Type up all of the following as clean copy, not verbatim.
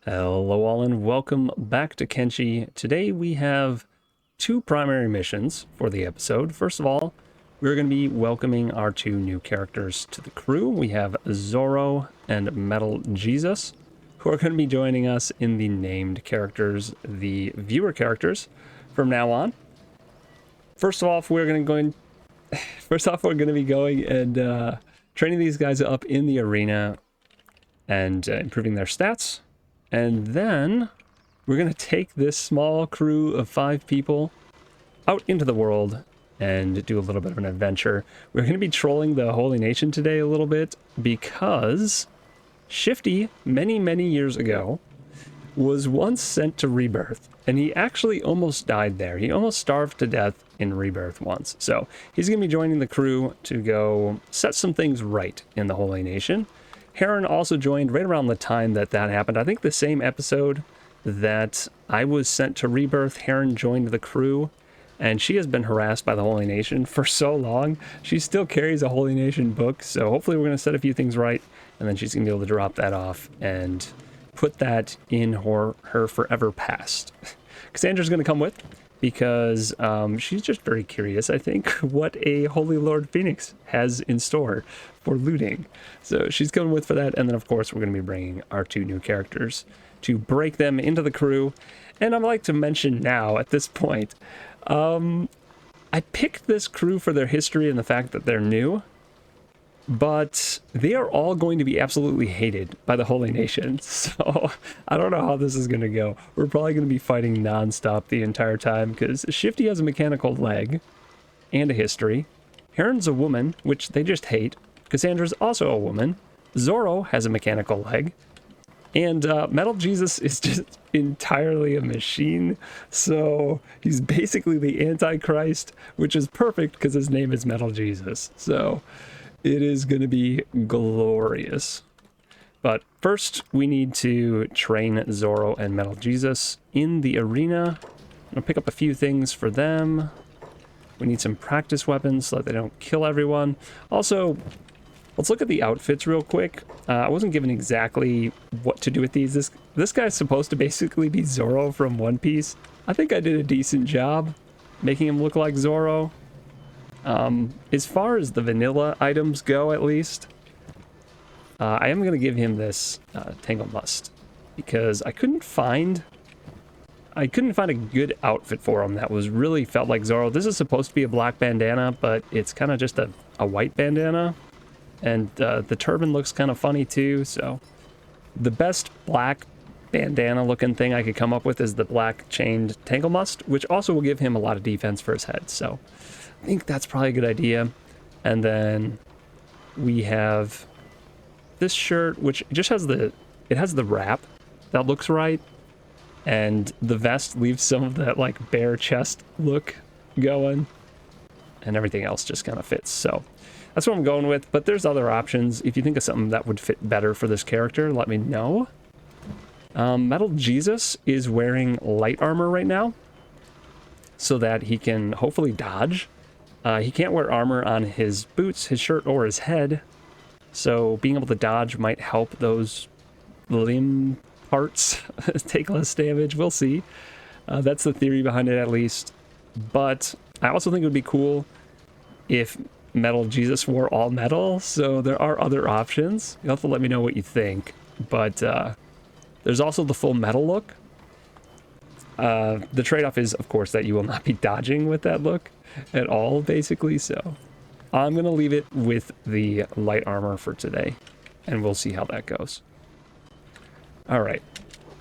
Hello all and welcome back to Kenshi. Today we have two primary missions for the episode. First of all, we're going to be welcoming our two new characters to the crew. We have Zoro and Metal Jesus, who are going to be joining us in the named characters, the viewer characters, from now on. First off, we're going to be going and training these guys up in the arena and improving their stats. And then we're going to take this small crew of 5 people out into the world and do a little bit of an adventure. We're going to be trolling the Holy Nation today a little bit because Shifty, many, many years ago, was once sent to Rebirth, and he actually almost died there. He almost starved to death in Rebirth once. So he's going to be joining the crew to go set some things right in the Holy Nation. Heron also joined right around the time that happened. I think the same episode that I was sent to Rebirth, Heron joined the crew, and she has been harassed by the Holy Nation for so long. She still carries a Holy Nation book, so hopefully we're going to set a few things right, and then she's going to be able to drop that off and put that in her forever past. Cassandra's going to come with because she's just very curious, I think, what a Holy Lord Phoenix has in store for looting. So she's coming with for that, and then of course we're going to be bringing our two new characters to break them into the crew. And I'd like to mention now, at this point, I picked this crew for their history and the fact that they're new, but they are all going to be absolutely hated by the Holy Nation. So I don't know how this is going to go. We're probably going to be fighting non-stop the entire time because Shifty has a mechanical leg and a history. Heron's a woman, which they just hate. Cassandra's also a woman. Zoro has a mechanical leg. And Metal Jesus is just entirely a machine. So he's basically the Antichrist, which is perfect because his name is Metal Jesus. So it is going to be glorious. But first, we need to train Zoro and Metal Jesus in the arena. I'm going to pick up a few things for them. We need some practice weapons so that they don't kill everyone. Also, let's look at the outfits real quick. I wasn't given exactly what to do with these. This guy's supposed to basically be Zoro from One Piece. I think I did a decent job making him look like Zoro. As far as the vanilla items go, at least, I am going to give him this Tangle Must because I couldn't find a good outfit for him that was really felt like Zoro. This is supposed to be a black bandana, but it's kind of just a white bandana, and the turban looks kind of funny too. So the best black bandana looking thing I could come up with is the black chained Tangle Must, which also will give him a lot of defense for his head. So I think that's probably a good idea. And then we have this shirt, which just has the wrap that looks right, and the vest leaves some of that like bare chest look going, and everything else just kind of fits. So that's what I'm going with, but there's other options. If you think of something that would fit better for this character, let me know. Metal Jesus is wearing light armor right now so that he can hopefully dodge. He can't wear armor on his boots, his shirt, or his head, so being able to dodge might help those limb parts take less damage. We'll see. That's the theory behind it, at least. But I also think it would be cool if Metal Jesus wore all metal, so there are other options. You'll have to let me know what you think. But there's also the full metal look. The trade-off is, of course, that you will not be dodging with that look at all, basically. So I'm going to leave it with the light armor for today, and we'll see how that goes. All right,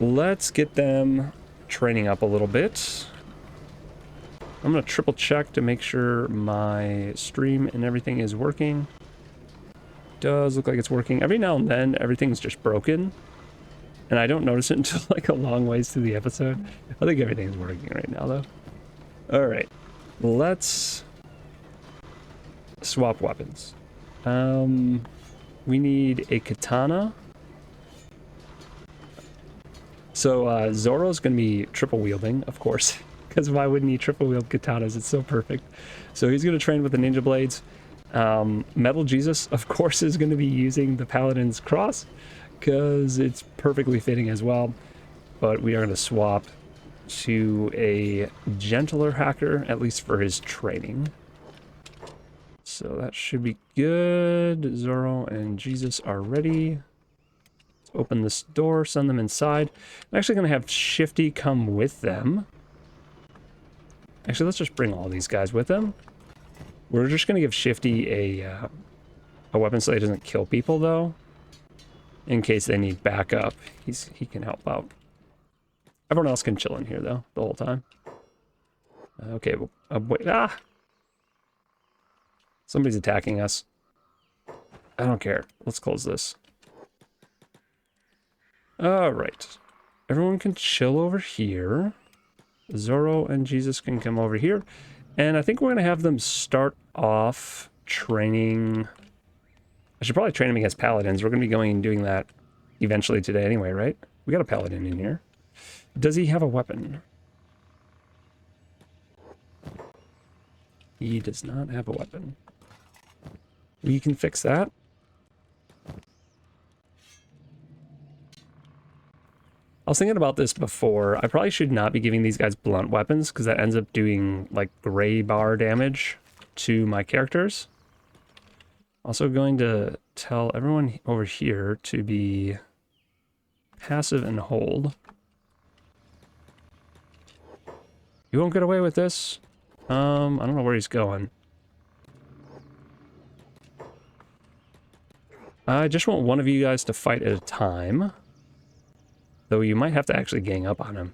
let's get them training up a little bit. I'm going to triple check to make sure my stream and everything is working. Does look like it's working. Every now and then, everything's just broken, and I don't notice it until like a long ways through the episode. I think everything's working right now, though. All right, let's swap weapons. We need a katana. So Zoro's going to be triple wielding, of course, because why wouldn't he triple wield katanas? It's so perfect. So he's going to train with the ninja blades. Metal Jesus, of course, is going to be using the Paladin's Cross because it's perfectly fitting as well. but we are going to swap to a gentler hacker, at least for his training. So that should be good. Zoro and Jesus are ready. Let's open this door, send them inside. I'm actually going to have Shifty come with them. Actually, let's just bring all these guys with them. We're just going to give Shifty a weapon so he doesn't kill people, though. In case they need backup, he can help out. Everyone else can chill in here, though, the whole time. Okay, wait, somebody's attacking us. I don't care. Let's close this. Alright. Everyone can chill over here. Zoro and Jesus can come over here. And I think we're going to have them start off training. I should probably train them against paladins. We're going to be going and doing that eventually today anyway, right? We got a paladin in here. Does he have a weapon? He does not have a weapon. We can fix that. I was thinking about this before. I probably should not be giving these guys blunt weapons because that ends up doing like gray bar damage to my characters. Also going to tell everyone over here to be passive and hold. You won't get away with this. I don't know where he's going. I just want one of you guys to fight at a time. Though you might have to actually gang up on him.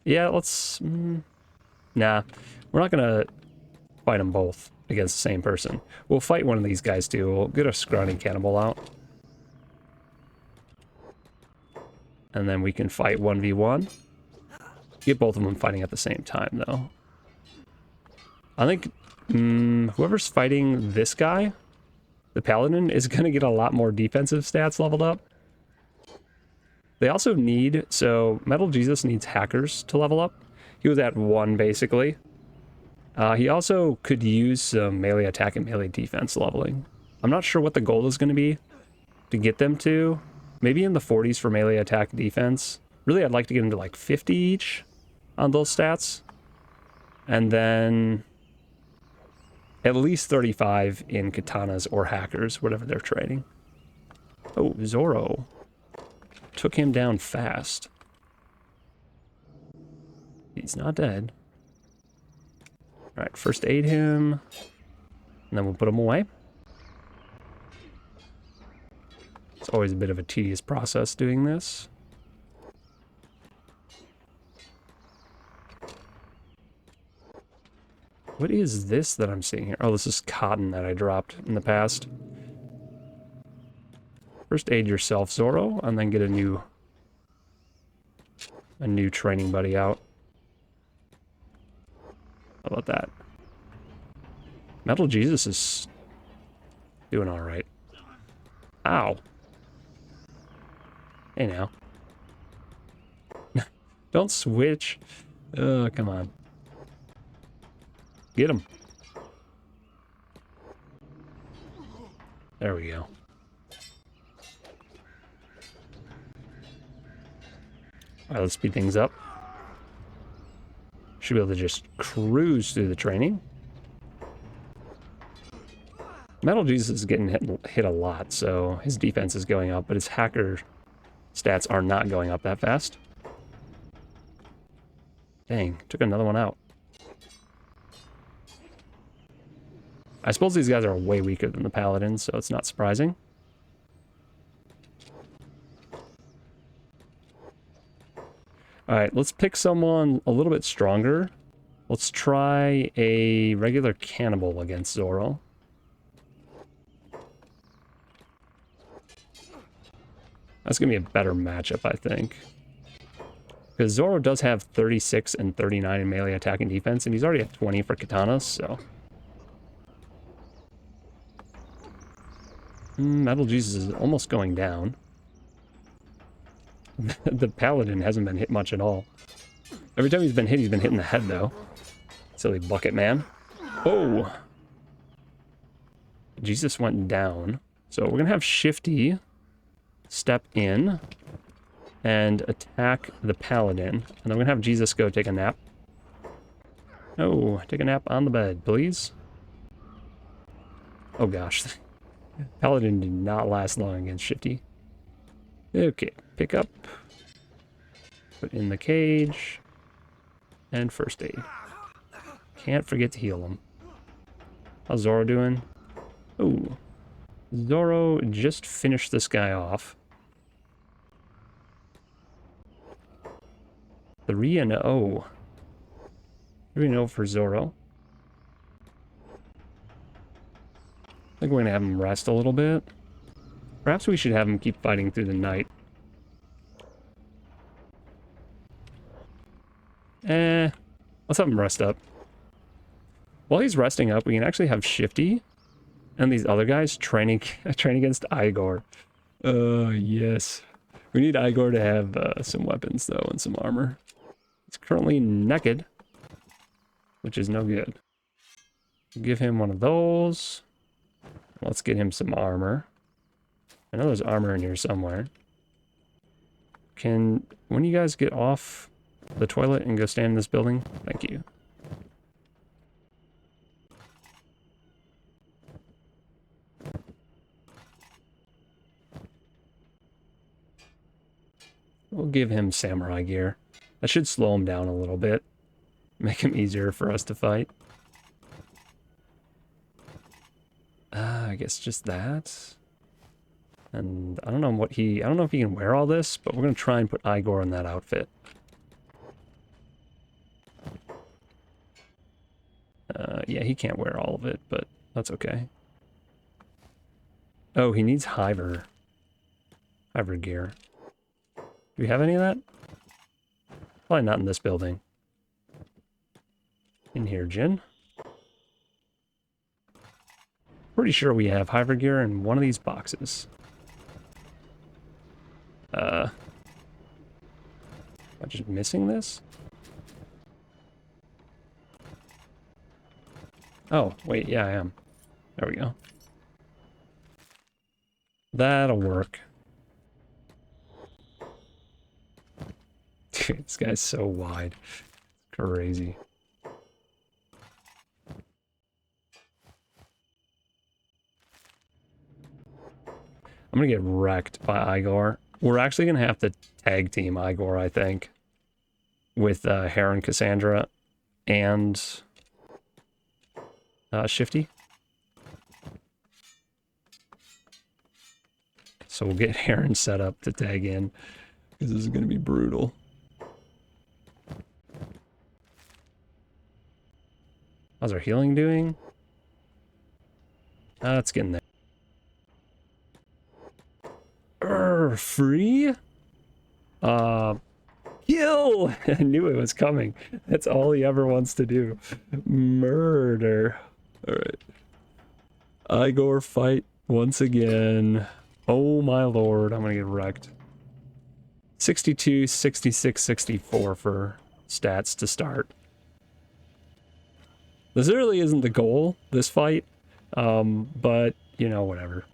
Yeah, let's... nah, we're not going to fight them both against the same person. We'll fight one of these guys too. We'll get a scrawny cannibal out. And then we can fight 1v1. Get both of them fighting at the same time, though. I think whoever's fighting this guy, the paladin, is going to get a lot more defensive stats leveled up. They also need, so Metal Jesus needs hackers to level up. He was at 1, basically. He also could use some melee attack and melee defense leveling. I'm not sure what the goal is going to be to get them to. Maybe in the 40s for melee attack defense. Really, I'd like to get them to like 50 each on those stats. And then at least 35 in katanas or hackers, whatever they're training. Oh, Zoro. Took him down fast. He's not dead. Alright, first aid him. And then we'll put him away. It's always a bit of a tedious process doing this. What is this that I'm seeing here? Oh, this is cotton that I dropped in the past. First aid yourself, Zoro, and then get a new training buddy out. How about that? Metal Jesus is doing all right. Ow. Hey now. Don't switch. Come on. Get him. There we go. Alright, let's speed things up. Should be able to just cruise through the training. Metal Jesus is getting hit a lot, so his defense is going up, but his hacker stats are not going up that fast. Dang, took another one out. I suppose these guys are way weaker than the paladins, so it's not surprising. Alright, let's pick someone a little bit stronger. Let's try a regular cannibal against Zoro. That's going to be a better matchup, I think. Because Zoro does have 36 and 39 in melee attack and defense, and he's already at 20 for katanas, so... Metal Jesus is almost going down. The paladin hasn't been hit much at all. Every time he's been hit in the head, though. Silly bucket man. Oh! Jesus went down. So we're going to have Shifty step in. and attack the paladin. And I'm going to have Jesus go take a nap. Oh, take a nap on the bed, please. Oh gosh. Paladin did not last long against Shifty. Okay, pick up. Put in the cage. And first aid. Can't forget to heal him. How's Zoro doing? Oh, Zoro just finished this guy off. 3-0. 3-0 for Zoro. I think we're going to have him rest a little bit. Perhaps we should have him keep fighting through the night. Let's have him rest up. While he's resting up, we can actually have Shifty and these other guys train against Igor. Yes. We need Igor to have some weapons, though, and some armor. He's currently naked, which is no good. Give him one of those. Let's get him some armor. I know there's armor in here somewhere. When you guys get off the toilet and go stand in this building? Thank you. We'll give him samurai gear. That should slow him down a little bit. Make him easier for us to fight. I guess just that. And I don't know if he can wear all this, but we're gonna try and put Igor in that outfit. Yeah, he can't wear all of it, but that's okay. Oh, he needs Hiver gear. Do we have any of that? Probably not in this building. In here, Jin. Pretty sure we have Hiver gear in one of these boxes. Am I just missing this? Oh, wait, yeah, I am. There we go. That'll work. Dude, this guy's so wide. Crazy. I'm gonna get wrecked by Igor. We're actually gonna have to tag team Igor, I think. With Heron, Cassandra, and Shifty. So we'll get Heron set up to tag in, because this is gonna be brutal. How's our healing doing? It's getting there. Free? Kill! I knew it was coming. That's all he ever wants to do. Murder. Alright. Igor fight once again. Oh my lord, I'm gonna get wrecked. 62, 66, 64 for stats to start. This really isn't the goal, this fight. But, you know, whatever.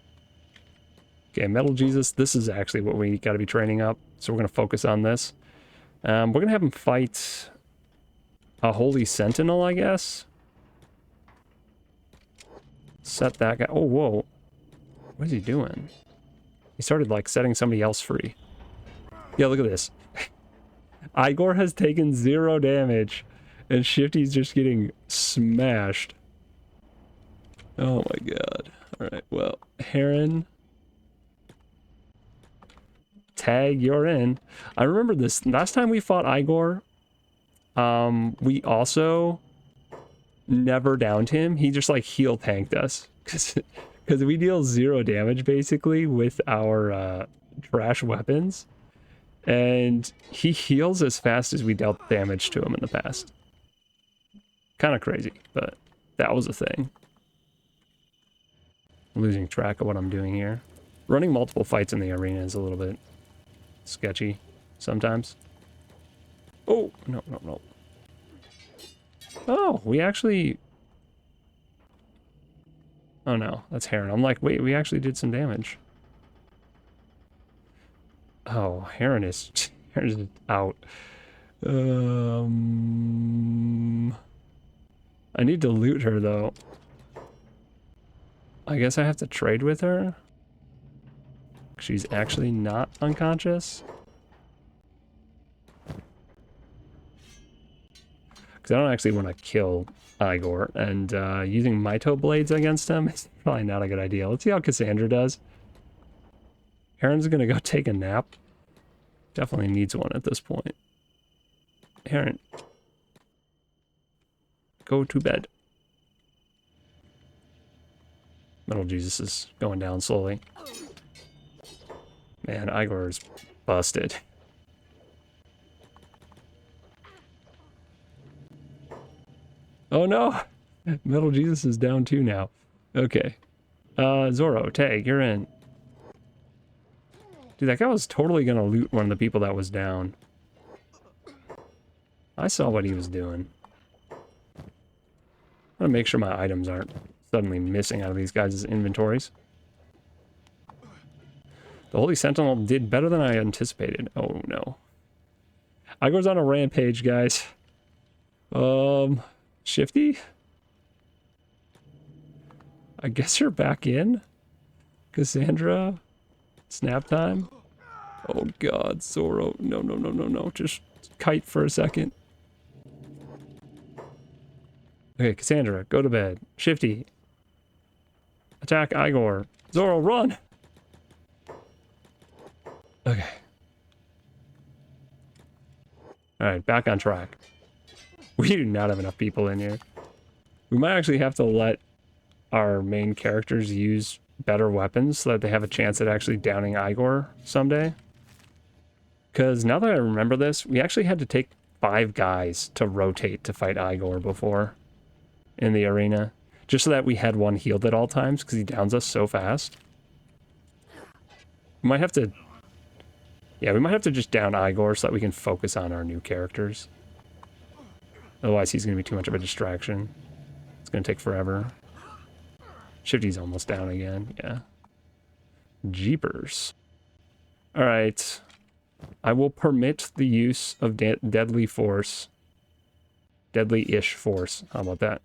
Okay, Metal Jesus, this is actually what we gotta be training up. So we're gonna focus on this. We're gonna have him fight a Holy Sentinel, I guess. Set that guy. Oh, whoa. What is he doing? He started, like, setting somebody else free. Yeah, look at this. Igor has taken 0 damage, and Shifty's just getting smashed. Oh my god. Alright, well, Heron. Tag, you're in. I remember this. Last time we fought Igor, we also never downed him. He just, like, heal tanked us. Because we deal 0 damage, basically, with our trash weapons. And he heals as fast as we dealt damage to him in the past. Kind of crazy, but that was a thing. I'm losing track of what I'm doing here. Running multiple fights in the arena is a little bit sketchy sometimes. Oh, no, no, no. Oh, we actually... Oh no, that's Heron. I'm like, wait, we actually did some damage. Oh, Heron is Heron's out. I need to loot her though. I guess I have to trade with her. She's actually not unconscious. Because I don't actually want to kill Igor, and using Mito blades against him is probably not a good idea. Let's see how Cassandra does. Heron's gonna go take a nap. Definitely needs one at this point. Heron, go to bed. Metal Jesus is going down slowly. Man, Igor is busted. Oh no! Metal Jesus is down too now. Okay. Zoro, tag, you're in. Dude, that guy was totally gonna loot one of the people that was down. I saw what he was doing. I'm gonna make sure my items aren't suddenly missing out of these guys' inventories. The Holy Sentinel did better than I anticipated. Oh no. Igor's on a rampage, guys. Shifty? I guess you're back in? Cassandra? Snap time? Oh god, Zoro. No, no, no, no, no. Just kite for a second. Okay, Cassandra, go to bed. Shifty. Attack Igor. Zoro, run! Okay. Alright, back on track. We do not have enough people in here. We might actually have to let our main characters use better weapons so that they have a chance at actually downing Igor someday. Because now that I remember this, we actually had to take 5 guys to rotate to fight Igor before in the arena. Just so that we had one healed at all times, because he downs us so fast. We might have to... Yeah, we might have to just down Igor so that we can focus on our new characters. Otherwise, he's going to be too much of a distraction. It's going to take forever. Shifty's almost down again, yeah. Jeepers. Alright. I will permit the use of deadly force. Deadly-ish force. How about that?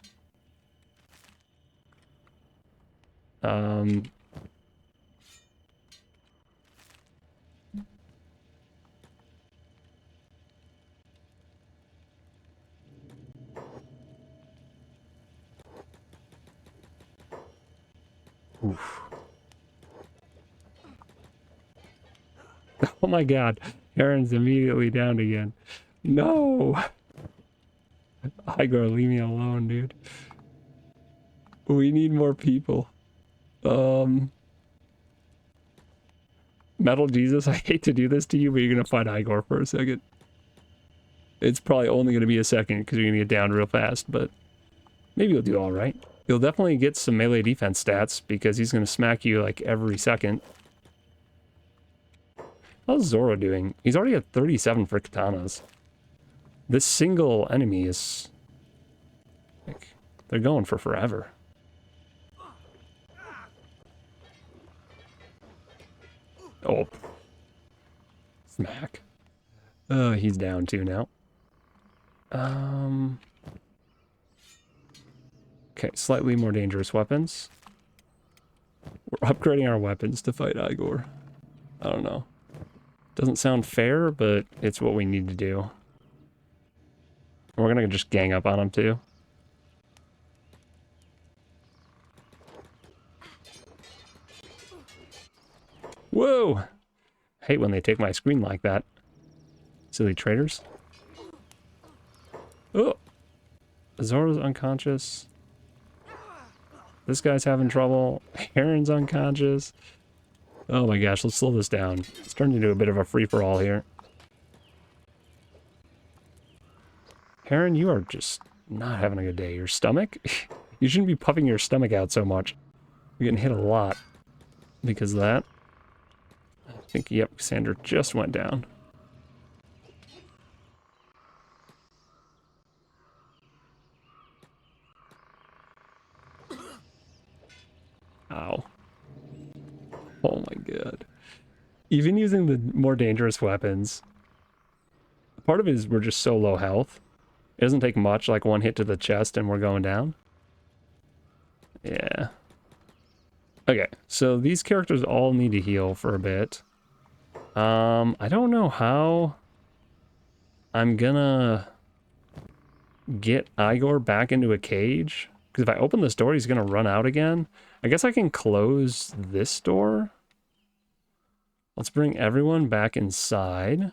Oof. Oh my god. Heron's immediately down again. No! Igor, leave me alone, dude. We need more people. Metal Jesus, I hate to do this to you, but you're gonna fight Igor for a second. It's probably only gonna be a second because you're gonna get down real fast, but maybe you'll do alright. You'll definitely get some melee defense stats because he's gonna smack you like every second. How's Zoro doing? He's already at 37 for katanas. This single enemy is... like, they're going for forever. Oh. Smack. He's down too now. Okay, slightly more dangerous weapons. We're upgrading our weapons to fight Igor. I don't know. Doesn't sound fair, but it's what we need to do. We're gonna just gang up on him too. Whoa! Hate when they take my screen like that. Silly traitors. Oh! Zoro's unconscious. This guy's having trouble. Heron's unconscious. Oh my gosh, let's slow this down. It's turned into a bit of a free-for-all here. Heron, you are just not having a good day. Your stomach? You shouldn't be puffing your stomach out so much. You're getting hit a lot because of that. I think, yep, Cassandra just went down. Ow. Oh my god. Even using the more dangerous weapons. Part of it is we're just so low health. It doesn't take much, like one hit to the chest and we're going down. Yeah. Okay, so these characters all need to heal for a bit. I don't know how I'm gonna get Igor back into a cage. Because if I open this door, he's gonna run out again. I guess I can close this door. Let's bring everyone back inside.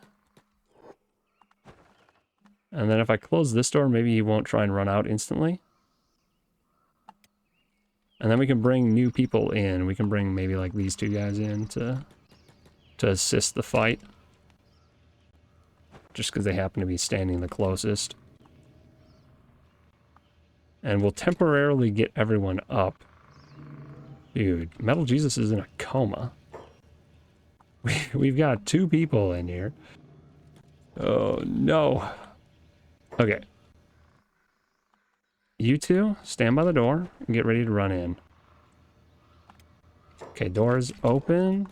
And then if I close this door, maybe he won't try and run out instantly. And then we can bring new people in. We can bring maybe like these two guys in to assist the fight. Just because they happen to be standing the closest. And we'll temporarily get everyone up. Dude, Metal Jesus is in a coma. We've got 2 people in here. Oh, no. Okay. You two, stand by the door and get ready to run in. Okay, door's open-ish.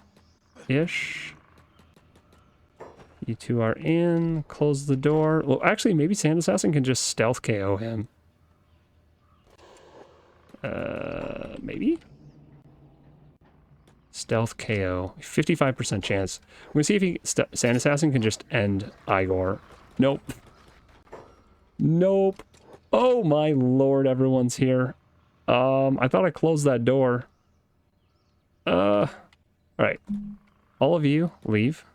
You two are in. Close the door. Well, actually, maybe Sand Assassin can just stealth KO him. Maybe? Stealth KO. 55% chance. We're gonna see if Sand Assassin can just end Igor. Nope. Nope. Oh my lord, everyone's here. I thought I closed that door. Alright. All of you, leave.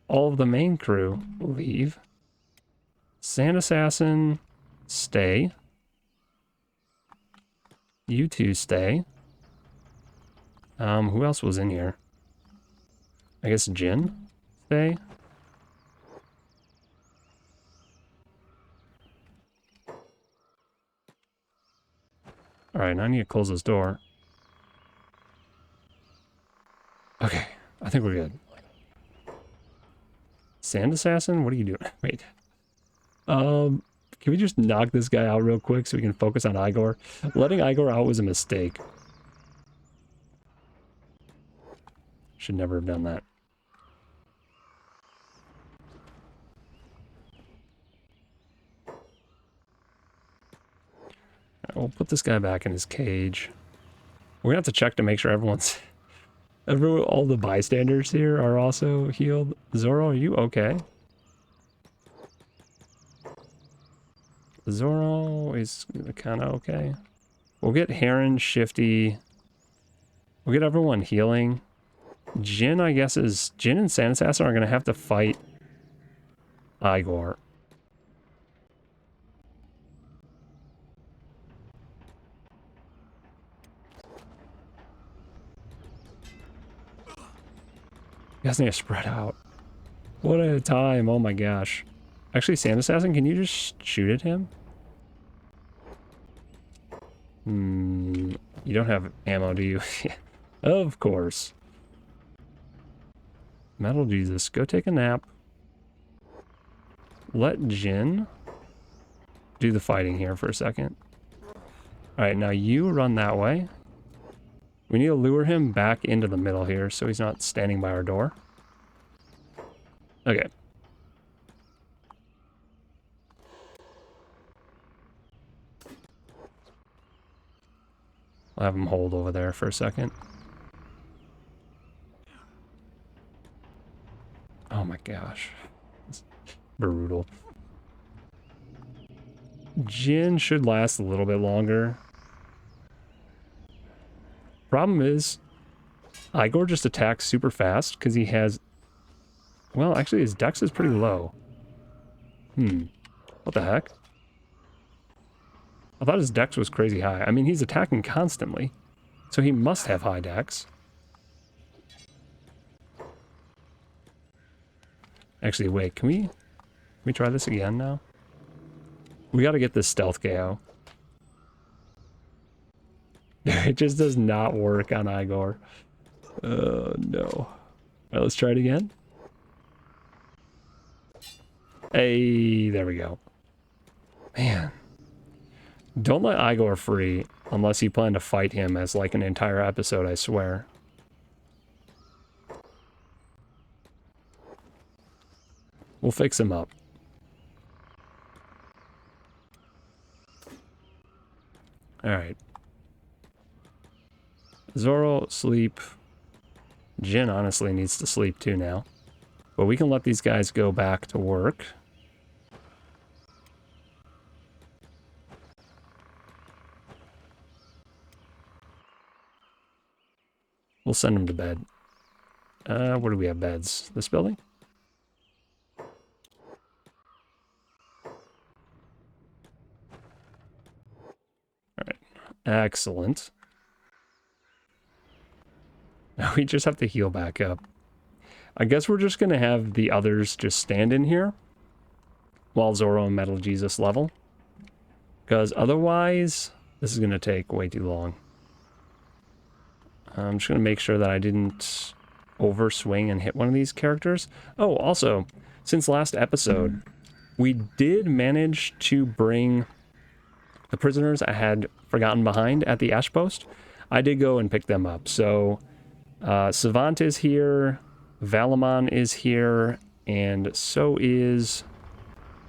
All of the main crew, leave. Sand Assassin, stay. You two stay. Who else was in here? I guess Jin, stay. Alright, now I need to close this door. Okay, I think we're good. Sand Assassin, what are you doing? Wait. Can we just knock this guy out real quick so we can focus on Igor? Letting Igor out was a mistake. Should never have done that. We'll put this guy back in his cage. We're gonna have to check to make sure everyone's... all the bystanders here are also healed. Zoro, are you okay? Zoro is kind of okay. We'll get Heron, Shifty. We'll get everyone healing. Jin, I guess, is... Jin and Sand Assassin are gonna have to fight Igor. You guys need to spread out. One at a time, oh my gosh. Actually, Sand Assassin, can you just shoot at him? You don't have ammo, do you? Of course. Metal Jesus, go take a nap. Let Jin do the fighting here for a second. Alright, now you run that way. We need to lure him back into the middle here so he's not standing by our door. Okay. I'll have him hold over there for a second. Oh my gosh. It's brutal. Jin should last a little bit longer. Problem is, Igor just attacks super fast because he has... Well, actually his dex is pretty low. What the heck? I thought his dex was crazy high. I mean, he's attacking constantly, so he must have high dex. Actually, wait, can we try this again now? We gotta get this stealth KO. It just does not work on Igor. Oh, no. Alright, let's try it again. Hey, there we go. Man. Don't let Igor free unless you plan to fight him as like an entire episode, I swear. We'll fix him up. Alright. Zoro, sleep. Jin honestly needs to sleep too now. But we can let these guys go back to work. We'll send them to bed. Where do we have beds? This building? Alright. Excellent. Now we just have to heal back up. I guess we're just going to have the others just stand in here while Zoro and Metal Jesus level. Because otherwise, this is going to take way too long. I'm just going to make sure that I didn't overswing and hit one of these characters. Oh, also, since last episode, we did manage to bring the prisoners I had forgotten behind at the Ash Post. I did go and pick them up. So, Savant is here, Valamon is here, and so is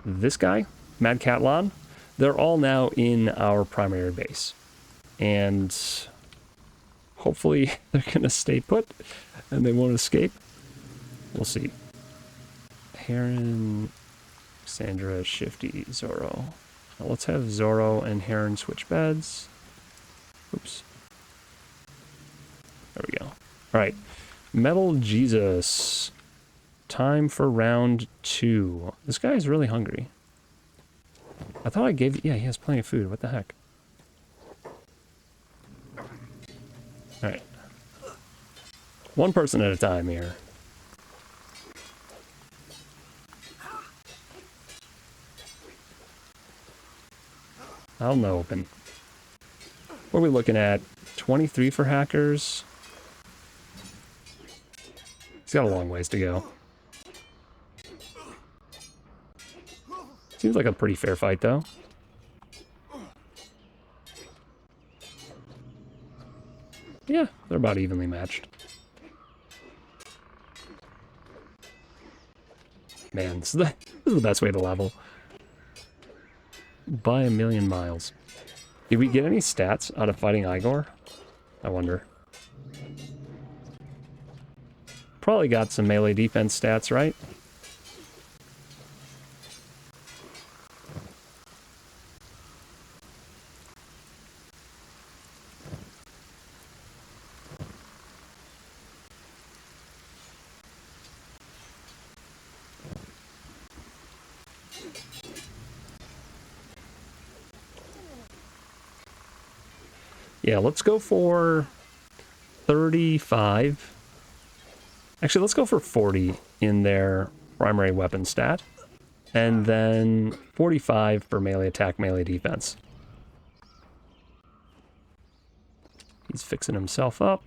this guy, Mad Catlon. They're all now in our primary base. And hopefully they're going to stay put and they won't escape. We'll see. Heron, Sandra, Shifty, Zoro. Now let's have Zoro and Heron switch beds. Oops. There we go. All right. Metal Jesus. Time for round 2. This guy is really hungry. I thought I gave... Yeah, he has plenty of food. What the heck? Alright. One person at a time here. I'll no open. What are we looking at? 23 for hackers. He's got a long ways to go. Seems like a pretty fair fight, though. Yeah, they're about evenly matched. Man, this is the best way to level. By a million miles. Did we get any stats out of fighting Igor? I wonder. Probably got some melee defense stats, right? Yeah, let's go for 35. Actually, let's go for 40 in their primary weapon stat. And then 45 for melee attack, melee defense. He's fixing himself up.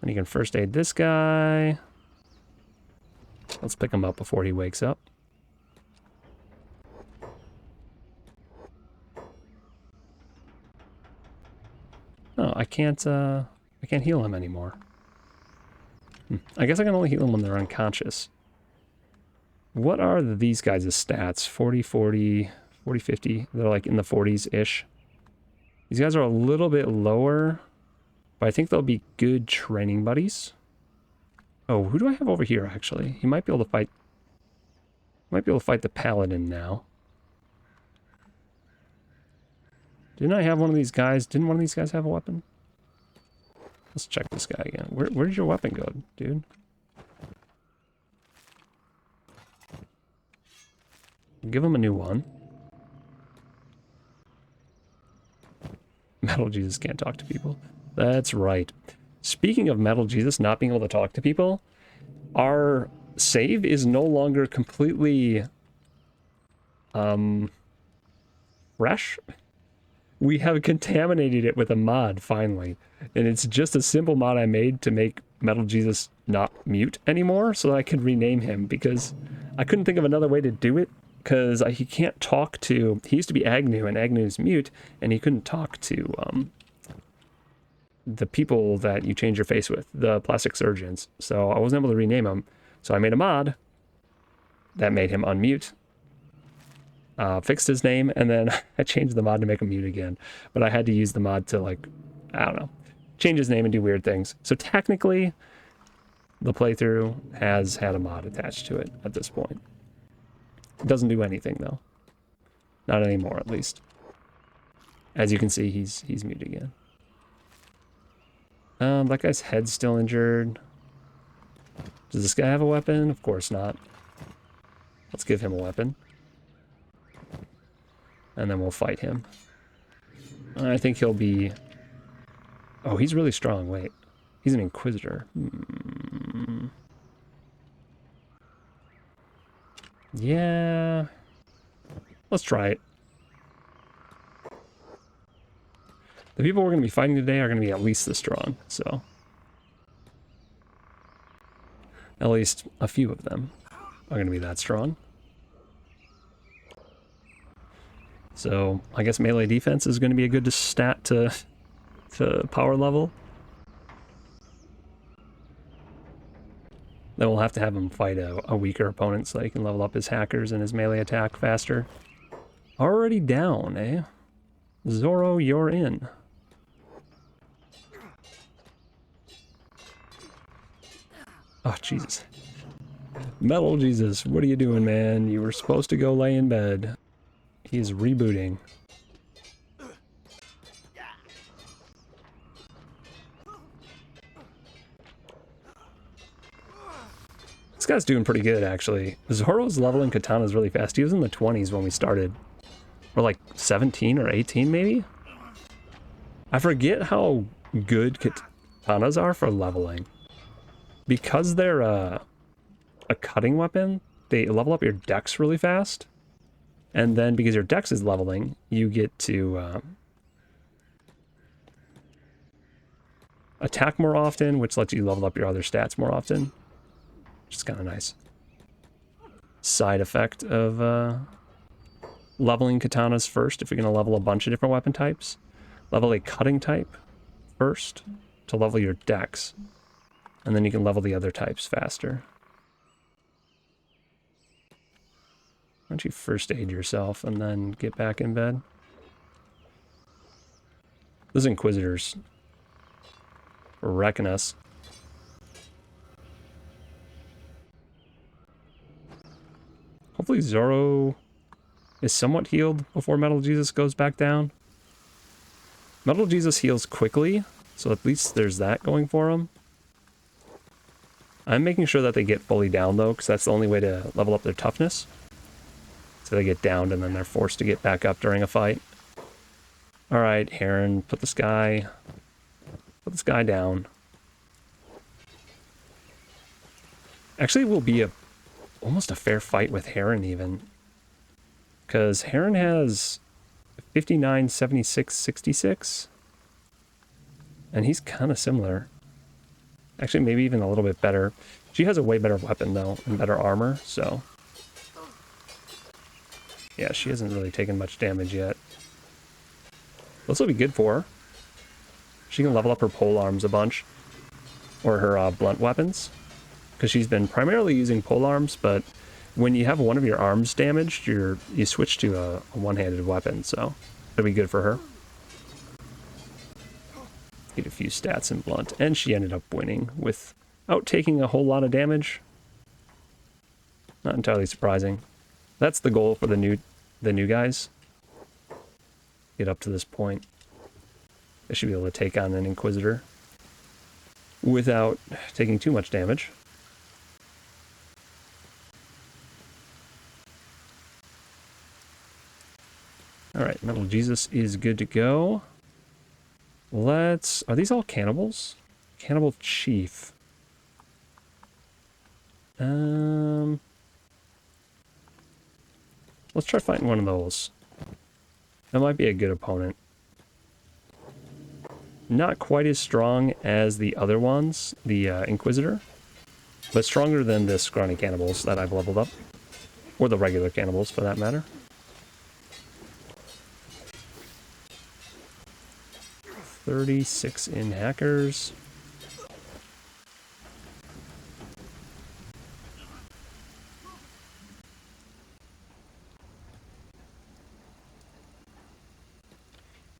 And he can first aid this guy. Let's pick him up before he wakes up. Oh, I can't heal him anymore. I guess I can only heal them when they're unconscious. What are these guys' stats? 40, 40, 40, 50. They're like in the 40s-ish. These guys are a little bit lower, but I think they'll be good training buddies. Oh, who do I have over here, actually? He might be able to fight... Might be able to fight the paladin now. Didn't I have one of these guys? Didn't one of these guys have a weapon? Let's check this guy again. Where did your weapon go, dude? Give him a new one. Metal Jesus can't talk to people. That's right. Speaking of Metal Jesus not being able to talk to people, our save is no longer completely fresh. We have contaminated it with a mod, finally. And it's just a simple mod I made to make Metal Jesus not mute anymore so that I could rename him, because I couldn't think of another way to do it, because he can't talk to... He used to be Agnew, and Agnew's mute, and he couldn't talk to the people that you change your face with, the plastic surgeons. So I wasn't able to rename him. So I made a mod that made him unmute. Fixed his name, and then I changed the mod to make him mute again. But I had to use the mod to, like, I don't know, change his name and do weird things. So technically, the playthrough has had a mod attached to it at this point. It doesn't do anything, though. Not anymore, at least. As you can see, he's mute again. That guy's head's still injured. Does this guy have a weapon? Of course not. Let's give him a weapon. And then we'll fight him. I think he'll be... Oh, he's really strong. Wait. He's an Inquisitor. Yeah. Let's try it. The people we're going to be fighting today are going to be at least this strong, so... At least a few of them are going to be that strong. So, I guess melee defense is going to be a good stat to power level. Then we'll have to have him fight a weaker opponent so he can level up his hackers and his melee attack faster. Already down, eh? Zoro, you're in. Oh, Jesus. Metal Jesus, what are you doing, man? You were supposed to go lay in bed. He's rebooting. This guy's doing pretty good, actually. Zoro's leveling katanas really fast. He was in the 20s when we started. Or like 17 or 18, maybe? I forget how good katanas are for leveling. Because they're a cutting weapon, they level up your dex really fast. And then because your dex is leveling, you get to attack more often, which lets you level up your other stats more often. Which is kind of nice. Side effect of leveling katanas first, if you're going to level a bunch of different weapon types. Level a cutting type first to level your dex. And then you can level the other types faster. Why don't you first aid yourself and then get back in bed? Those Inquisitors are wrecking us. Hopefully Zoro is somewhat healed before Metal Jesus goes back down. Metal Jesus heals quickly, so at least there's that going for him. I'm making sure that they get fully down, though, because that's the only way to level up their toughness. So they get downed, and then they're forced to get back up during a fight. Alright, Heron, put this guy down. Actually, it will be almost a fair fight with Heron, even. Because Heron has 59, 76, 66. And he's kind of similar. Actually, maybe even a little bit better. She has a way better weapon, though, and better armor, so... Yeah, she hasn't really taken much damage yet. This will be good for her. She can level up her pole arms a bunch. Or her blunt weapons. Because she's been primarily using pole arms, but when you have one of your arms damaged, you switch to a one-handed weapon, so it'll be good for her. Get a few stats in blunt, and she ended up winning without taking a whole lot of damage. Not entirely surprising. That's the goal for the new guys. Get up to this point. They should be able to take on an Inquisitor without taking too much damage. Alright, Metal Jesus is good to go. Are these all cannibals? Cannibal Chief. Let's try fighting one of those. That might be a good opponent. Not quite as strong as the other ones, the Inquisitor, but stronger than the scrawny cannibals that I've leveled up. Or the regular cannibals, for that matter. $36 in hackers.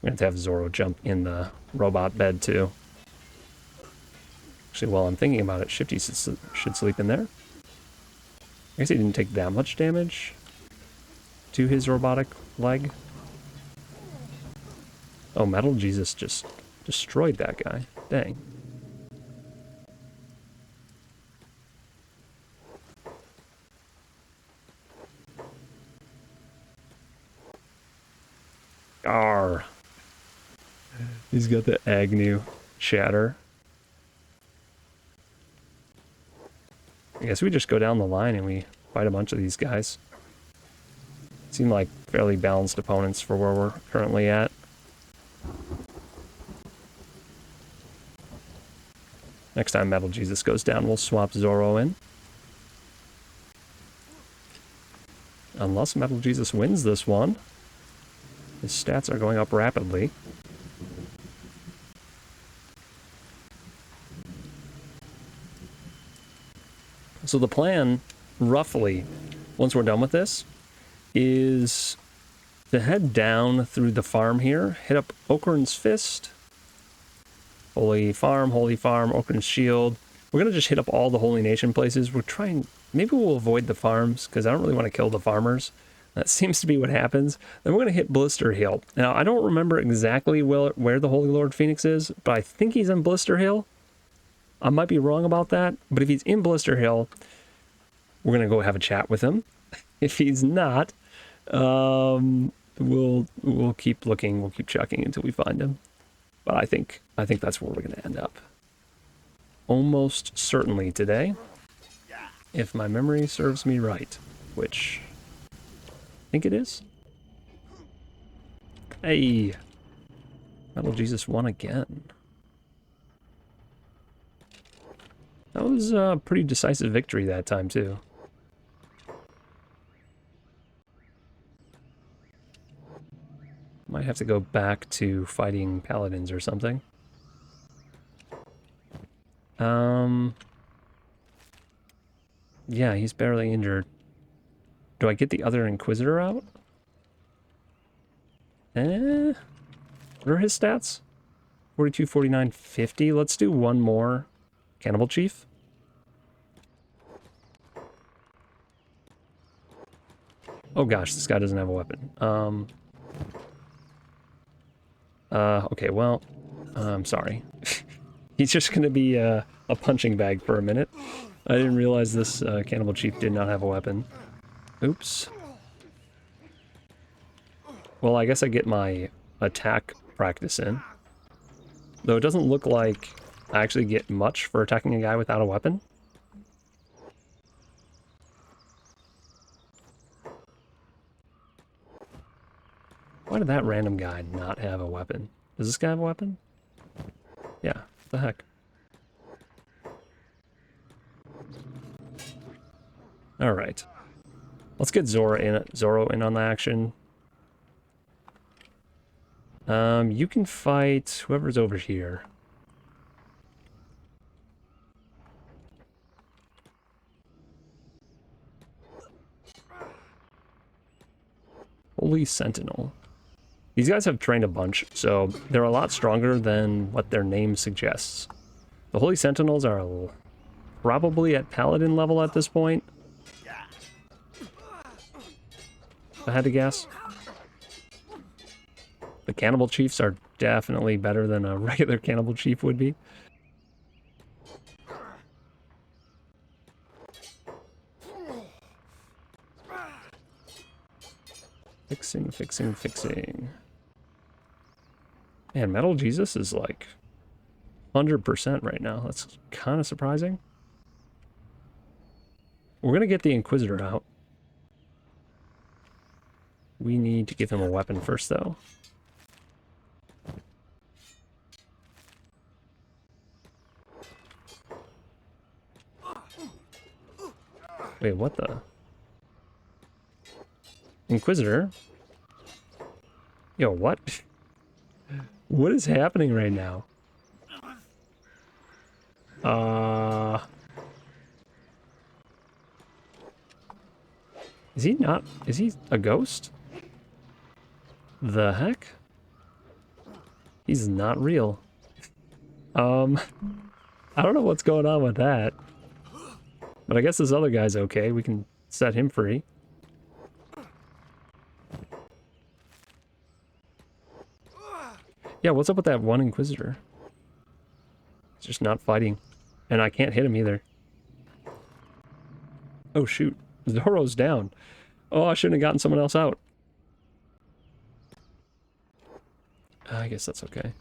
We're going to have Zoro jump in the robot bed too. Actually, while I'm thinking about it, Shifty should sleep in there. I guess he didn't take that much damage to his robotic leg. Oh, Metal Jesus just destroyed that guy. Dang. Arr. He's got the Agnew shatter. I guess we just go down the line and we fight a bunch of these guys. Seem like fairly balanced opponents for where we're currently at. Next time Metal Jesus goes down, we'll swap Zoro in. Unless Metal Jesus wins this one. His stats are going up rapidly. So the plan, roughly, once we're done with this, is to head down through the farm here, hit up Okarn's Fist, Holy Farm, Okarn's Shield. We're going to just hit up all the Holy Nation places. We're trying, maybe we'll avoid the farms, because I don't really want to kill the farmers. That seems to be what happens. Then we're going to hit Blister Hill. Now, I don't remember exactly where the Holy Lord Phoenix is, but I think he's in Blister Hill. I might be wrong about that, but if he's in Blister Hill, we're going to go have a chat with him. If he's not, we'll keep looking, we'll keep checking until we find him. But I think that's where we're going to end up. Almost certainly today, if my memory serves me right, which I think it is. Hey, Metal Jesus won again. That was a pretty decisive victory that time, too. Might have to go back to fighting paladins or something. Yeah, he's barely injured. Do I get the other Inquisitor out? What are his stats? 42, 49, 50. Let's do one more Cannibal Chief. Oh gosh, this guy doesn't have a weapon. Okay, well, I'm sorry. He's just gonna be a punching bag for a minute. I didn't realize this Cannibal Chief did not have a weapon. Oops. Well, I guess I get my attack practice in. Though it doesn't look like I actually get much for attacking a guy without a weapon. Why did that random guy not have a weapon? Does this guy have a weapon? Yeah, what the heck? Alright. Let's get Zoro in on the action. You can fight whoever's over here. Holy Sentinel. These guys have trained a bunch, so they're a lot stronger than what their name suggests. The Holy Sentinels are probably at Paladin level at this point. If I had to guess. The Cannibal Chiefs are definitely better than a regular Cannibal Chief would be. Fixing. Man, Metal Jesus is like 100% right now. That's kind of surprising. We're going to get the Inquisitor out. We need to give him a weapon first, though. Wait, what the? Inquisitor? Yo, what? What is happening right now? Is he not? Is he a ghost? The heck? He's not real. I don't know what's going on with that. But I guess this other guy's okay. We can set him free. Yeah, what's up with that one Inquisitor? He's just not fighting. And I can't hit him either. Oh, shoot. Zoro's down. Oh, I shouldn't have gotten someone else out. I guess that's okay.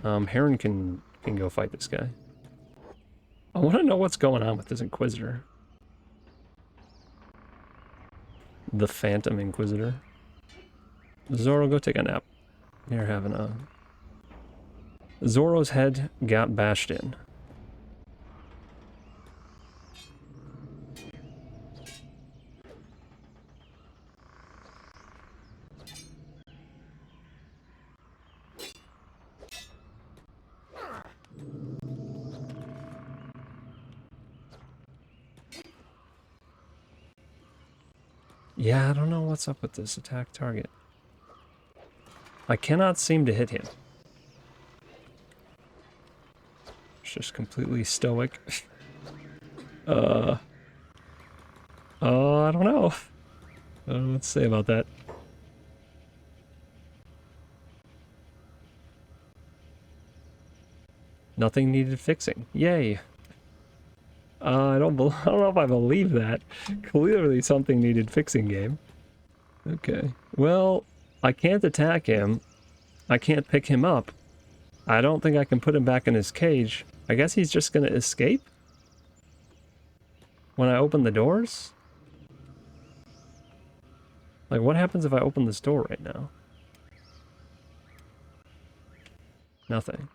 Heron can go fight this guy. I want to know what's going on with this Inquisitor. The Phantom Inquisitor. Zoro, go take a nap. You're having a... Zoro's head got bashed in. Yeah, I don't know what's up with this attack target. I cannot seem to hit him. It's just completely stoic. I don't know. I don't know what to say about that. Nothing needed fixing. Yay. I don't know if I believe that. Clearly something needed fixing, game. Okay. Well, I can't attack him. I can't pick him up. I don't think I can put him back in his cage. I guess he's just gonna escape? When I open the doors? Like, what happens if I open this door right now? Nothing.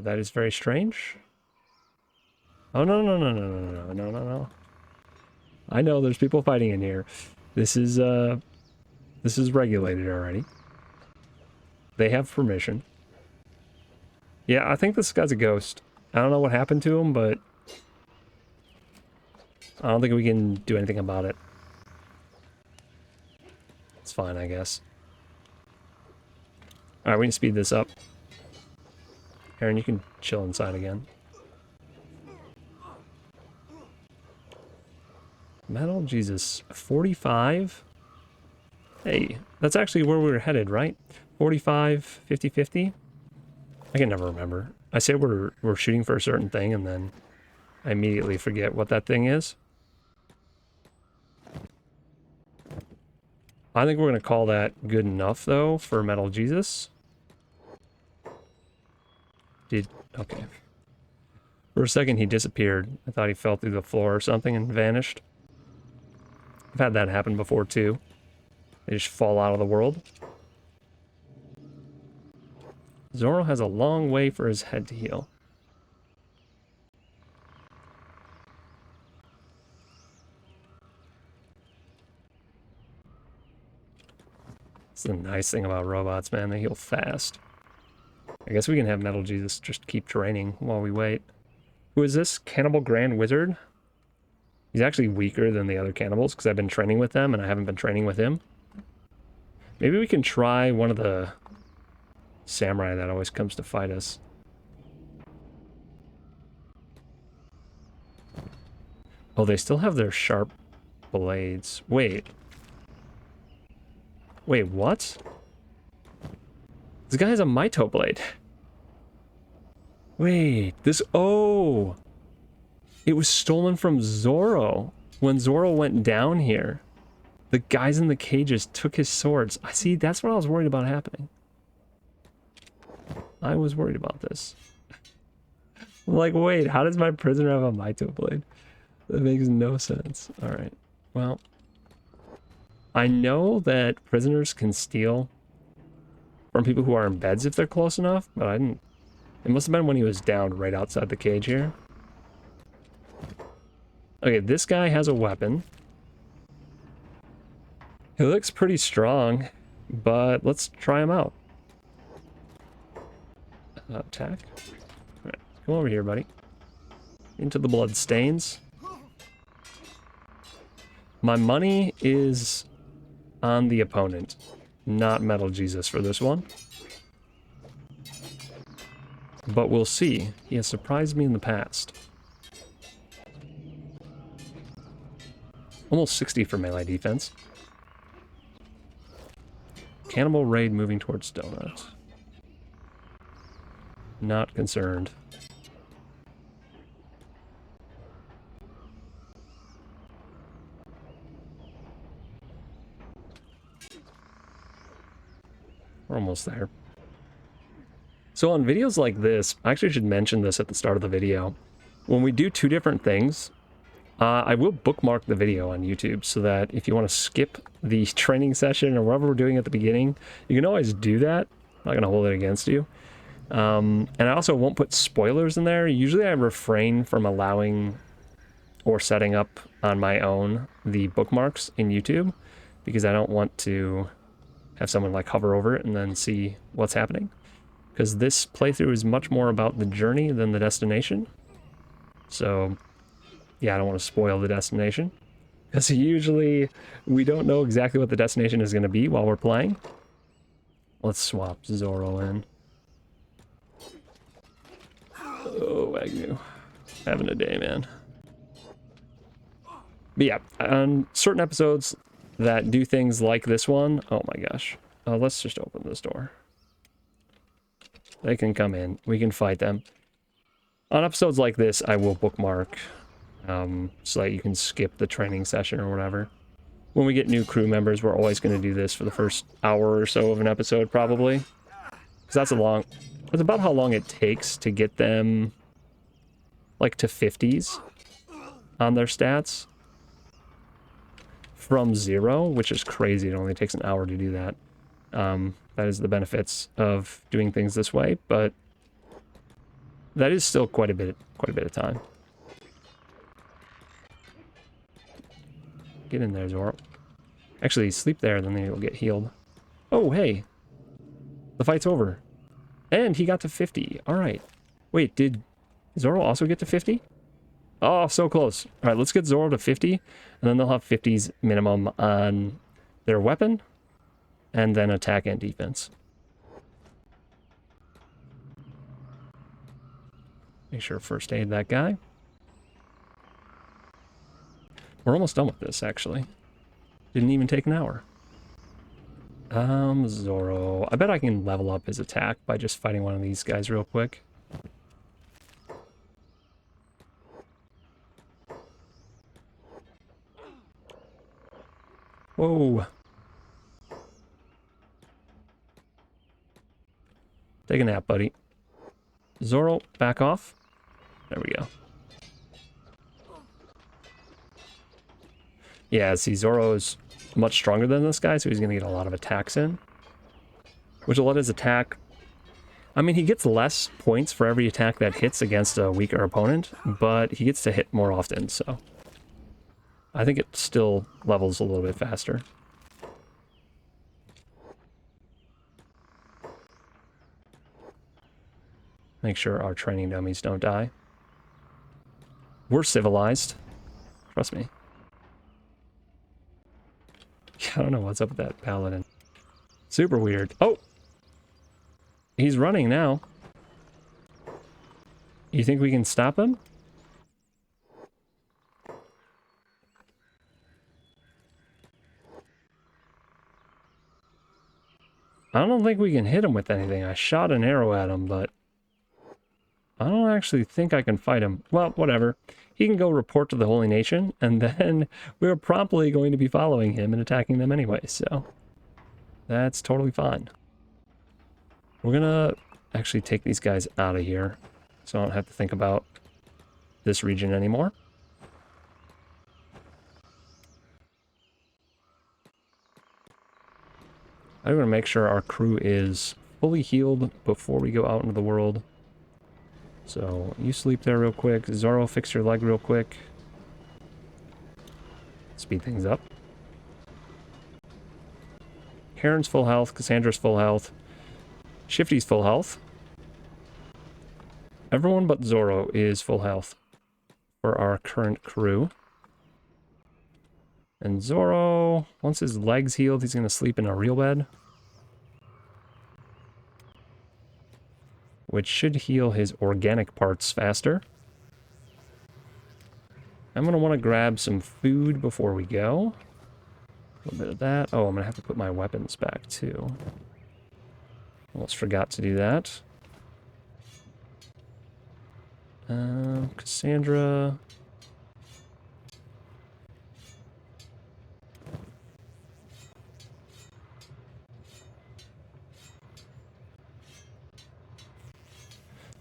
That is very strange. Oh, no, no, no, no, no, no, no, no, no. I know there's people fighting in here. This is regulated already. They have permission. Yeah, I think this guy's a ghost. I don't know what happened to him, but I don't think we can do anything about it. It's fine, I guess. Alright, we can speed this up. Aaron, you can chill inside again. Metal, Jesus. 45? Hey, that's actually where we were headed, right? 45, 50, 50? I can never remember. I say we're shooting for a certain thing, and then I immediately forget what that thing is. I think we're going to call that good enough, though, for Metal Jesus. Okay. For a second, he disappeared. I thought he fell through the floor or something and vanished. I've had that happen before, too. They just fall out of the world. Zoro has a long way for his head to heal. That's the nice thing about robots, man. They heal fast. I guess we can have Metal Jesus just keep training while we wait. Who is this? Cannibal Grand Wizard? He's actually weaker than the other cannibals because I've been training with them and I haven't been training with him. Maybe we can try one of the samurai that always comes to fight us. Oh, they still have their sharp blades. Wait. Wait, what? This guy has a Maito blade. Wait, this... Oh! It was stolen from Zoro. When Zoro went down here, the guys in the cages took his swords. I see, that's what I was worried about happening. I was worried about this. I'm like, wait, how does my prisoner have a Maito blade? That makes no sense. Alright, well... I know that prisoners can steal from people who are in beds if they're close enough, but I didn't... It must have been when he was down right outside the cage here. Okay, this guy has a weapon. He looks pretty strong, but let's try him out. Attack. Alright, come over here, buddy. Into the blood stains. My money is on the opponent. Not Metal Jesus for this one. But we'll see. He has surprised me in the past. Almost 60 for melee defense. Cannibal Raid moving towards Donut. Not concerned. We're almost there. So on videos like this, I actually should mention this at the start of the video. When we do two different things, I will bookmark the video on YouTube so that if you want to skip the training session or whatever we're doing at the beginning, you can always do that. I'm not going to hold it against you. And I also won't put spoilers in there. Usually I refrain from allowing or setting up on my own the bookmarks in YouTube because I don't want to have someone like hover over it and then see what's happening. Because this playthrough is much more about the journey than the destination. So, yeah, I don't want to spoil the destination. Because usually we don't know exactly what the destination is going to be while we're playing. Let's swap Zoro in. Oh, Agnew. Having a day, man. But yeah, on certain episodes that do things like this one, oh my gosh. Let's just open this door. They can come in. We can fight them. On episodes like this, I will bookmark so that you can skip the training session or whatever. When we get new crew members, we're always going to do this for the first hour or so of an episode, probably. Because that's about how long it takes to get them, like, to 50s on their stats. From 0, which is crazy. It only takes an hour to do that. That is the benefits of doing things this way, but that is still quite a bit of time. Get in there, Zoro. Actually, sleep there, then you'll get healed. Oh, hey. The fight's over. And he got to 50. All right. Wait, did Zoro also get to 50? Oh, so close. All right, let's get Zoro to 50, and then they'll have 50s minimum on their weapon, and then attack and defense. Make sure first aid that guy. We're almost done with this, actually. Didn't even take an hour. Zoro. I bet I can level up his attack by just fighting one of these guys real quick. Whoa. Take a nap, buddy. Zoro, back off. There we go. Yeah, see, Zoro's much stronger than this guy, so he's going to get a lot of attacks in. Which will let his attack... I mean, he gets less points for every attack that hits against a weaker opponent, but he gets to hit more often, so... I think it still levels a little bit faster. Make sure our training dummies don't die. We're civilized. Trust me. I don't know what's up with that paladin. Super weird. Oh! He's running now. You think we can stop him? I don't think we can hit him with anything. I shot an arrow at him, but I don't actually think I can fight him. Well, whatever. He can go report to the Holy Nation, and then we're promptly going to be following him and attacking them anyway, so that's totally fine. We're gonna actually take these guys out of here, so I don't have to think about this region anymore. I want to make sure our crew is fully healed before we go out into the world. So, you sleep there real quick. Zoro, fix your leg real quick. Speed things up. Karen's full health. Cassandra's full health. Shifty's full health. Everyone but Zoro is full health for our current crew. And Zoro, once his leg's healed, he's going to sleep in a real bed, which should heal his organic parts faster. I'm going to want to grab some food before we go. A little bit of that. Oh, I'm going to have to put my weapons back too. Almost forgot to do that. Cassandra.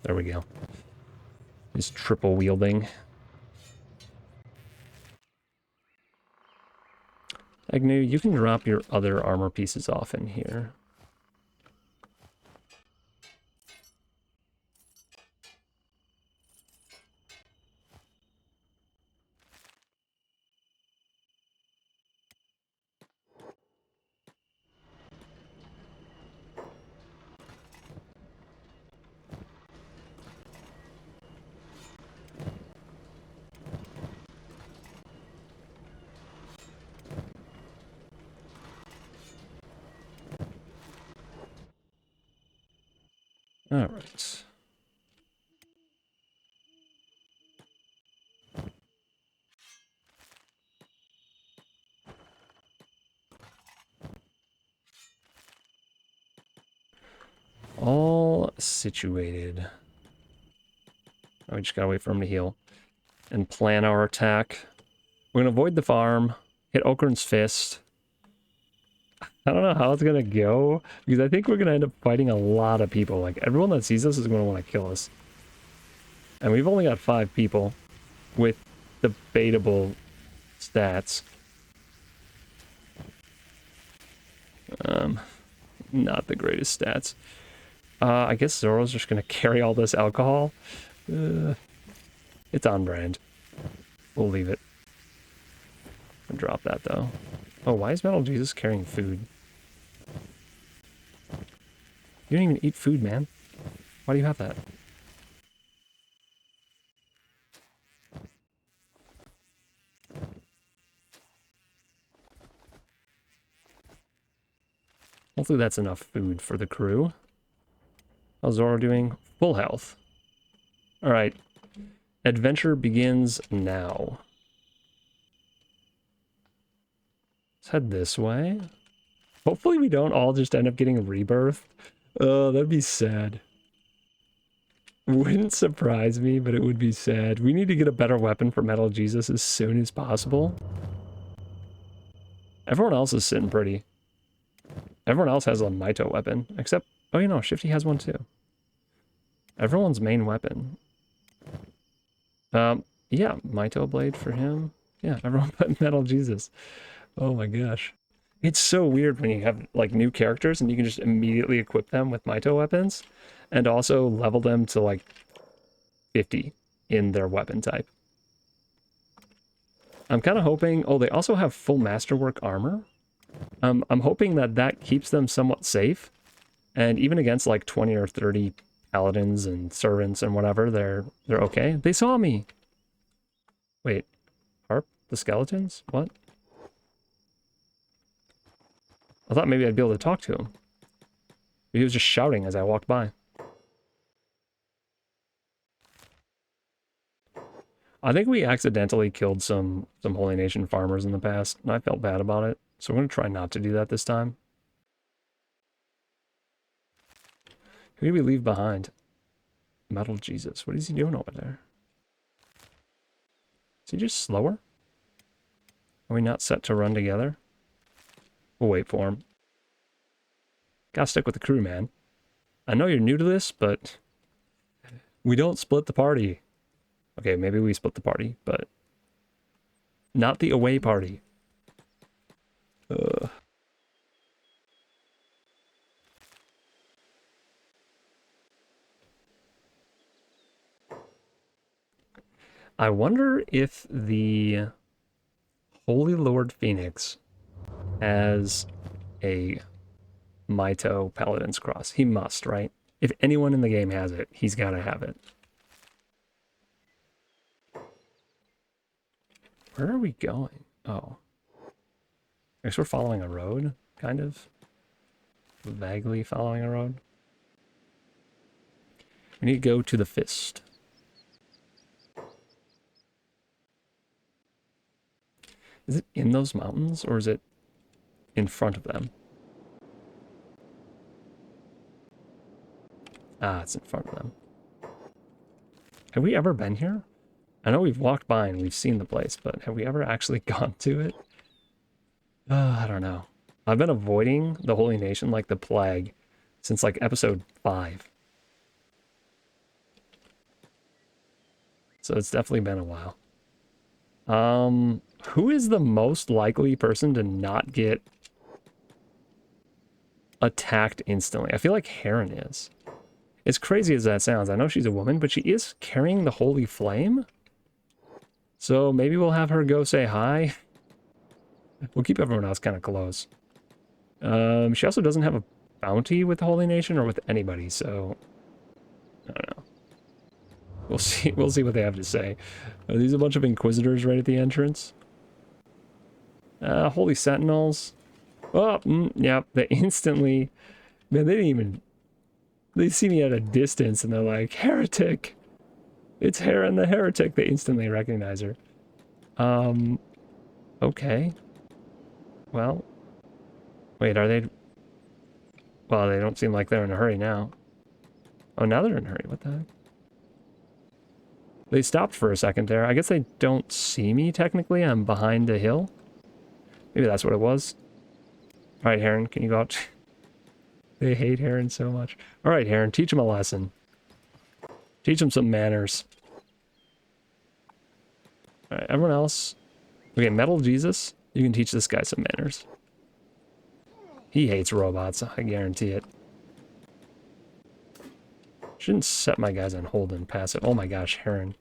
There we go. He's triple wielding. Agnew, you can drop your other armor pieces off in here. All right. All situated. Oh, we just gotta wait for him to heal. And plan our attack. We're gonna avoid the farm, hit Okarn's fist. I don't know how it's gonna go, because I think we're gonna end up fighting a lot of people. Like, everyone that sees us is gonna want to kill us. And we've only got 5 people with debatable stats. Not the greatest stats. I guess Zoro's just gonna carry all this alcohol. It's on brand. We'll leave it. I'll drop that though. Oh, why is Metal Jesus carrying food? You don't even eat food, man. Why do you have that? Hopefully that's enough food for the crew. How's Zoro doing? Full health. Alright. Adventure begins now. Let's head this way. Hopefully we don't all just end up getting rebirthed. Oh, that'd be sad. Wouldn't surprise me, but it would be sad. We need to get a better weapon for Metal Jesus as soon as possible. Everyone else is sitting pretty. Everyone else has a Maito weapon, except... Oh, you know, Shifty has one too. Everyone's main weapon. Yeah, Maito blade for him. Yeah, everyone but Metal Jesus. Oh my gosh. It's so weird when you have, like, new characters and you can just immediately equip them with Maito weapons and also level them to, like, 50 in their weapon type. I'm kind of hoping... Oh, they also have full masterwork armor. I'm hoping that that keeps them somewhat safe. And even against, like, 20 or 30 paladins and servants and whatever, they're okay. They saw me! Wait. Harp? The skeletons? What? I thought maybe I'd be able to talk to him. He was just shouting as I walked by. I think we accidentally killed some Holy Nation farmers in the past, and I felt bad about it. So we're going to try not to do that this time. Who did we leave behind? Metal Jesus. What is he doing over there? Is he just slower? Are we not set to run together? We'll wait for him. Gotta stick with the crew, man. I know you're new to this, but we don't split the party. Okay, maybe we split the party, but not the away party. I wonder if the Holy Lord Phoenix has a Maito Paladin's Cross. He must, right? If anyone in the game has it, he's got to have it. Where are we going? Oh. guess we're following a road, kind of. Vaguely following a road. We need to go to the fist. Is it in those mountains, or is it in front of them? Ah, it's in front of them. Have we ever been here? I know we've walked by and we've seen the place, but have we ever actually gone to it? I don't know. I've been avoiding the Holy Nation like the plague since like episode 5. So it's definitely been a while. Who is the most likely person to not get attacked instantly? I feel like Heron is. As crazy as that sounds, I know she's a woman, but she is carrying the holy flame. So maybe we'll have her go say hi. We'll keep everyone else kind of close. She also doesn't have a bounty with the Holy Nation or with anybody, so I don't know. We'll see what they have to say. Are these a bunch of Inquisitors right at the entrance? Holy Sentinels. Oh, yep, they instantly... Man, they didn't even... They see me at a distance and they're like, heretic! It's Heron the heretic. They instantly recognize her. Okay. Well. Wait, are they... Well, they don't seem like they're in a hurry now. Oh, now they're in a hurry. What the heck? They stopped for a second there. I guess they don't see me, technically. I'm behind a hill. Maybe that's what it was. Alright, Heron, can you go out? They hate Heron so much. Alright, Heron, teach him a lesson. Teach him some manners. Alright, everyone else. Okay, Metal Jesus, you can teach this guy some manners. He hates robots, I guarantee it. Shouldn't set my guys on hold and passive. Oh my gosh, Heron.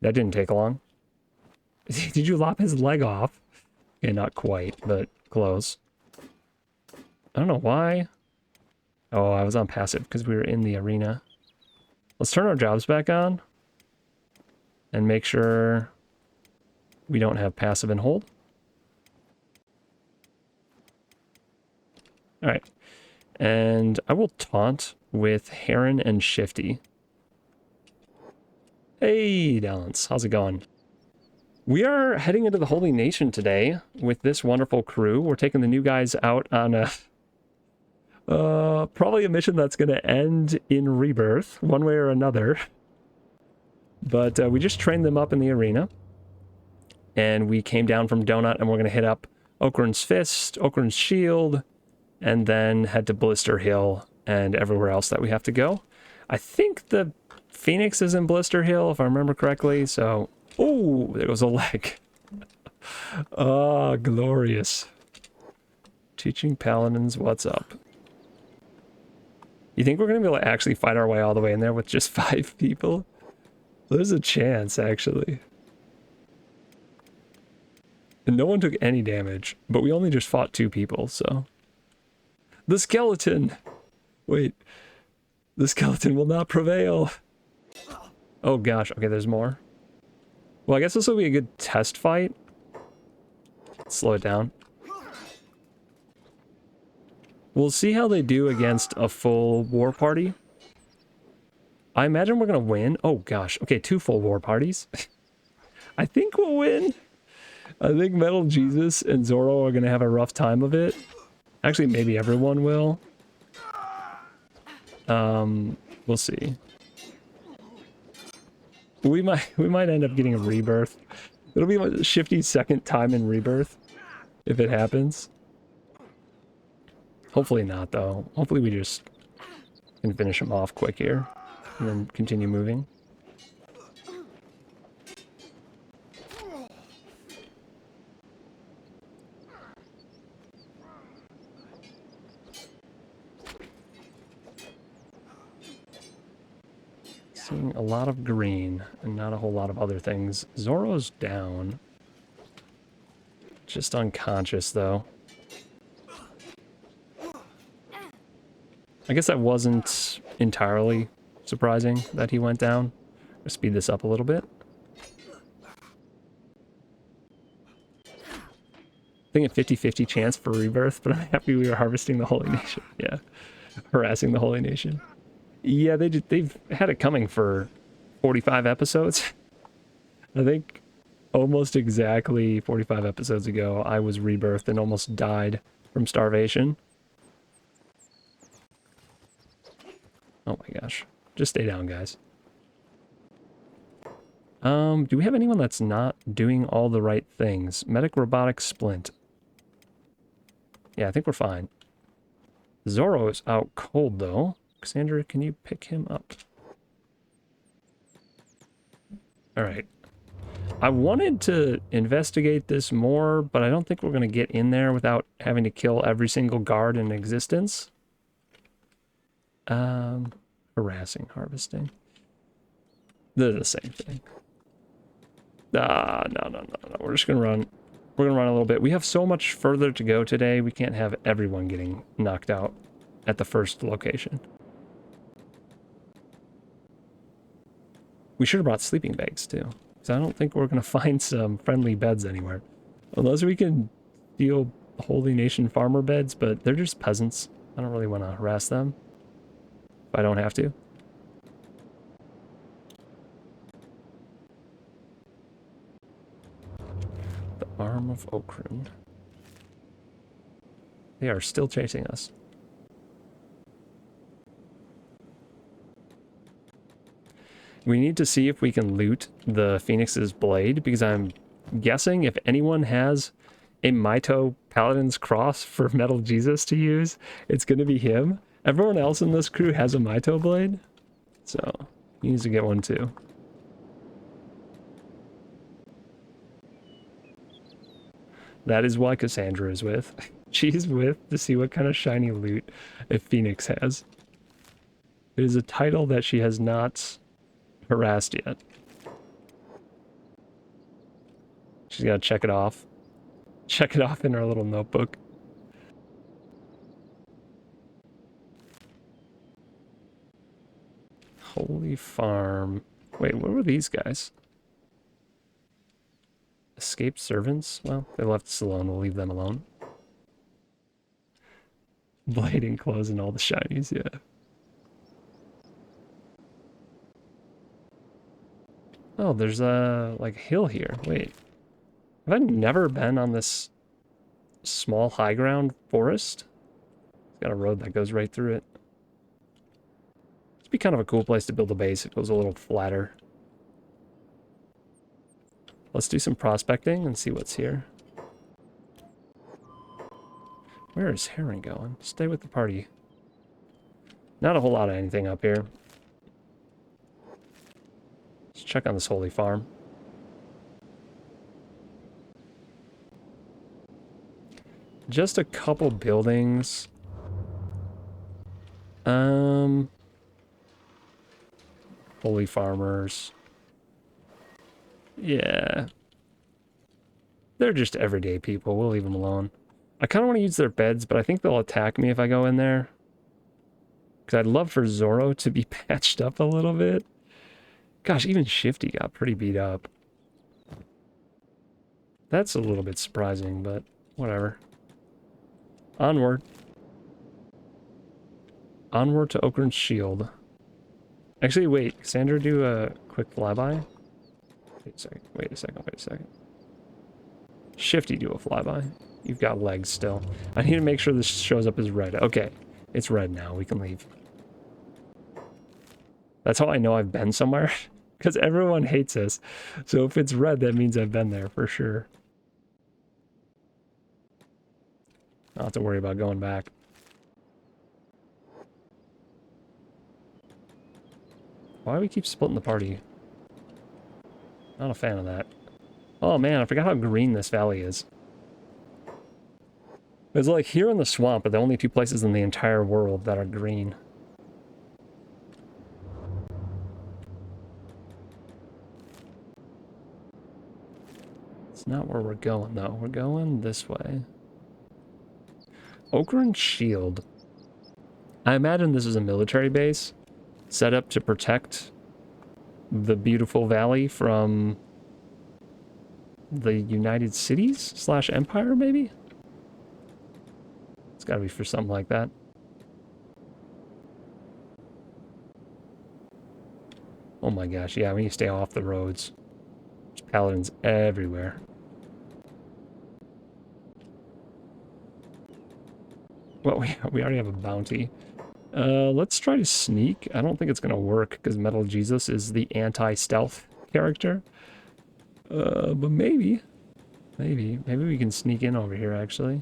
That didn't take long. Did you lop his leg off? Okay, not quite, but close. I don't know why. Oh, I was on passive because we were in the arena. Let's turn our jobs back on. And make sure we don't have passive and hold. Alright. And I will taunt with Heron and Shifty. Hey, Dallas, how's it going? We are heading into the Holy Nation today with this wonderful crew. We're taking the new guys out on a... probably a mission that's going to end in Rebirth, one way or another. But we just trained them up in the arena. And we came down from Donut, and we're going to hit up Okran's Fist, Okran's Shield, and then head to Blister Hill and everywhere else that we have to go. I think the Phoenix is in Blister Hill, if I remember correctly, so... Oh, there goes a leg. Ah, glorious. Teaching Paladins what's up. You think we're going to be able to actually fight our way all the way in there with just 5 people? There's a chance, actually. And no one took any damage, but we only just fought 2 people, so... The skeleton! Wait. The skeleton will not prevail. Oh gosh, okay, there's more. Well, I guess this will be a good test fight. Slow it down. We'll see how they do against a full war party. I imagine we're gonna win. Oh gosh, okay, 2 full war parties. I think we'll win. I think Metal Jesus and Zoro are gonna have a rough time of it. Actually, maybe everyone will. We'll see. We might end up getting a rebirth. It'll be Shifty's second time in Rebirth, if it happens. Hopefully not, though. Hopefully we just can finish him off quick here, and then continue moving. Seeing a lot of green and not a whole lot of other things. Zoro's down. Just unconscious, though. I guess that wasn't entirely surprising that he went down. Let's speed this up a little bit. I think a 50-50 chance for rebirth, but I'm happy we were harvesting the Holy Nation. Yeah, harassing the Holy Nation. Yeah, they've had it coming for 45 episodes. I think almost exactly 45 episodes ago, I was rebirthed and almost died from starvation. Oh my gosh. Just stay down, guys. Do we have anyone that's not doing all the right things? Medic robotic splint. Yeah, I think we're fine. Zoro is out cold, though. Cassandra, can you pick him up? Alright. I wanted to investigate this more, but I don't think we're going to get in there without having to kill every single guard in existence. Harassing, harvesting. They're the same thing. No. We're just going to run. We're going to run a little bit. We have so much further to go today. We can't have everyone getting knocked out at the first location. We should have brought sleeping bags, too. Because I don't think we're going to find some friendly beds anywhere. Unless we can steal Holy Nation farmer beds, but they're just peasants. I don't really want to harass them. If I don't have to. The Arm of Okrun. They are still chasing us. We need to see if we can loot the Phoenix's blade, because I'm guessing if anyone has a Maito Paladin's cross for Metal Jesus to use, it's going to be him. Everyone else in this crew has a Maito blade, so he needs to get one too. That is why Cassandra is with. She's with to see what kind of shiny loot a Phoenix has. It is a title that she has not harassed yet. She's got to check it off. Check it off in her little notebook. Holy Farm. Wait, what were these guys? Escaped servants? Well, they left us alone. We'll leave them alone. Blade and clothes and all the shinies, yeah. Oh, there's a, like, hill here. Wait. Have I never been on this small high ground forest? It's got a road that goes right through it. It'd be kind of a cool place to build a base if it was a little flatter. Let's do some prospecting and see what's here. Where is Heron going? Stay with the party. Not a whole lot of anything up here. Let's check on this holy farm. Just a couple buildings. Holy farmers. Yeah. They're just everyday people. We'll leave them alone. I kind of want to use their beds, but I think they'll attack me if I go in there. Because I'd love for Zoro to be patched up a little bit. Gosh, even Shifty got pretty beat up. That's a little bit surprising, but whatever. Onward. Onward to Okrun's shield. Actually, wait. Cassandra, do a quick flyby. Wait a second. Shifty, do a flyby. You've got legs still. I need to make sure this shows up as red. Okay, it's red now. We can leave. That's how I know I've been somewhere. Because everyone hates us. So if it's red, that means I've been there for sure. I don't have to worry about going back. Why do we keep splitting the party? Not a fan of that. Oh man, I forgot how green this valley is. It's like here in the swamp are the only two places in the entire world that are green. It's not where we're going though. We're going this way. Okrun Shield. I imagine this is a military base set up to protect the beautiful valley from the United Cities / Empire, maybe? It's got to be for something like that. Oh my gosh, yeah, we need to stay off the roads. There's paladins everywhere. Well, we already have a bounty. Let's try to sneak. I don't think it's going to work because Metal Jesus is the anti-stealth character. But maybe. Maybe we can sneak in over here, actually.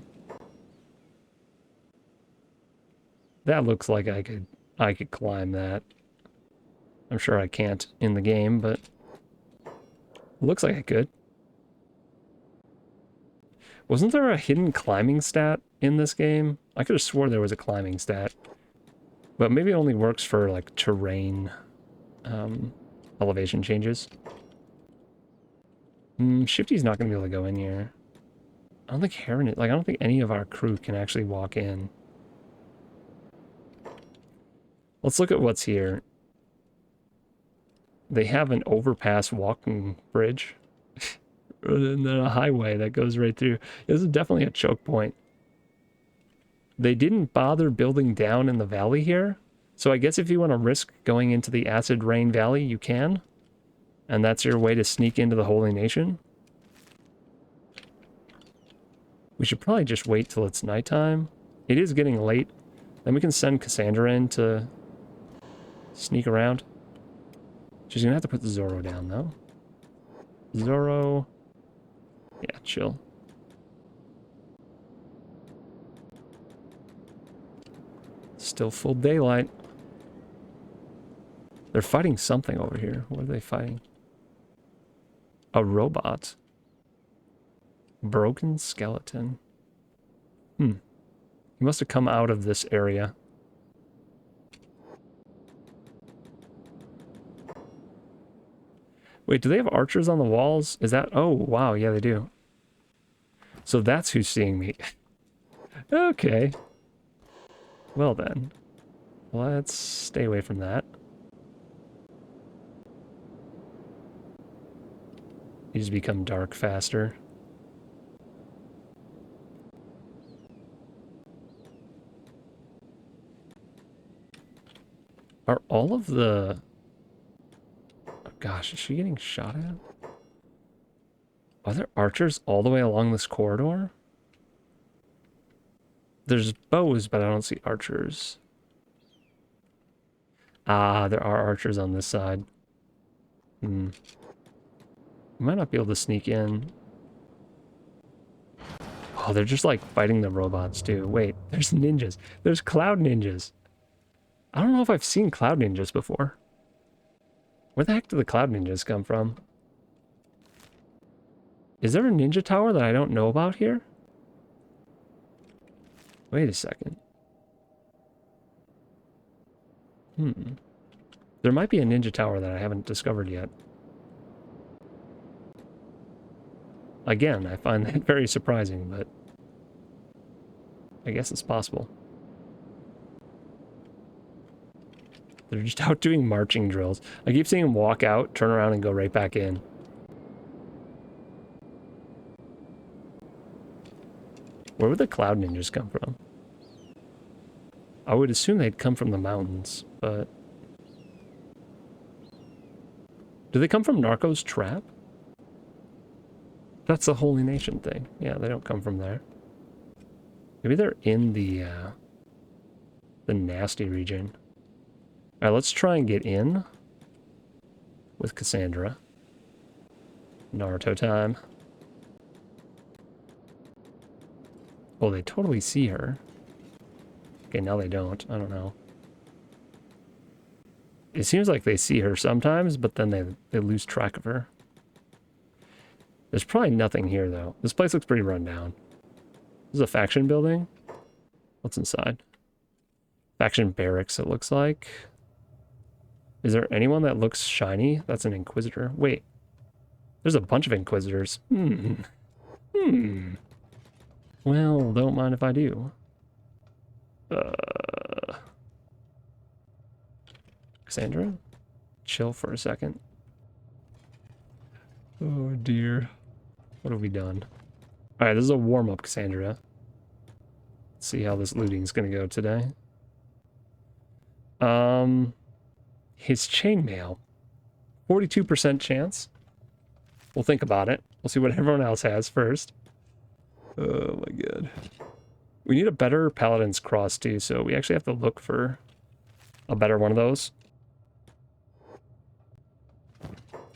That looks like I could climb that. I'm sure I can't in the game, but it looks like I could. Wasn't there a hidden climbing stat in this game? I could have swore there was a climbing stat. But maybe it only works for, like, terrain elevation changes. Shifty's not going to be able to go in here. I don't think Heron... Like, I don't think any of our crew can actually walk in. Let's look at what's here. They have an overpass walking bridge. And then a highway that goes right through. This is definitely a choke point. They didn't bother building down in the valley here. So I guess if you want to risk going into the Acid Rain Valley, you can. And that's your way to sneak into the Holy Nation. We should probably just wait till it's nighttime. It is getting late. Then we can send Cassandra in to sneak around. She's going to have to put the Zorro down, though. Zorro... Yeah, chill. Still full daylight. They're fighting something over here. What are they fighting? A robot. Broken skeleton. He must have come out of this area. Wait, do they have archers on the walls? Is that... Oh, wow, yeah, they do. So that's who's seeing me. Okay. Well then. Let's stay away from that. These become dark faster. Are all of the... Oh gosh, is she getting shot at? Are there archers all the way along this corridor? There's bows, but I don't see archers. Ah, there are archers on this side. We might not be able to sneak in. Oh, they're just like fighting the robots too. Wait, there's ninjas. There's cloud ninjas. I don't know if I've seen cloud ninjas before. Where the heck do the cloud ninjas come from? Is there a ninja tower that I don't know about here? Wait a second. There might be a ninja tower that I haven't discovered yet. Again, I find that very surprising, but I guess it's possible. They're just out doing marching drills. I keep seeing them walk out, turn around, and go right back in. Where would the cloud ninjas come from? I would assume they'd come from the mountains, but... Do they come from Narco's Trap? That's the Holy Nation thing. Yeah, they don't come from there. Maybe they're in the nasty region. Alright, let's try and get in with Cassandra. Naruto time. Oh, they totally see her. Okay, now they don't. I don't know. It seems like they see her sometimes, but then they lose track of her. There's probably nothing here, though. This place looks pretty run down. This is a faction building. What's inside? Faction barracks, it looks like. Is there anyone that looks shiny? That's an Inquisitor. Wait. There's a bunch of Inquisitors. Well, don't mind if I do. Cassandra? Chill for a second. Oh dear. What have we done? Alright, this is a warm-up, Cassandra. Let's see how this looting's gonna go today. His chainmail. 42% chance. We'll think about it. We'll see what everyone else has first. Oh my god. We need a better Paladin's Cross too, so we actually have to look for a better one of those.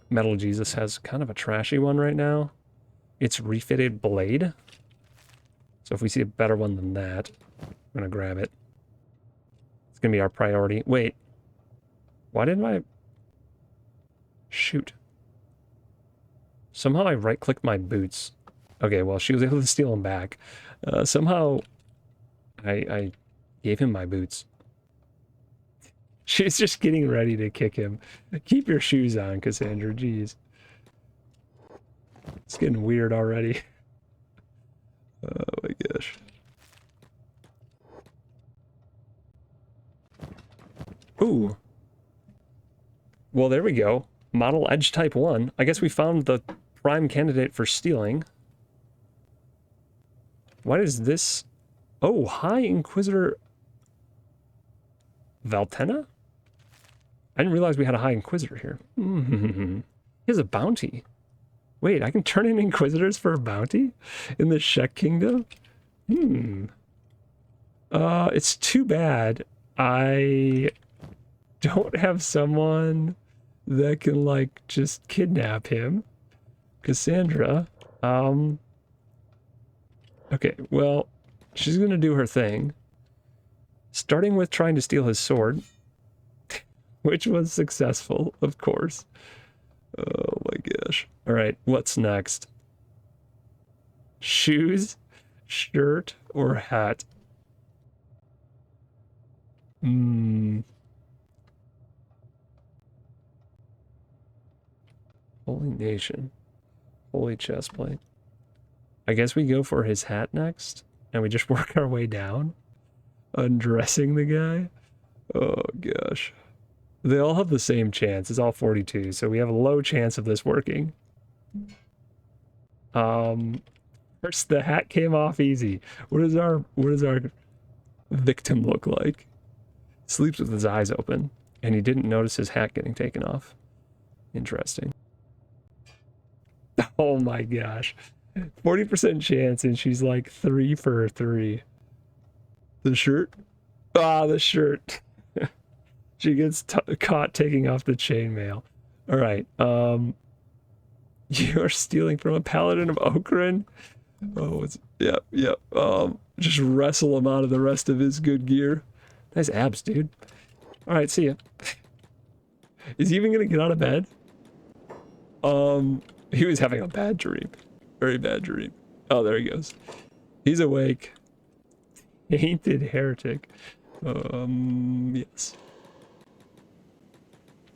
Metal Jesus has kind of a trashy one right now. It's refitted blade. So if we see a better one than that, I'm gonna grab it. It's gonna be our priority. Wait. Why didn't I... Shoot. Somehow I right-clicked my boots. Okay, well, she was able to steal them back. Somehow I gave him my boots. She's just getting ready to kick him. Keep your shoes on, Cassandra. Jeez. It's getting weird already. Oh my gosh. Ooh. Well, there we go. Model Edge Type 1. I guess we found the prime candidate for stealing. What is this? Oh, High Inquisitor Valtenna? I didn't realize we had a High Inquisitor here. He has a bounty. Wait, I can turn in Inquisitors for a bounty? In the Shek Kingdom? It's too bad I don't have someone that can, like, just kidnap him. Cassandra. Okay, well, she's gonna do her thing. Starting with trying to steal his sword. Which was successful, of course. Oh my gosh. Alright, what's next? Shoes, shirt, or hat? Holy nation. Holy chestplate. I guess we go for his hat next, and we just work our way down. Undressing the guy. Oh gosh. They all have the same chance. It's all 42, so we have a low chance of this working. First, the hat came off easy. What does our victim look like? Sleeps with his eyes open, and he didn't notice his hat getting taken off. Interesting. Oh my gosh. 40% chance, and she's like 3 for 3. The shirt? Ah, the shirt. She gets caught taking off the chainmail. All right. You are stealing from a paladin of Okran. Oh, it's yep. Just wrestle him out of the rest of his good gear. Nice abs, dude. All right, see ya. Is he even gonna get out of bed? He was having a bad dream. Very bad dream. Oh, there he goes. He's awake. Tainted heretic. Yes.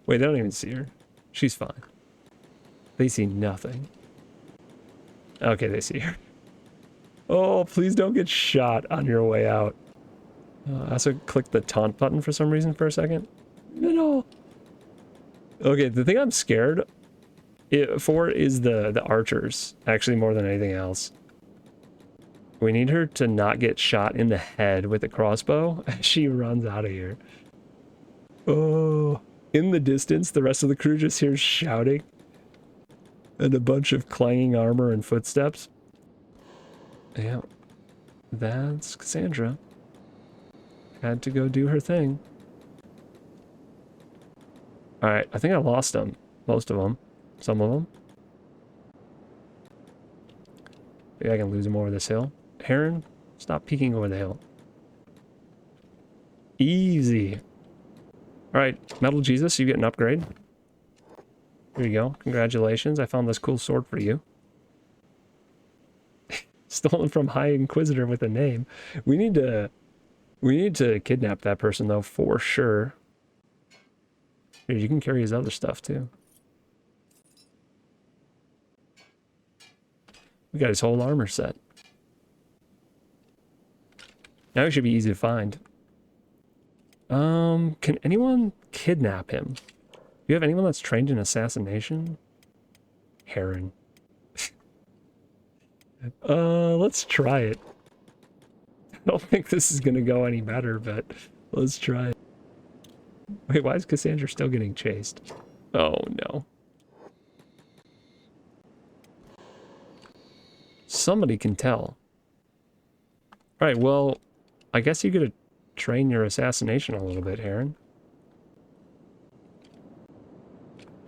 Wait, they don't even see her. She's fine. They see nothing. Okay, they see her. Oh, please don't get shot on your way out. I also clicked the taunt button for some reason for a second. No. Okay, the thing I'm scared for is the archers, actually, more than anything else. We need her to not get shot in the head with a crossbow as she runs out of here. Oh. In the distance, the rest of the crew just hears shouting and a bunch of clanging armor and footsteps. Yeah, that's Cassandra. Had to go do her thing. Alright, I think I lost them. Most of them. Some of them. Maybe I can lose them over this hill. Heron, stop peeking over the hill. Easy. Alright, Metal Jesus, you get an upgrade. Here you go. Congratulations, I found this cool sword for you. Stolen from High Inquisitor with a name. We need to kidnap that person, though, for sure. Here, you can carry his other stuff, too. We got his whole armor set. Now he should be easy to find. Can anyone kidnap him? Do you have anyone that's trained in assassination? Heron. Let's try it. don't think this is gonna go any better, but let's try. Wait, why is Cassandra still getting chased? Oh no. Somebody can tell. Alright, well, I guess you gotta train your assassination a little bit, Heron.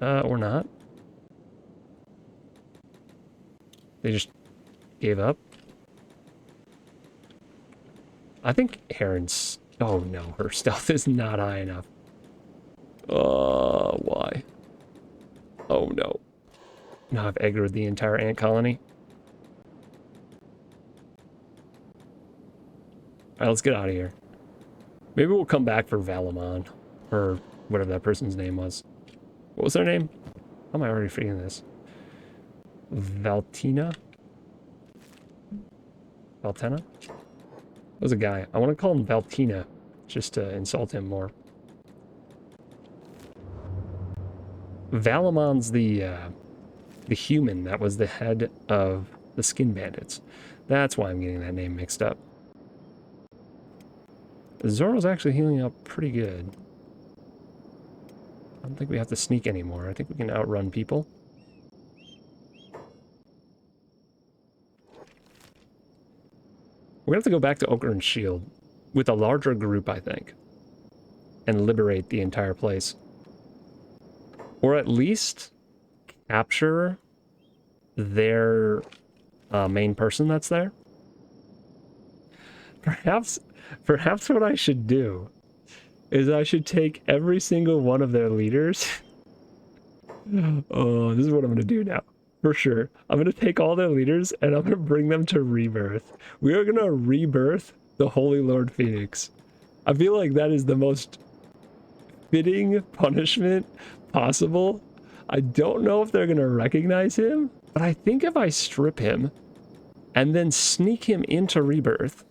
Or not. They just gave up. I think Heron's... Oh no, her stealth is not high enough. Why? Oh no. Now I've aggroed the entire ant colony. Alright, let's get out of here. Maybe we'll come back for Valamon. Or whatever that person's name was. What was their name? How am I already forgetting this? Valtina? Valtena? That was a guy. I want to call him Valtina, just to insult him more. Valamon's the human that was the head of the Skin Bandits. That's why I'm getting that name mixed up. Zoro's actually healing up pretty good. I don't think we have to sneak anymore. I think we can outrun people. We're going to have to go back to Okarn's Shield with a larger group, I think, and liberate the entire place. Or at least capture their main person that's there. Perhaps what I should do is I should take every single one of their leaders. Oh, this is what I'm going to do now. For sure. I'm going to take all their leaders and I'm going to bring them to Rebirth. We are going to rebirth the Holy Lord Phoenix. I feel like that is the most fitting punishment possible. I don't know if they're going to recognize him, but I think if I strip him and then sneak him into Rebirth,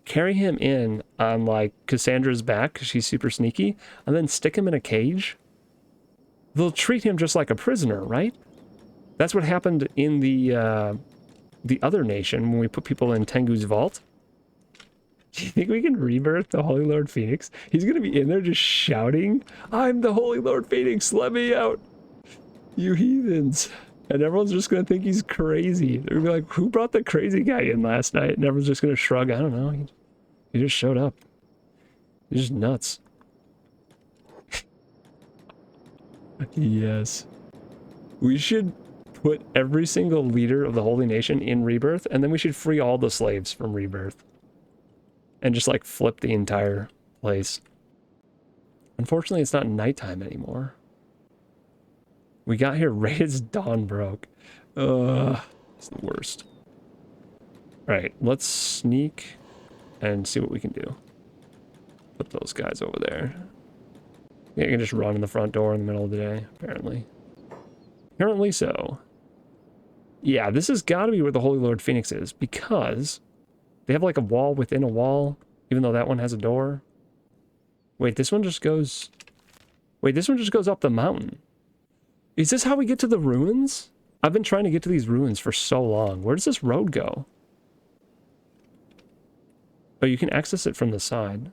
carry him in on like Cassandra's back because she's super sneaky, and then stick him in a cage, they'll treat him just like a prisoner, right? That's what happened in the other nation when we put people in Tengu's vault. Do you think we can rebirth the Holy Lord Phoenix? He's going to be in there just shouting, "I'm the Holy Lord Phoenix, let me out, you heathens." And everyone's just going to think he's crazy. They're going to be like, who brought the crazy guy in last night? And everyone's just going to shrug, I don't know. He just showed up. He's just nuts. Yes. We should put every single leader of the Holy Nation in Rebirth, and then we should free all the slaves from Rebirth. And just like flip the entire place. Unfortunately, it's not nighttime anymore. We got here right as dawn broke. It's the worst. Alright, let's sneak and see what we can do. Put those guys over there. Yeah, you can just run in the front door in the middle of the day, apparently. Apparently so. Yeah, this has got to be where the Holy Lord Phoenix is, because they have like a wall within a wall, even though that one has a door. Wait, this one just goes... Wait, this one just goes up the mountain. Is this how we get to the ruins? I've been trying to get to these ruins for so long. Where does this road go? Oh, you can access it from the side.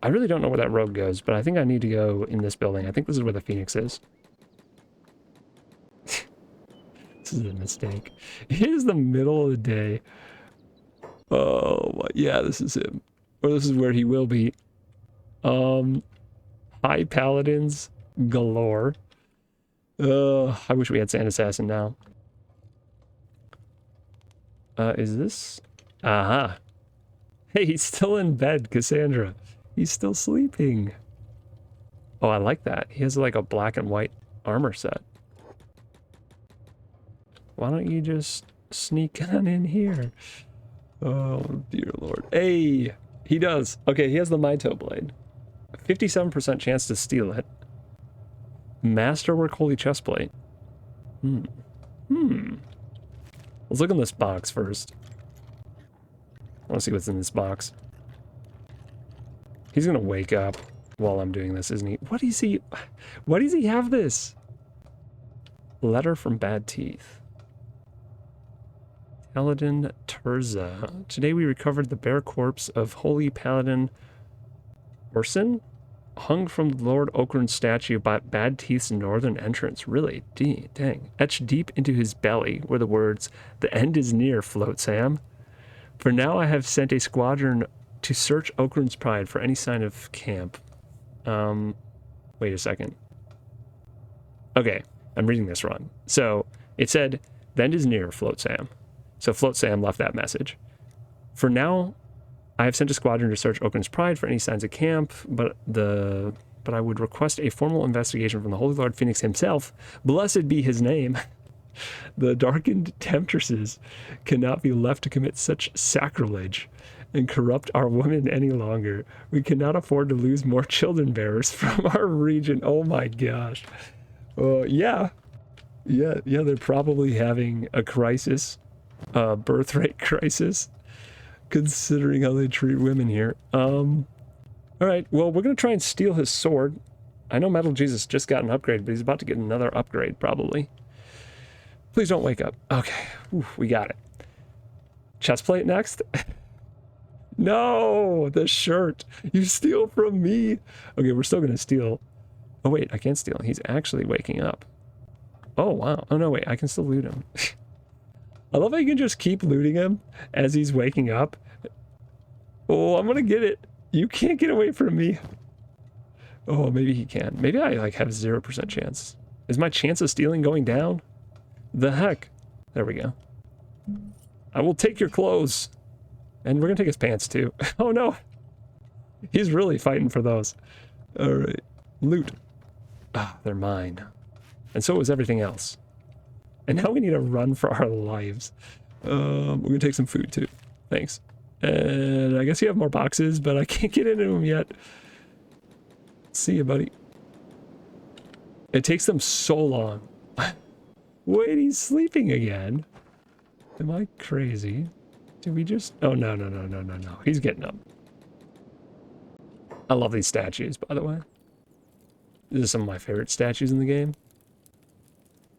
I really don't know where that road goes, but I think I need to go in this building. I think this is where the Phoenix is. This is a mistake. It is the middle of the day. Oh, yeah, this is him. Or this is where he will be. High Paladins galore. I wish we had Sand Assassin now. Is this? Aha. Hey, he's still in bed, Cassandra. He's still sleeping. Oh, I like that. He has like a black and white armor set. Why don't you just sneak on in here? Oh, dear Lord. Hey, he does. Okay, he has the Maito Blade. 57% chance to steal it. Masterwork Holy Chestplate. Let's look in this box first. I want to see what's in this box. He's gonna wake up while I'm doing this, isn't he? What does he have this? Letter from Bad Teeth. Paladin Terza. Today we recovered the bare corpse of Holy Paladin Orson, hung from the Lord Oakron's statue by Bad Teeth's northern entrance. Really? Dang. Etched deep into his belly were the words, "The end is near, Float Sam. For now I have sent a squadron to search Oakron's Pride for any sign of camp." Wait a second. Okay, I'm reading this wrong. So it said, "The end is near, Float Sam." So Float Sam left that message. "For now, I have sent a squadron to search Oakron's Pride for any signs of camp, but I would request a formal investigation from the Holy Lord Phoenix himself. Blessed be his name. The darkened temptresses cannot be left to commit such sacrilege and corrupt our women any longer. We cannot afford to lose more children bearers from our region." Oh my gosh. Yeah, they're probably having a crisis, a birth rate crisis, considering how they treat women here. All right, well, we're going to try and steal his sword. I know Metal Jesus just got an upgrade, but he's about to get another upgrade, probably. Please don't wake up. Okay, we got it. Chestplate next. No, the shirt. You steal from me. Okay, we're still going to steal. Oh, wait, I can't steal. He's actually waking up. Oh, wow. Oh, no, wait, I can still loot him. I love how you can just keep looting him as he's waking up. Oh, I'm going to get it. You can't get away from me. Oh, maybe he can. Maybe I, like, have 0% chance. Is my chance of stealing going down? The heck? There we go. I will take your clothes. And we're going to take his pants, too. Oh, no. He's really fighting for those. All right. Loot. Ah, they're mine. And so is everything else. And now we need to run for our lives. We're going to take some food, too. Thanks. And I guess you have more boxes, but I can't get into them yet. See you, buddy. It takes them so long. Wait, he's sleeping again. Am I crazy? Did we just... Oh, no. He's getting up. I love these statues, by the way. These are some of my favorite statues in the game.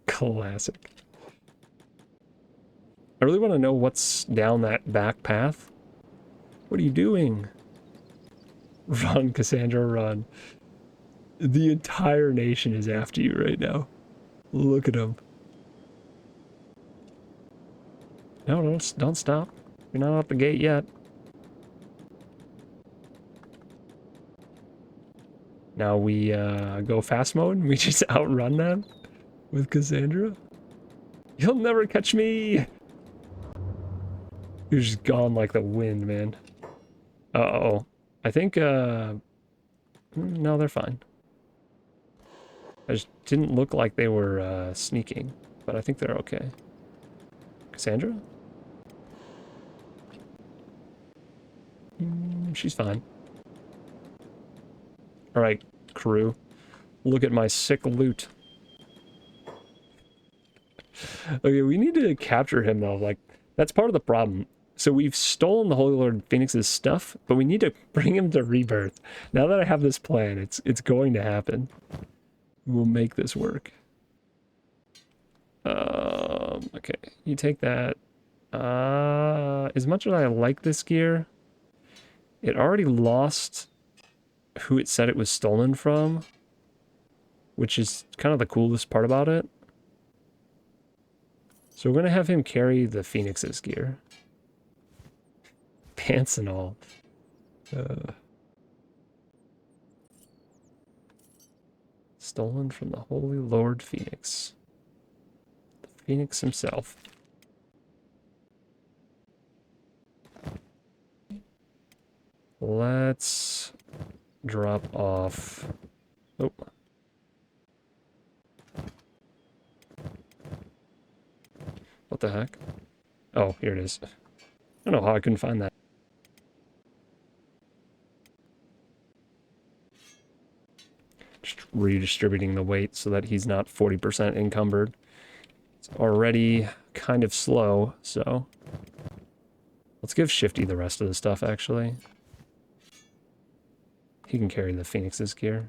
Classic. I really want to know what's down that back path. What are you doing? Run, Cassandra, run. The entire nation is after you right now. Look at them. No, don't stop. You're not out the gate yet. Now we go fast mode and we just outrun them with Cassandra. You'll never catch me! You're just gone like the wind, man. Uh-oh. I think, no, they're fine. I just didn't look like they were sneaking, but I think they're okay. Cassandra? She's fine. Alright, crew. Look at my sick loot. Okay, we need to capture him, though. Like, that's part of the problem. So we've stolen the Holy Lord Phoenix's stuff, but we need to bring him to Rebirth. Now that I have this plan, it's going to happen. We'll make this work. Okay, you take that. As much as I like this gear, it already lost who it said it was stolen from, which is kind of the coolest part about it. So we're going to have him carry the Phoenix's gear. Pants and all. Stolen from the Holy Lord Phoenix. The Phoenix himself. Let's drop off. Oh. What the heck? Oh, here it is. I don't know how I couldn't find that. Just redistributing the weight so that he's not 40% encumbered. It's already kind of slow, so... Let's give Shifty the rest of the stuff, actually. He can carry the Phoenix's gear.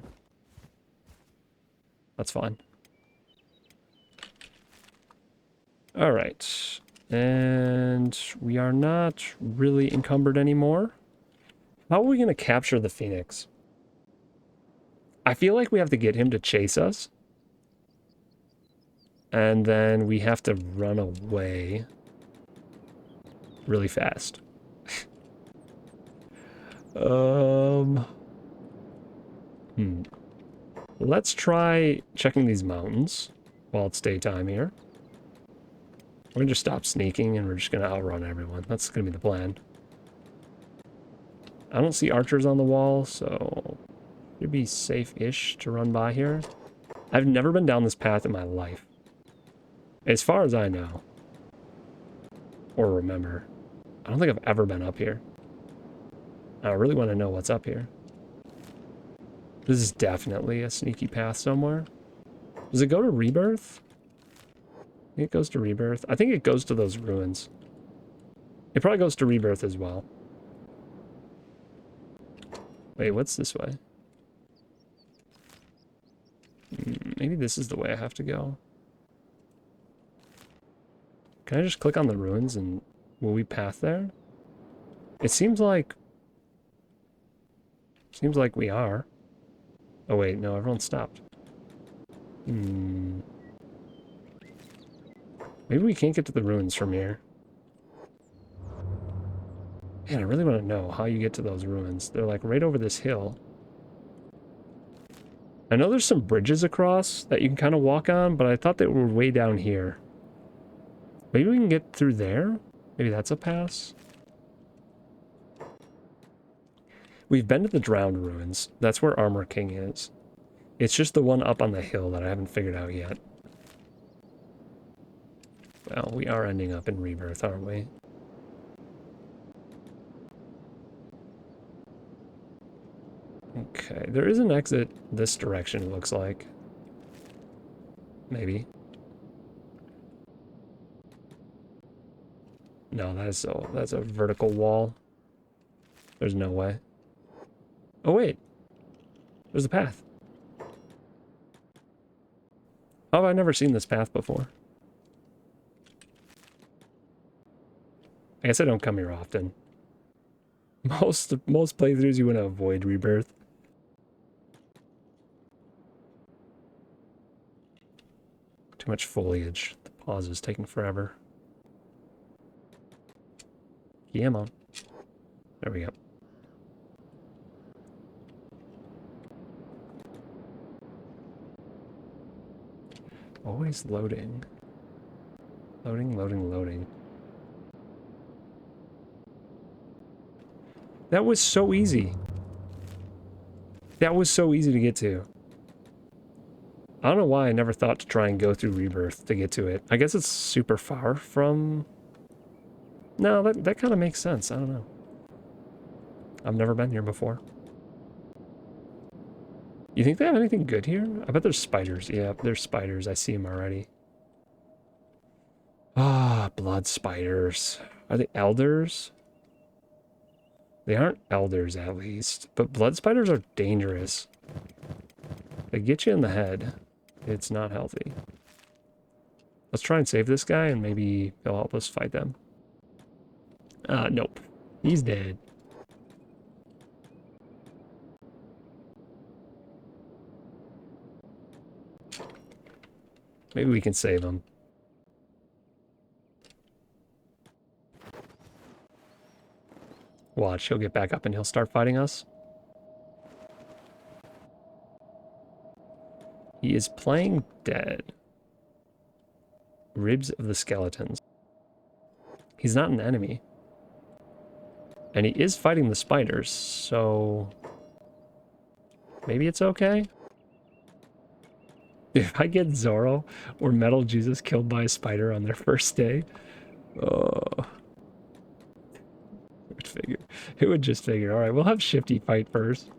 That's fine. Alright. And we are not really encumbered anymore. How are we going to capture the Phoenix? I feel like we have to get him to chase us. And then we have to run away really fast. Let's try checking these mountains while it's daytime here. We're gonna just stop sneaking and we're just gonna outrun everyone. That's gonna be the plan. I don't see archers on the wall, so it'd be safe-ish to run by here. I've never been down this path in my life. As far as I know. Or remember. I don't think I've ever been up here. I really want to know what's up here. This is definitely a sneaky path somewhere. Does it go to Rebirth? I think it goes to Rebirth. I think it goes to those ruins. It probably goes to Rebirth as well. Wait, what's this way? Maybe this is the way I have to go. Can I just click on the ruins and will we path there? It seems like... Seems like we are. Oh wait, no, everyone stopped. Maybe we can't get to the ruins from here. Man, I really want to know how you get to those ruins. They're like right over this hill. I know there's some bridges across that you can kind of walk on, but I thought they were way down here. Maybe we can get through there? Maybe that's a pass? We've been to the Drowned Ruins. That's where Armor King is. It's just the one up on the hill that I haven't figured out yet. Well, we are ending up in Rebirth, aren't we? Okay, there is an exit this direction, it looks like. Maybe. No, that's a vertical wall. There's no way. Oh wait, there's a path. How have I never seen this path before? I guess I don't come here often. Most playthroughs you want to avoid Rebirth. Too much foliage. The pause is taking forever. Yeah, Mom. There we go. Always loading. Loading, loading, loading. That was so easy. That was so easy to get to. I don't know why I never thought to try and go through Rebirth to get to it. I guess it's super far from... No, that kind of makes sense. I don't know. I've never been here before. You think they have anything good here? I bet there's spiders. Yeah, there's spiders. I see them already. Ah, blood spiders. Are they elders? They aren't elders, at least. But blood spiders are dangerous. They get you in the head. It's not healthy. Let's try and save this guy, and maybe he'll help us fight them. Nope. He's dead. Maybe we can save him. Watch, he'll get back up and he'll start fighting us. He is playing dead. Ribs of the skeletons. He's not an enemy. And he is fighting the spiders, so... maybe it's okay? If I get Zorro or Metal Jesus killed by a spider on their first day... oh... it would just figure. Alright, we'll have Shifty fight first.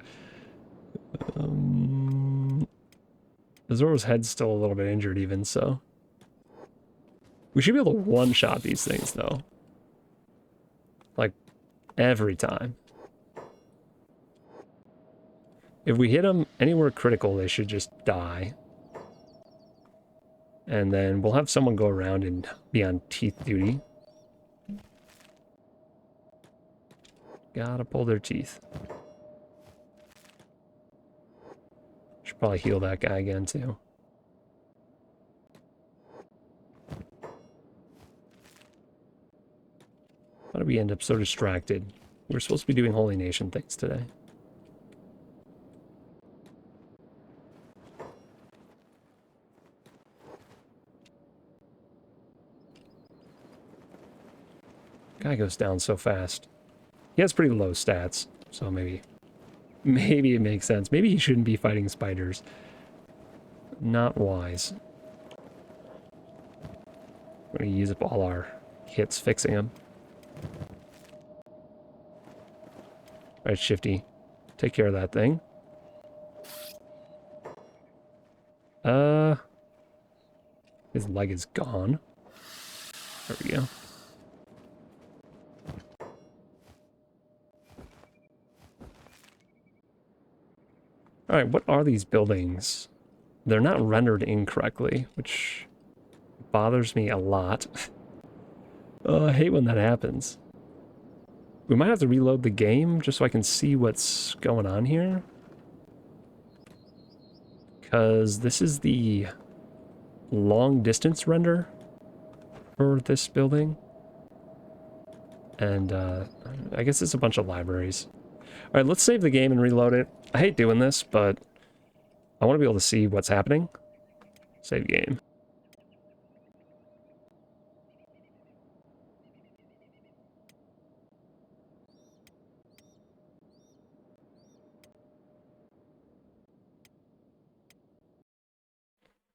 Zorro's head's still a little bit injured even, so... we should be able to one-shot these things, though. Like, every time. If we hit them anywhere critical, they should just die. And then we'll have someone go around and be on teeth duty. Gotta pull their teeth. Should probably heal that guy again, too. How did we end up so distracted? We're supposed to be doing Holy Nation things today. Guy goes down so fast. He has pretty low stats, so maybe it makes sense. Maybe he shouldn't be fighting spiders. Not wise. We're gonna use up all our hits fixing him. Alright, Shifty. Take care of that thing. His leg is gone. There we go. Alright, what are these buildings? They're not rendered incorrectly, which bothers me a lot. I hate when that happens. We might have to reload the game just so I can see what's going on here. Because this is the long distance render for this building. And I guess it's a bunch of libraries. Alright, let's save the game and reload it. I hate doing this, but I want to be able to see what's happening. Save game.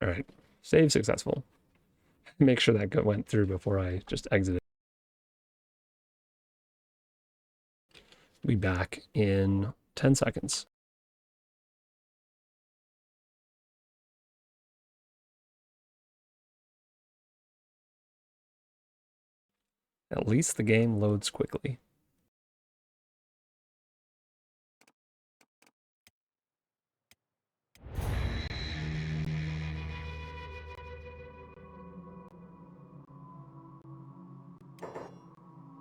Alright, save successful. Make sure that went through before I just exited. Be back in 10 seconds. At least the game loads quickly.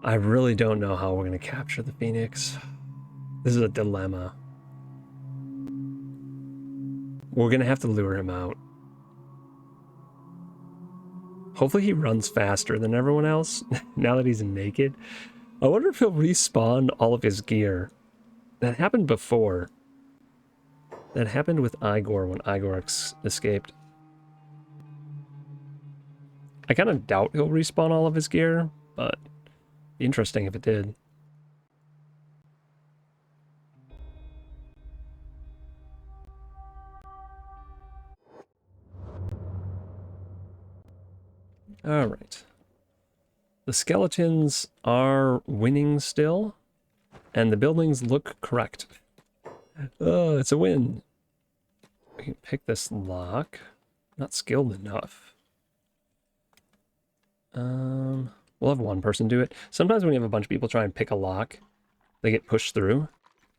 I really don't know how we're going to capture the Phoenix. This is a dilemma. We're going to have to lure him out. Hopefully he runs faster than everyone else now that he's naked. I wonder if he'll respawn all of his gear. That happened before. That happened with Igor when Igor escaped. I kind of doubt he'll respawn all of his gear, but interesting if it did. All right. The skeletons are winning still, and the buildings look correct. Oh, it's a win. We can pick this lock. Not skilled enough. We'll have one person do it. Sometimes when you have a bunch of people try and pick a lock, they get pushed through.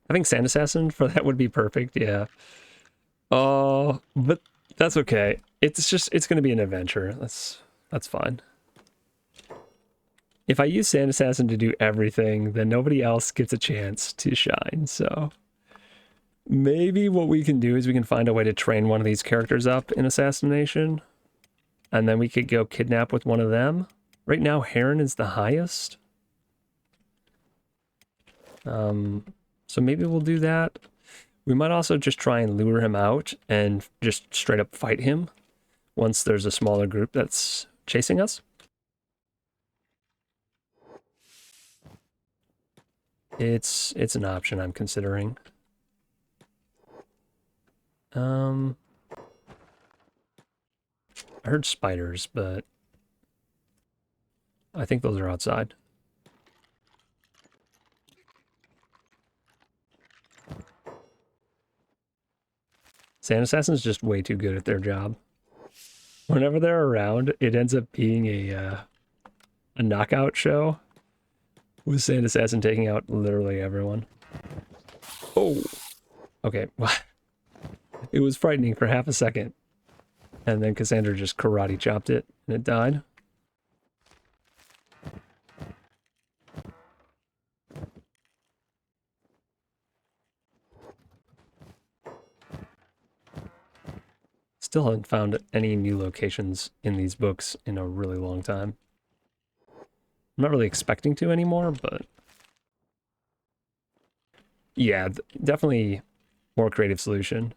Having Sand Assassin for that would be perfect, yeah. Oh, but that's okay. It's going to be an adventure. That's fine. If I use Sand Assassin to do everything, then nobody else gets a chance to shine, so... Maybe what we can do is we can find a way to train one of these characters up in Assassination, and then we could go kidnap with one of them. Right now, Heron is the highest. So maybe we'll do that. We might also just try and lure him out and just straight up fight him once there's a smaller group that's chasing us. It's an option I'm considering. I heard spiders, but I think those are outside. Sand Assassin's just way too good at their job. Whenever they're around, it ends up being a knockout show with Sand Assassin taking out literally everyone. Oh, okay. It was frightening for half a second, and then Cassandra just karate chopped it, and it died. Still haven't found any new locations in these books in a really long time. I'm not really expecting to anymore, but yeah, definitely more creative solution.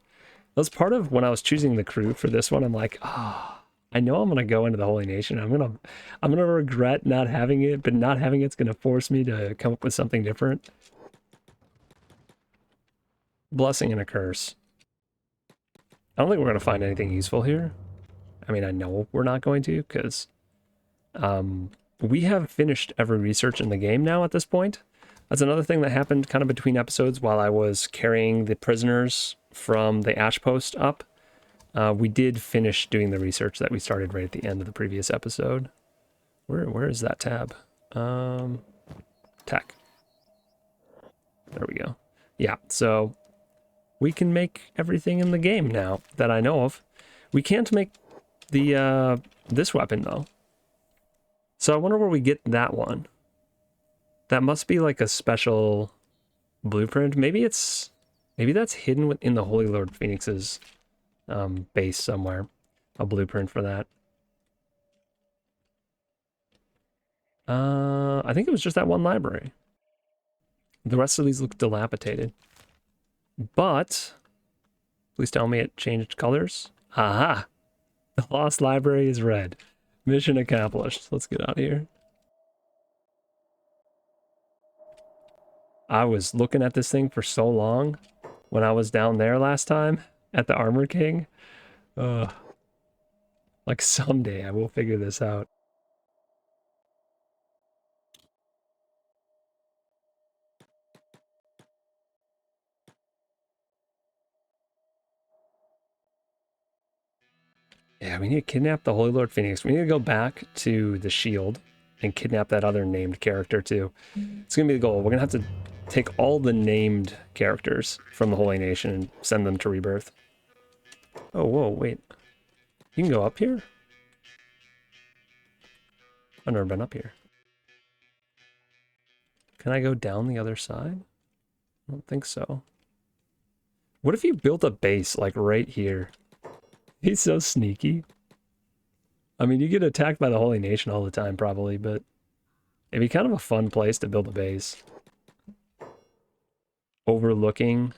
That was part of when I was choosing the crew for this one. I'm like, I know I'm gonna go into the Holy Nation. I'm gonna regret not having it, but not having it's gonna force me to come up with something different. Blessing and a curse. I don't think we're gonna find anything useful here. I mean, I know we're not going to, because we have finished every research in the game now at this point. That's another thing that happened kind of between episodes while I was carrying the prisoners from the Ash Post up. We did finish doing the research that we started right at the end of the previous episode. Where is that tab? Tech. There we go. Yeah, so we can make everything in the game now that I know of. We can't make the this weapon though. So I wonder where we get that one. That must be like a special blueprint. Maybe that's hidden within the Holy Lord Phoenix's base somewhere. A blueprint for that. I think it was just that one library. The rest of these look dilapidated. But please tell me it changed colors. Aha! The lost library is red. Mission accomplished. Let's get out of here. I was looking at this thing for so long when I was down there last time at the Armor King. Like someday I will figure this out. Yeah, we need to kidnap the Holy Lord Phoenix. We need to go back to the shield and kidnap that other named character too. It's going to be the goal. We're going to have to take all the named characters from the Holy Nation and send them to Rebirth. Oh, whoa, wait. You can go up here? I've never been up here. Can I go down the other side? I don't think so. What if you built a base like right here? He's so sneaky. I mean, you get attacked by the Holy Nation all the time probably, but it'd be kind of a fun place to build a base. Overlooking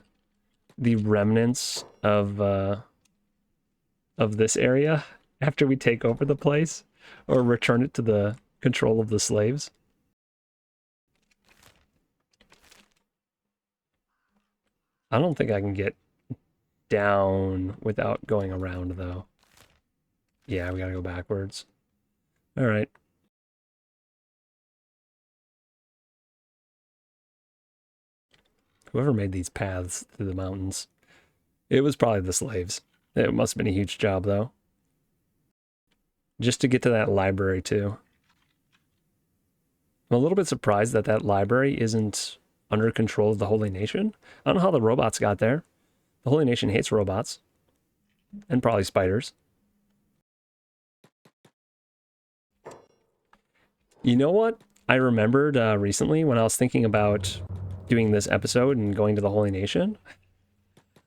the remnants of this area after we take over the place or return it to the control of the slaves. I don't think I can get down without going around though. Yeah, we gotta go backwards. All right. Whoever made these paths through the mountains, it was probably the slaves. It must have been a huge job though. Just to get to that library too. I'm a little bit surprised that that library isn't under control of the Holy Nation. I don't know how the robots got there. The Holy Nation hates robots. And probably spiders. You know what? I remembered recently when I was thinking about doing this episode and going to the Holy Nation.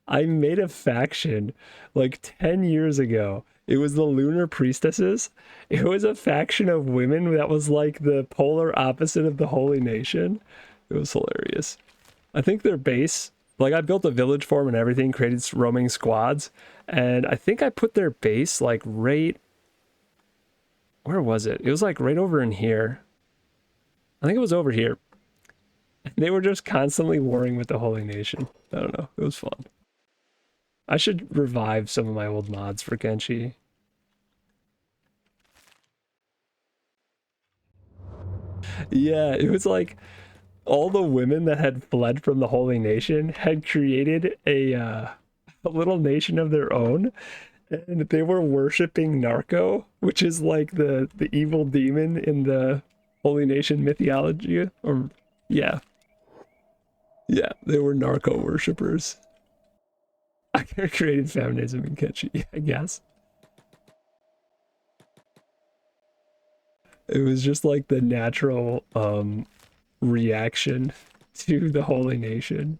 I made a faction like 10 years ago. It was the Lunar Priestesses. It was a faction of women that was like the polar opposite of the Holy Nation. It was hilarious. I think their base, like I built a village for them and everything, created roaming squads. And I think I put their base like right, where was it? It was like right over in here. I think it was over here. And they were just constantly warring with the Holy Nation. I don't know. It was fun. I should revive some of my old mods for Kenshi. Yeah, it was like all the women that had fled from the Holy Nation had created a little nation of their own, and they were worshiping Narco, which is like the evil demon in the Holy Nation mythology. Or yeah, they were Narco worshippers. I created feminism in Kenshi, I guess. It was just like the natural reaction to the Holy Nation.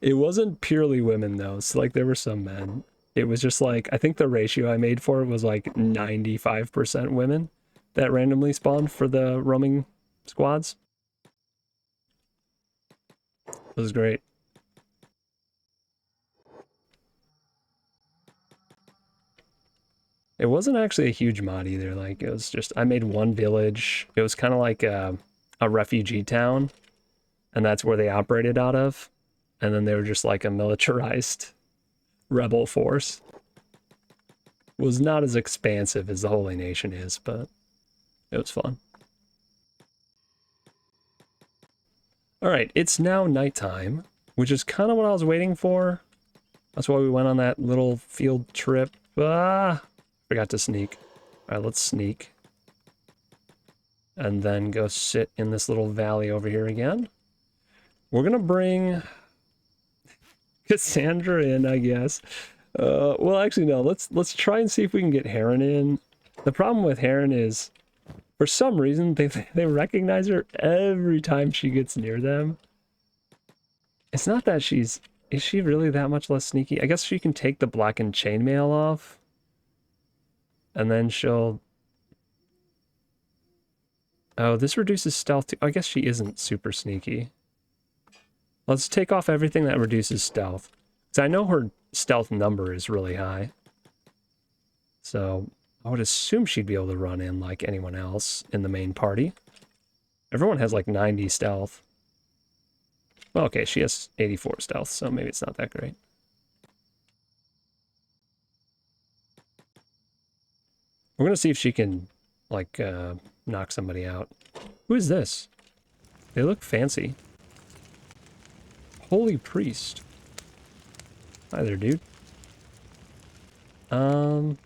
It wasn't purely women though. So like there were some men. It was just like, I think the ratio I made for it was like 95% women that randomly spawned for the roaming squads. It was great. It wasn't actually a huge mod either. Like it was just, I made one village. It was kind of like a refugee town, and that's where they operated out of. And then they were just like a militarized rebel force. Was not as expansive as the Holy Nation is, but it was fun. All right, it's now nighttime, which is kind of what I was waiting for. That's why we went on that little field trip. Ah, forgot to sneak. All right, let's sneak. And then go sit in this little valley over here again. We're gonna bring Cassandra in, I guess. Well, actually, no. Let's try and see if we can get Heron in. The problem with Heron is, for some reason, they recognize her every time she gets near them. It's not that is she really that much less sneaky? I guess she can take the blackened chainmail off. And then she'll... Oh, this reduces stealth too. I guess she isn't super sneaky. Let's take off everything that reduces stealth. Because I know her stealth number is really high. So I would assume she'd be able to run in like anyone else in the main party. Everyone has like 90 stealth. Well, okay, she has 84 stealth, so maybe it's not that great. We're gonna see if she can, like, knock somebody out. Who is this? They look fancy. Holy Priest. Hi there, dude. You're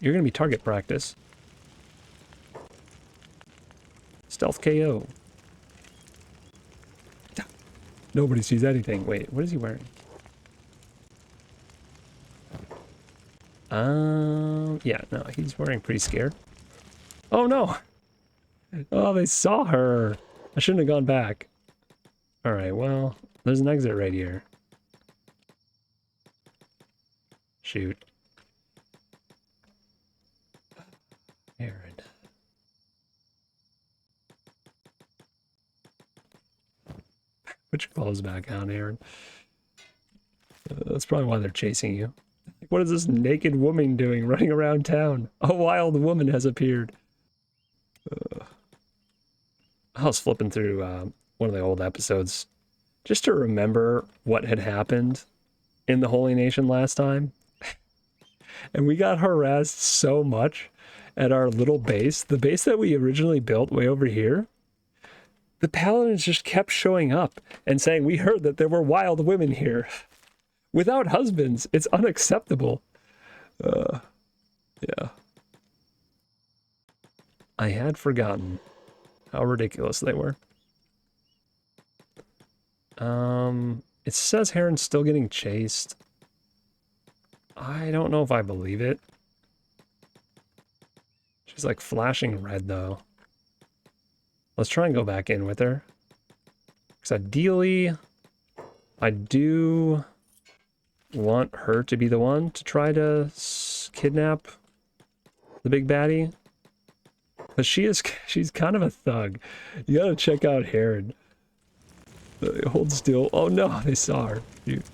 gonna be target practice. Stealth KO. Nobody sees anything. Wait, what is he wearing? Yeah, no, he's wearing pretty scared. Oh no! Oh, they saw her! I shouldn't have gone back. Alright, well, there's an exit right here. Shoot. Aaron. Put your clothes back on, Aaron. That's probably why they're chasing you. What is this naked woman doing running around town? A wild woman has appeared. I was flipping through one of the old episodes just to remember what had happened in the Holy Nation last time. And we got harassed so much at our little base. The base that we originally built way over here. The paladins just kept showing up and saying, we heard that there were wild women here. Without husbands, it's unacceptable. Yeah. I had forgotten how ridiculous they were. It says Heron's still getting chased. I don't know if I believe it. She's like flashing red though. Let's try and go back in with her. Because ideally, I do want her to be the one to try to kidnap the big baddie. Because she's kind of a thug. You gotta check out Heron. Hold still. Oh no, they saw her. Dude.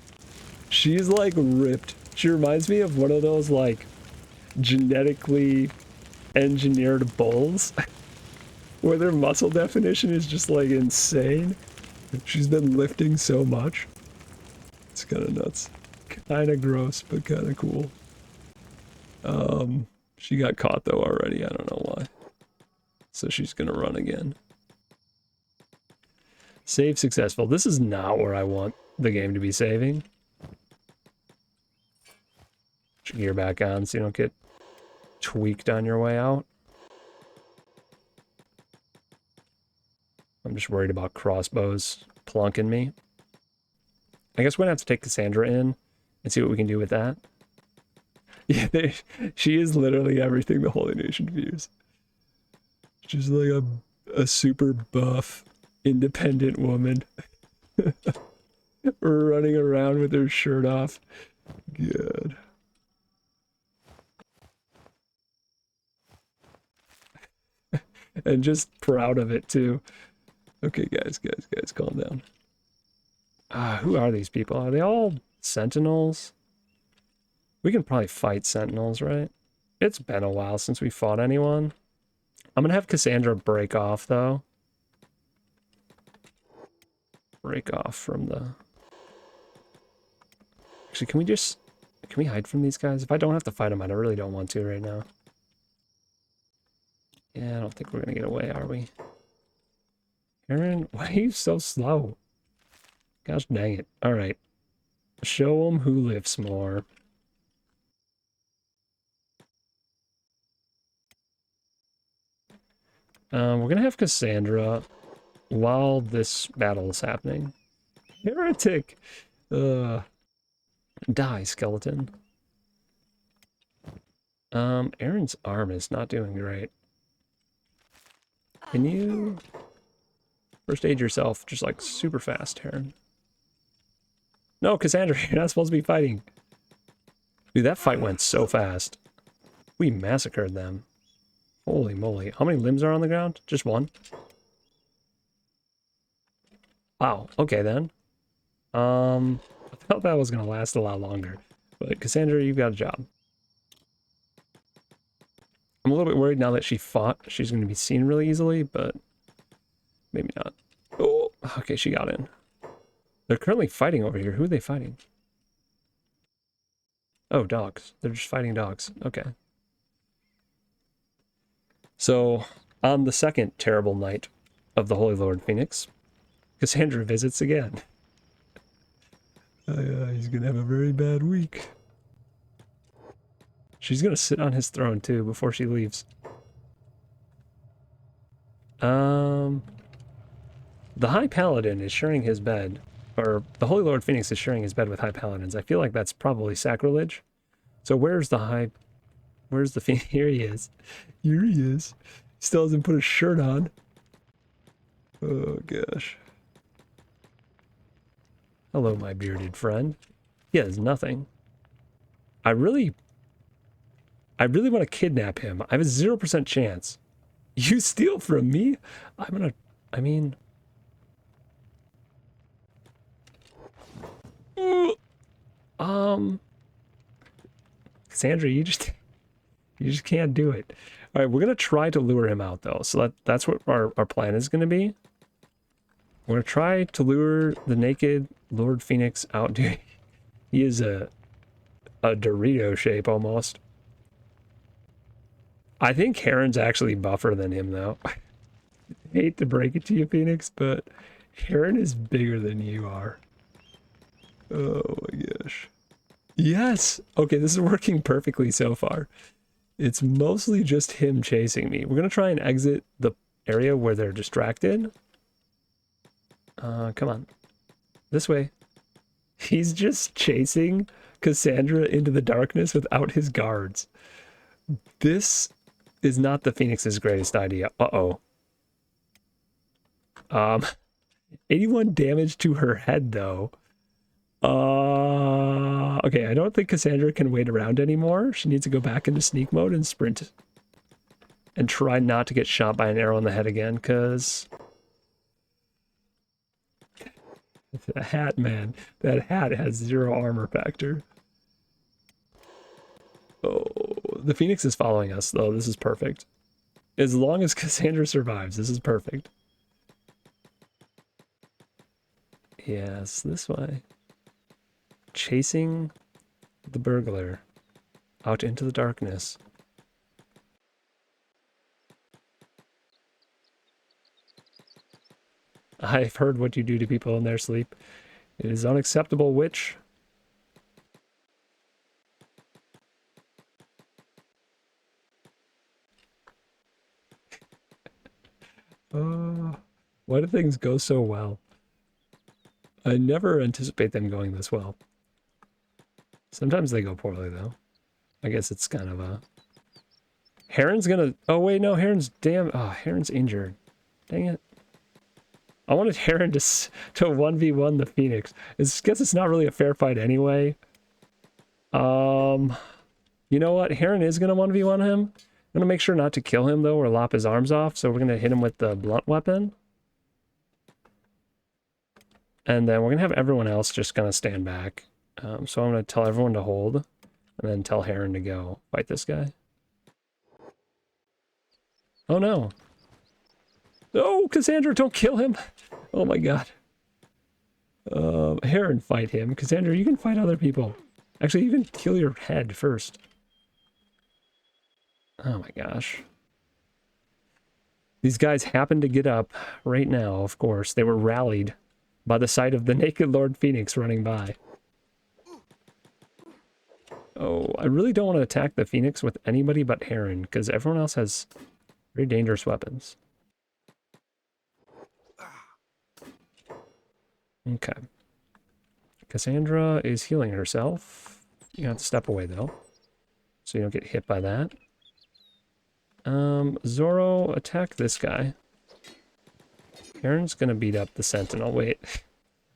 She's like ripped. She reminds me of one of those like genetically engineered bulls where their muscle definition is just like insane. She's been lifting so much. It's kind of nuts. Kind of gross, but kind of cool. She got caught though already. I don't know why. So she's gonna run again. Save successful. This is not where I want the game to be saving. Put your gear back on so you don't get tweaked on your way out. I'm just worried about crossbows plunking me. I guess we're gonna have to take Cassandra in and see what we can do with that. Yeah, she is literally everything the Holy Nation views. She's like a super buff, independent woman. running around with her shirt off. Good. And just proud of it too. Okay, guys, calm down. Who are these people? Are they all sentinels? We can probably fight sentinels, right? It's been a while since we fought anyone. I'm gonna have Cassandra break off, though. Break off from the... Actually, can we hide from these guys? If I don't have to fight them, I really don't want to right now. Yeah, I don't think we're gonna get away, are we? Aaron, why are you so slow? Gosh dang it. Alright. Show them who lifts more. We're gonna have Cassandra while this battle is happening. Heretic! Die, skeleton. Aaron's arm is not doing great. Can you first aid yourself just like super fast, Aaron? No, Cassandra, you're not supposed to be fighting. Dude, that fight went so fast. We massacred them. Holy moly. How many limbs are on the ground? Just one? Wow, okay then. I thought that was gonna last a lot longer. But Cassandra, you've got a job. I'm a little bit worried now that she fought. She's gonna be seen really easily, but maybe not. Oh, okay, she got in. They're currently fighting over here. Who are they fighting? Oh, dogs. They're just fighting dogs. Okay. So, on the second terrible night of the Holy Lord Phoenix, Cassandra visits again. He's gonna have a very bad week. She's gonna sit on his throne too before she leaves. The High Paladin is sharing his bed, or the Holy Lord Phoenix is sharing his bed with High Paladins. I feel like that's probably sacrilege. So where's the Phoenix? Here he is. Here he is. Still hasn't put his shirt on. Oh gosh. Hello, my bearded friend. He has nothing. I really want to kidnap him. I have a 0% chance. You steal from me? I mean... Cassandra, you just can't do it. All right, we're going to try to lure him out, though. So that's what our plan is going to be. We're going to try to lure the naked Lord Phoenix out. Dude, he is a Dorito shape, almost. I think Heron's actually buffer than him, though. I hate to break it to you, Phoenix, but Heron is bigger than you are. Oh my gosh. Yes! Okay, this is working perfectly so far. It's mostly just him chasing me. We're going to try and exit the area where they're distracted. Come on. This way. He's just chasing Cassandra into the darkness without his guards. This is not the Phoenix's greatest idea. Uh-oh. 81 damage to her head, though. Okay, I don't think Cassandra can wait around anymore. She needs to go back into sneak mode and sprint. And try not to get shot by an arrow in the head again, because... The hat, man. That hat has 0 armor factor. Oh, the Phoenix is following us, though. This is perfect. As long as Cassandra survives, this is perfect. Yes, this way. Chasing the burglar out into the darkness. I've heard what you do to people in their sleep. It is unacceptable, witch. Why do things go so well? I never anticipate them going this well. Sometimes they go poorly, though. I guess it's kind of a... Heron's gonna... Oh, wait, no, Heron's... Damn... Oh, Heron's injured. Dang it. I wanted Heron to 1v1 the Phoenix. I guess it's not really a fair fight anyway. You know what? Heron is gonna 1v1 him. I'm gonna make sure not to kill him though, or lop his arms off. So we're gonna hit him with the blunt weapon. And then we're gonna have everyone else just gonna stand back. So I'm gonna tell everyone to hold, and then tell Heron to go fight this guy. Oh no. No, Cassandra, don't kill him. Oh my god. Heron, fight him. Cassandra, you can fight other people. Actually, you can kill your head first. Oh my gosh. These guys happen to get up right now, of course. They were rallied by the sight of the naked Lord Phoenix running by. Oh, I really don't want to attack the Phoenix with anybody but Heron, because everyone else has very dangerous weapons. Okay. Cassandra is healing herself. You have to step away, though, so you don't get hit by that. Zoro, attack this guy. Heron's gonna beat up the Sentinel. Wait.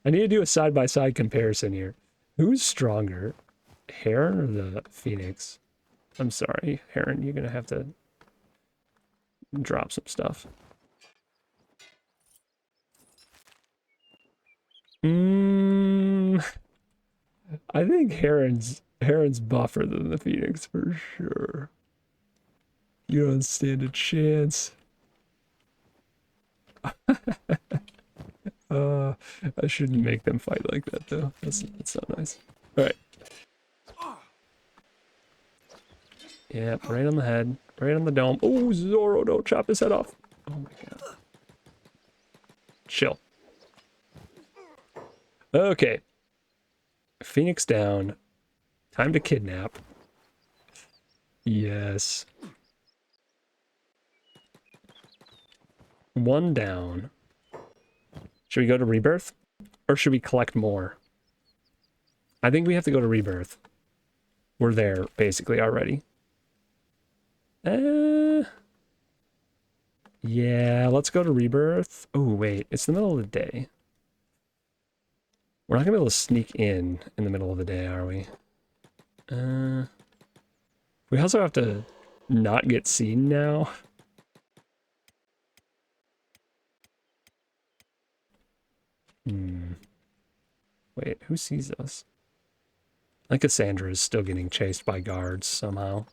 I need to do a side-by-side comparison here. Who's stronger? Heron or the Phoenix? I'm sorry, Heron, you're gonna have to drop some stuff. I think Heron's buffer than the Phoenix for sure. You don't stand a chance. I shouldn't make them fight like that though. That's not nice. Alright. Yeah, right on the head. Right on the dome. Oh, Zoro, don't chop his head off. Oh my god. Chill. Okay. Phoenix down. Time to kidnap. Yes. One down. Should we go to Rebirth? Or should we collect more? I think we have to go to Rebirth. We're there, basically, already. Yeah, let's go to Rebirth. Oh, wait. It's the middle of the day. We're not gonna be able to sneak in the middle of the day, are we? We also have to not get seen now. Wait, who sees us? I think Cassandra is still getting chased by guards somehow.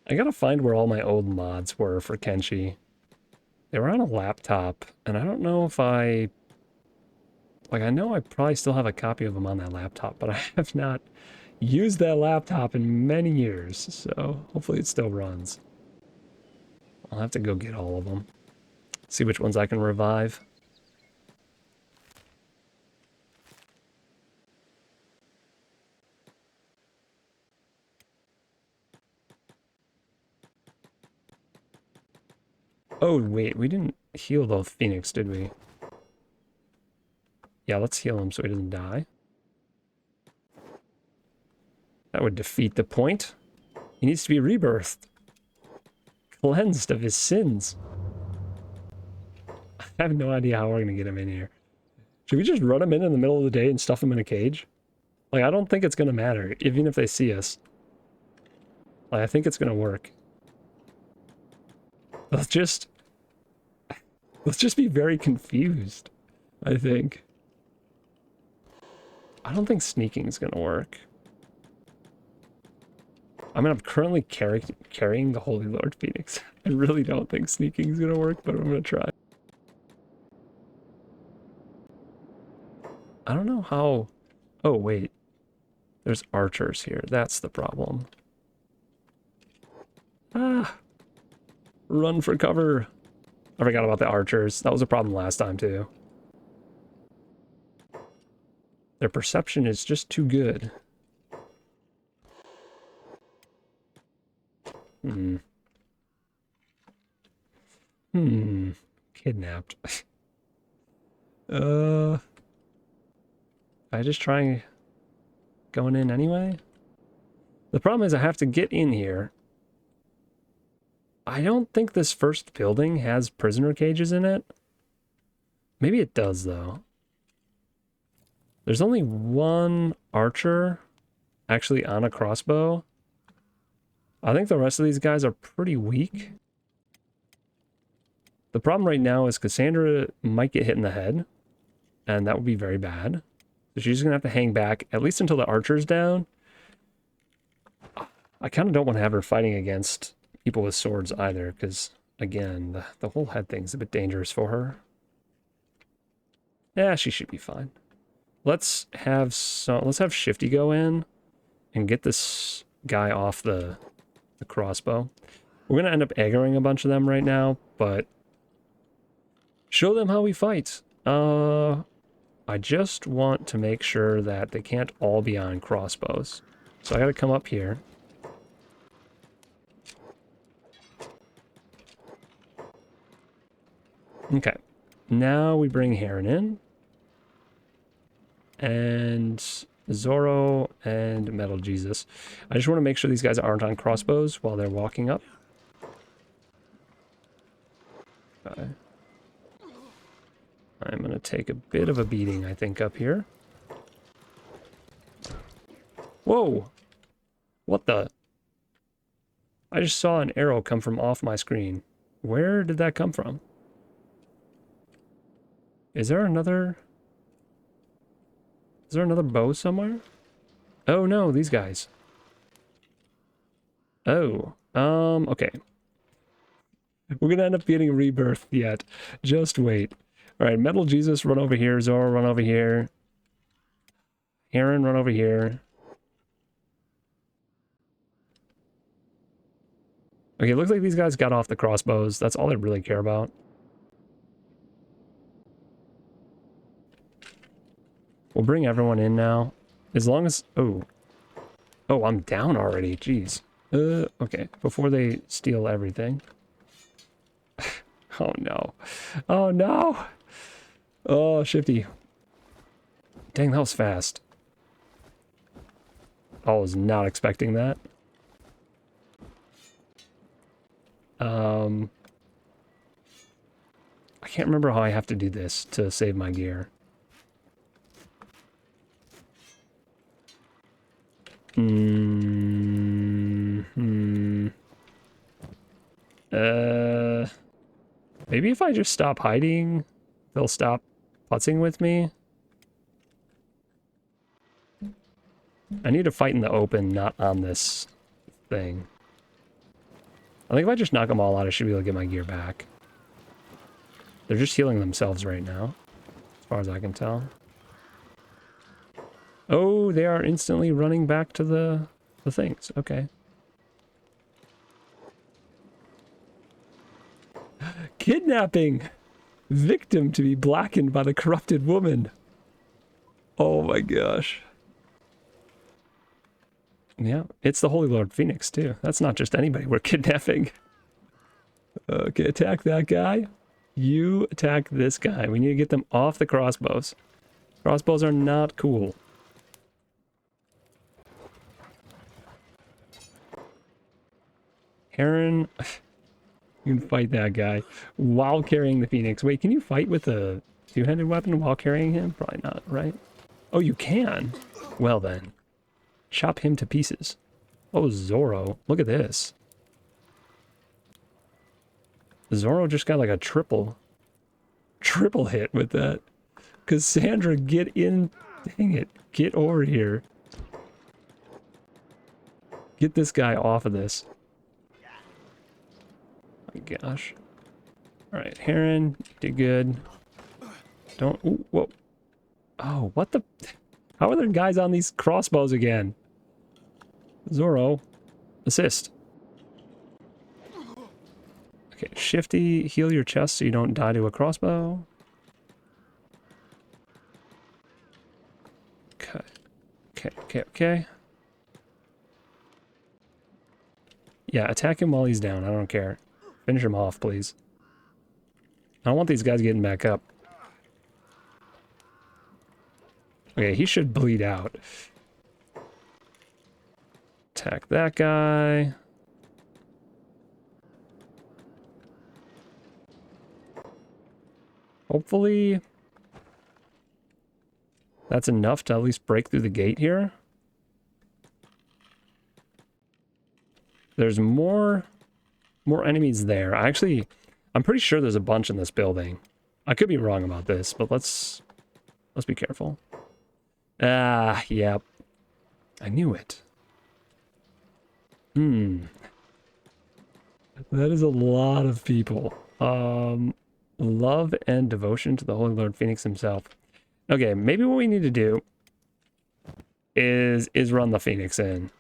I gotta find where all my old mods were for Kenshi. They were on a laptop, and I don't know if I... Like, I know I probably still have a copy of them on that laptop, but I have not used that laptop in many years, so hopefully it still runs. I'll have to go get all of them. See which ones I can revive. Oh, wait, we didn't heal the Phoenix, did we? Yeah, let's heal him so he doesn't die. That would defeat the point. He needs to be rebirthed. Cleansed of his sins. I have no idea how we're going to get him in here. Should we just run him in the middle of the day and stuff him in a cage? Like, I don't think it's going to matter, even if they see us. Like, I think it's going to work. Let's just be very confused, I think. I don't think sneaking is going to work. I mean, I'm currently carrying the Holy Lord Phoenix. I really don't think sneaking is going to work, but I'm going to try. I don't know how... Oh, wait. There's archers here. That's the problem. Ah! Run for cover! I forgot about the archers. That was a problem last time, too. Their perception is just too good. Hmm. Kidnapped. I just try going in anyway? The problem is I have to get in here. I don't think this first building has prisoner cages in it. Maybe it does, though. There's only one archer actually on a crossbow. I think the rest of these guys are pretty weak. The problem right now is Cassandra might get hit in the head, and that would be very bad. So she's going to have to hang back, at least until the archer's down. I kind of don't want to have her fighting against people with swords either, because, again, the whole head thing's a bit dangerous for her. Yeah, she should be fine. Let's have Shifty go in and get this guy off the crossbow. We're going to end up aggroing a bunch of them right now, but show them how we fight. I just want to make sure that they can't all be on crossbows. So I got to come up here. Okay. Now we bring Heron in. And Zoro and Metal Jesus. I just want to make sure these guys aren't on crossbows while they're walking up. Okay. I'm going to take a bit of a beating, I think, up here. Whoa! What the? I just saw an arrow come from off my screen. Where did that come from? Is there another bow somewhere? Oh no, these guys. Oh, okay. We're gonna end up getting a rebirth yet. Just wait. Alright, Metal Jesus, run over here. Zoro, run over here. Heron, run over here. Okay, it looks like these guys got off the crossbows. That's all I really care about. We'll bring everyone in now. As long as... Oh. Oh, I'm down already. Jeez. Okay. Before they steal everything. Oh, no. Oh, no! Oh, Shifty. Dang, that was fast. I was not expecting that. I can't remember how I have to do this to save my gear. Maybe if I just stop hiding, they'll stop putzing with me. I need to fight in the open, not on this thing. I think if I just knock them all out, I should be able to get my gear back. They're just healing themselves right now, as far as I can tell. Oh, they are instantly running back to the things. Okay. Kidnapping! Victim to be blackened by the corrupted woman. Oh my gosh. Yeah, it's the Holy Lord Phoenix, too. That's not just anybody we're kidnapping. Okay, attack that guy. You attack this guy. We need to get them off the crossbows. Crossbows are not cool. Heron, you can fight that guy while carrying the Phoenix. Wait, can you fight with a two-handed weapon while carrying him? Probably not, right? Oh, you can? Well then. Chop him to pieces. Oh, Zoro. Look at this. Zoro just got like a triple hit with that. Cassandra, get in. Dang it. Get over here. Get this guy off of this. My gosh. Alright, Heron, you did good. Don't... Ooh, whoa. Oh, what the... How are there guys on these crossbows again? Zoro, assist. Okay, Shifty, heal your chest so you don't die to a crossbow. Okay. Okay. Yeah, attack him while he's down. I don't care. Finish him off, please. I don't want these guys getting back up. Okay, he should bleed out. Attack that guy. Hopefully that's enough to at least break through the gate here. There's more enemies there. I'm pretty sure there's a bunch in this building. I could be wrong about this, but let's be careful. Ah, yep. I knew it. That is a lot of people. Love and devotion to the Holy Lord Phoenix himself. Okay, maybe what we need to do is run the Phoenix in.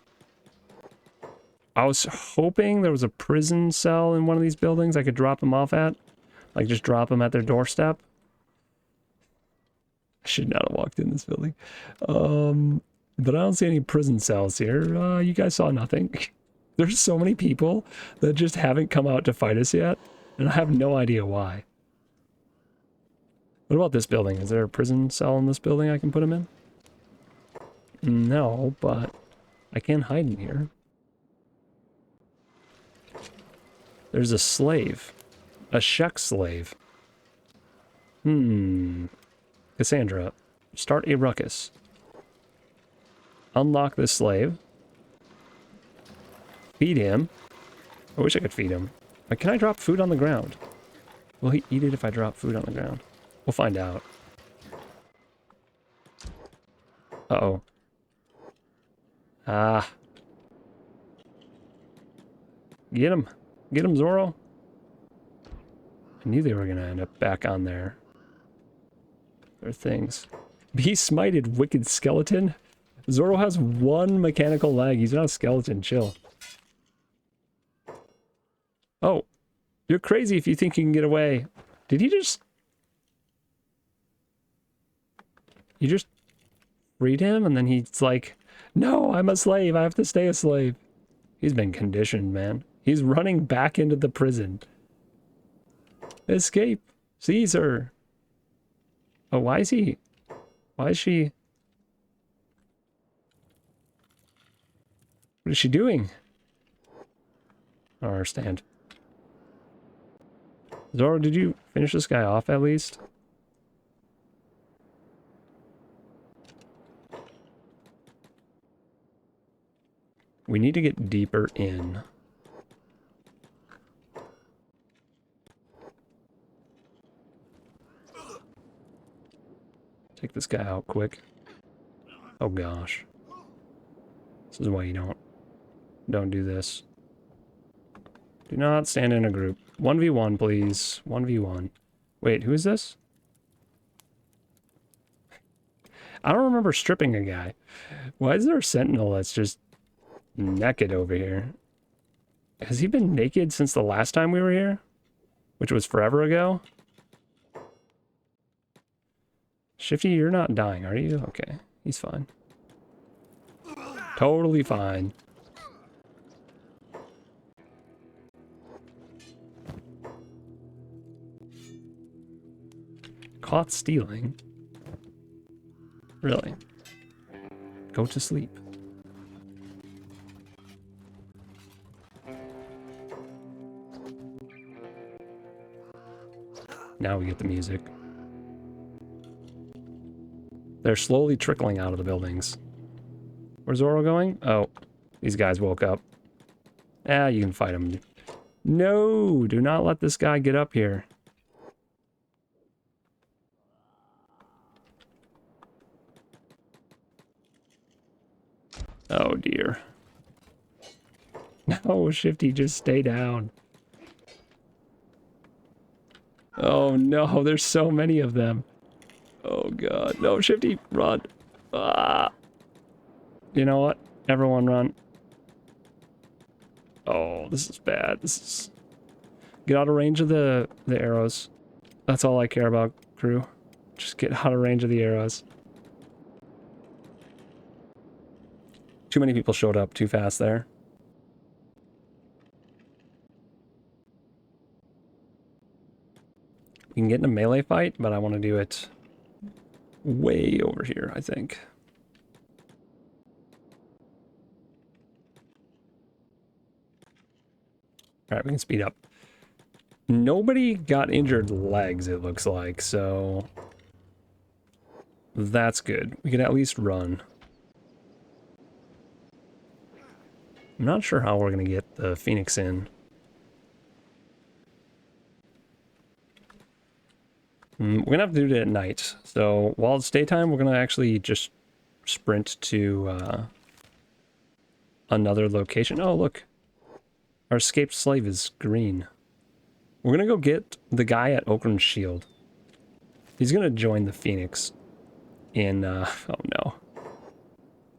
I was hoping there was a prison cell in one of these buildings I could drop them off at. Like, just drop them at their doorstep. I should not have walked in this building. But I don't see any prison cells here. You guys saw nothing. There's so many people that just haven't come out to fight us yet, and I have no idea why. What about this building? Is there a prison cell in this building I can put them in? No, but I can hide in here. There's a slave. A Shek slave. Cassandra, start a ruckus. Unlock this slave. Feed him. I wish I could feed him. But can I drop food on the ground? Will he eat it if I drop food on the ground? We'll find out. Uh-oh. Ah. Get him. Get him, Zoro. I knew they were going to end up back on their things. Be smited, wicked skeleton. Zoro has one mechanical leg. He's not a skeleton. Chill. Oh. You're crazy if you think you can get away. Did he just... You just freed him and then he's like, no, I'm a slave. I have to stay a slave. He's been conditioned, man. He's running back into the prison. Escape, Caesar. Oh, why is he? Why is she? What is she doing? I don't understand. Zoro, did you finish this guy off at least? We need to get deeper in. Take this guy out quick. Oh gosh. This is why you don't do this. Do not stand in a group. 1v1, please. 1v1. Wait, who is this? I don't remember stripping a guy. Why is there a sentinel that's just naked over here? Has he been naked since the last time we were here? Which was forever ago? Shifty, you're not dying, are you? Okay, he's fine. Totally fine. Caught stealing? Really? Go to sleep. Now we get the music. They're slowly trickling out of the buildings. Where's Zoro going? Oh, these guys woke up. Ah, you can fight them. No, do not let this guy get up here. Oh dear. No, Shifty, just stay down. Oh no, there's so many of them. Oh god. No, Shifty, run. Ah. You know what? Everyone run. Oh, this is bad. This is... Get out of range of the arrows. That's all I care about, crew. Just get out of range of the arrows. Too many people showed up too fast there. can get in a melee fight, but I want to do it way over here, I think. All right, we can speed up. Nobody got injured legs, it looks like, so that's good. We can at least run. I'm not sure how we're going to get the Phoenix in. We're going to have to do it at night. So while it's daytime, we're going to actually just sprint to another location. Oh, look. Our escaped slave is green. We're going to go get the guy at Oakland's Shield. He's going to join the Phoenix in... oh, no.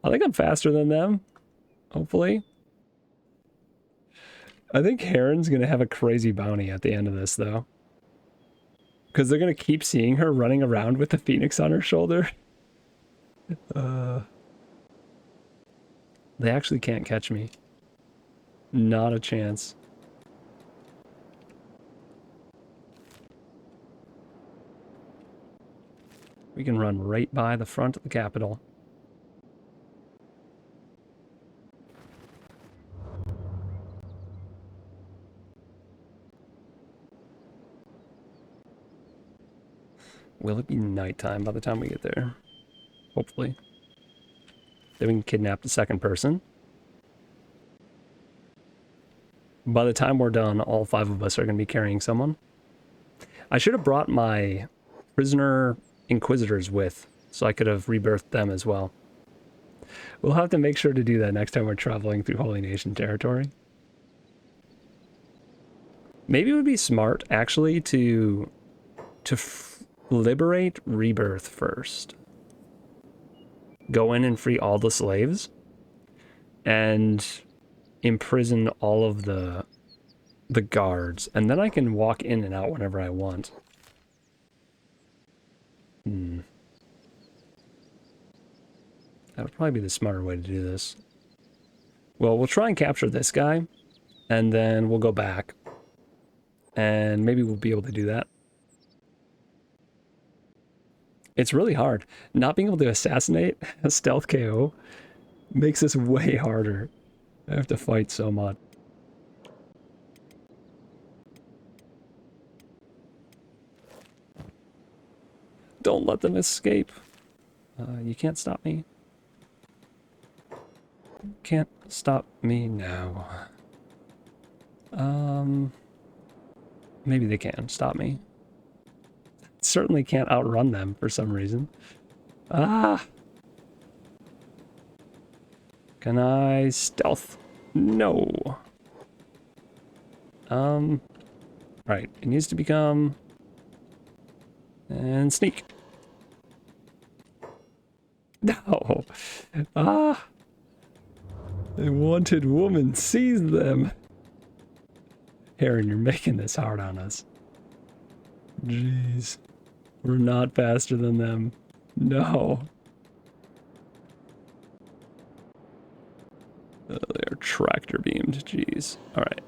I think I'm faster than them. Hopefully. I think Heron's going to have a crazy bounty at the end of this, though. Because they're going to keep seeing her running around with the Phoenix on her shoulder. They actually can't catch me. Not a chance. We can run right by the front of the Capitol. Will it be nighttime by the time we get there? Hopefully. Then we can kidnap the second person. By the time we're done, all 5 of us are going to be carrying someone. I should have brought my prisoner inquisitors with, so I could have rebirthed them as well. We'll have to make sure to do that next time we're traveling through Holy Nation territory. Maybe it would be smart, actually, to liberate Rebirth first. Go in and free all the slaves. And imprison all of the guards. And then I can walk in and out whenever I want. That would probably be the smarter way to do this. Well, we'll try and capture this guy. And then we'll go back. And maybe we'll be able to do that. It's really hard. Not being able to assassinate a stealth KO makes this way harder. I have to fight so much. Don't let them escape. You can't stop me. Can't stop me now. Maybe they can stop me. Certainly can't outrun them for some reason. Ah! Can I stealth? No. Right. It needs to become... and sneak. No. Ah! A wanted woman, seize them. Heron, you're making this hard on us. Jeez. We're not faster than them. No. They're tractor beamed. Jeez. Alright.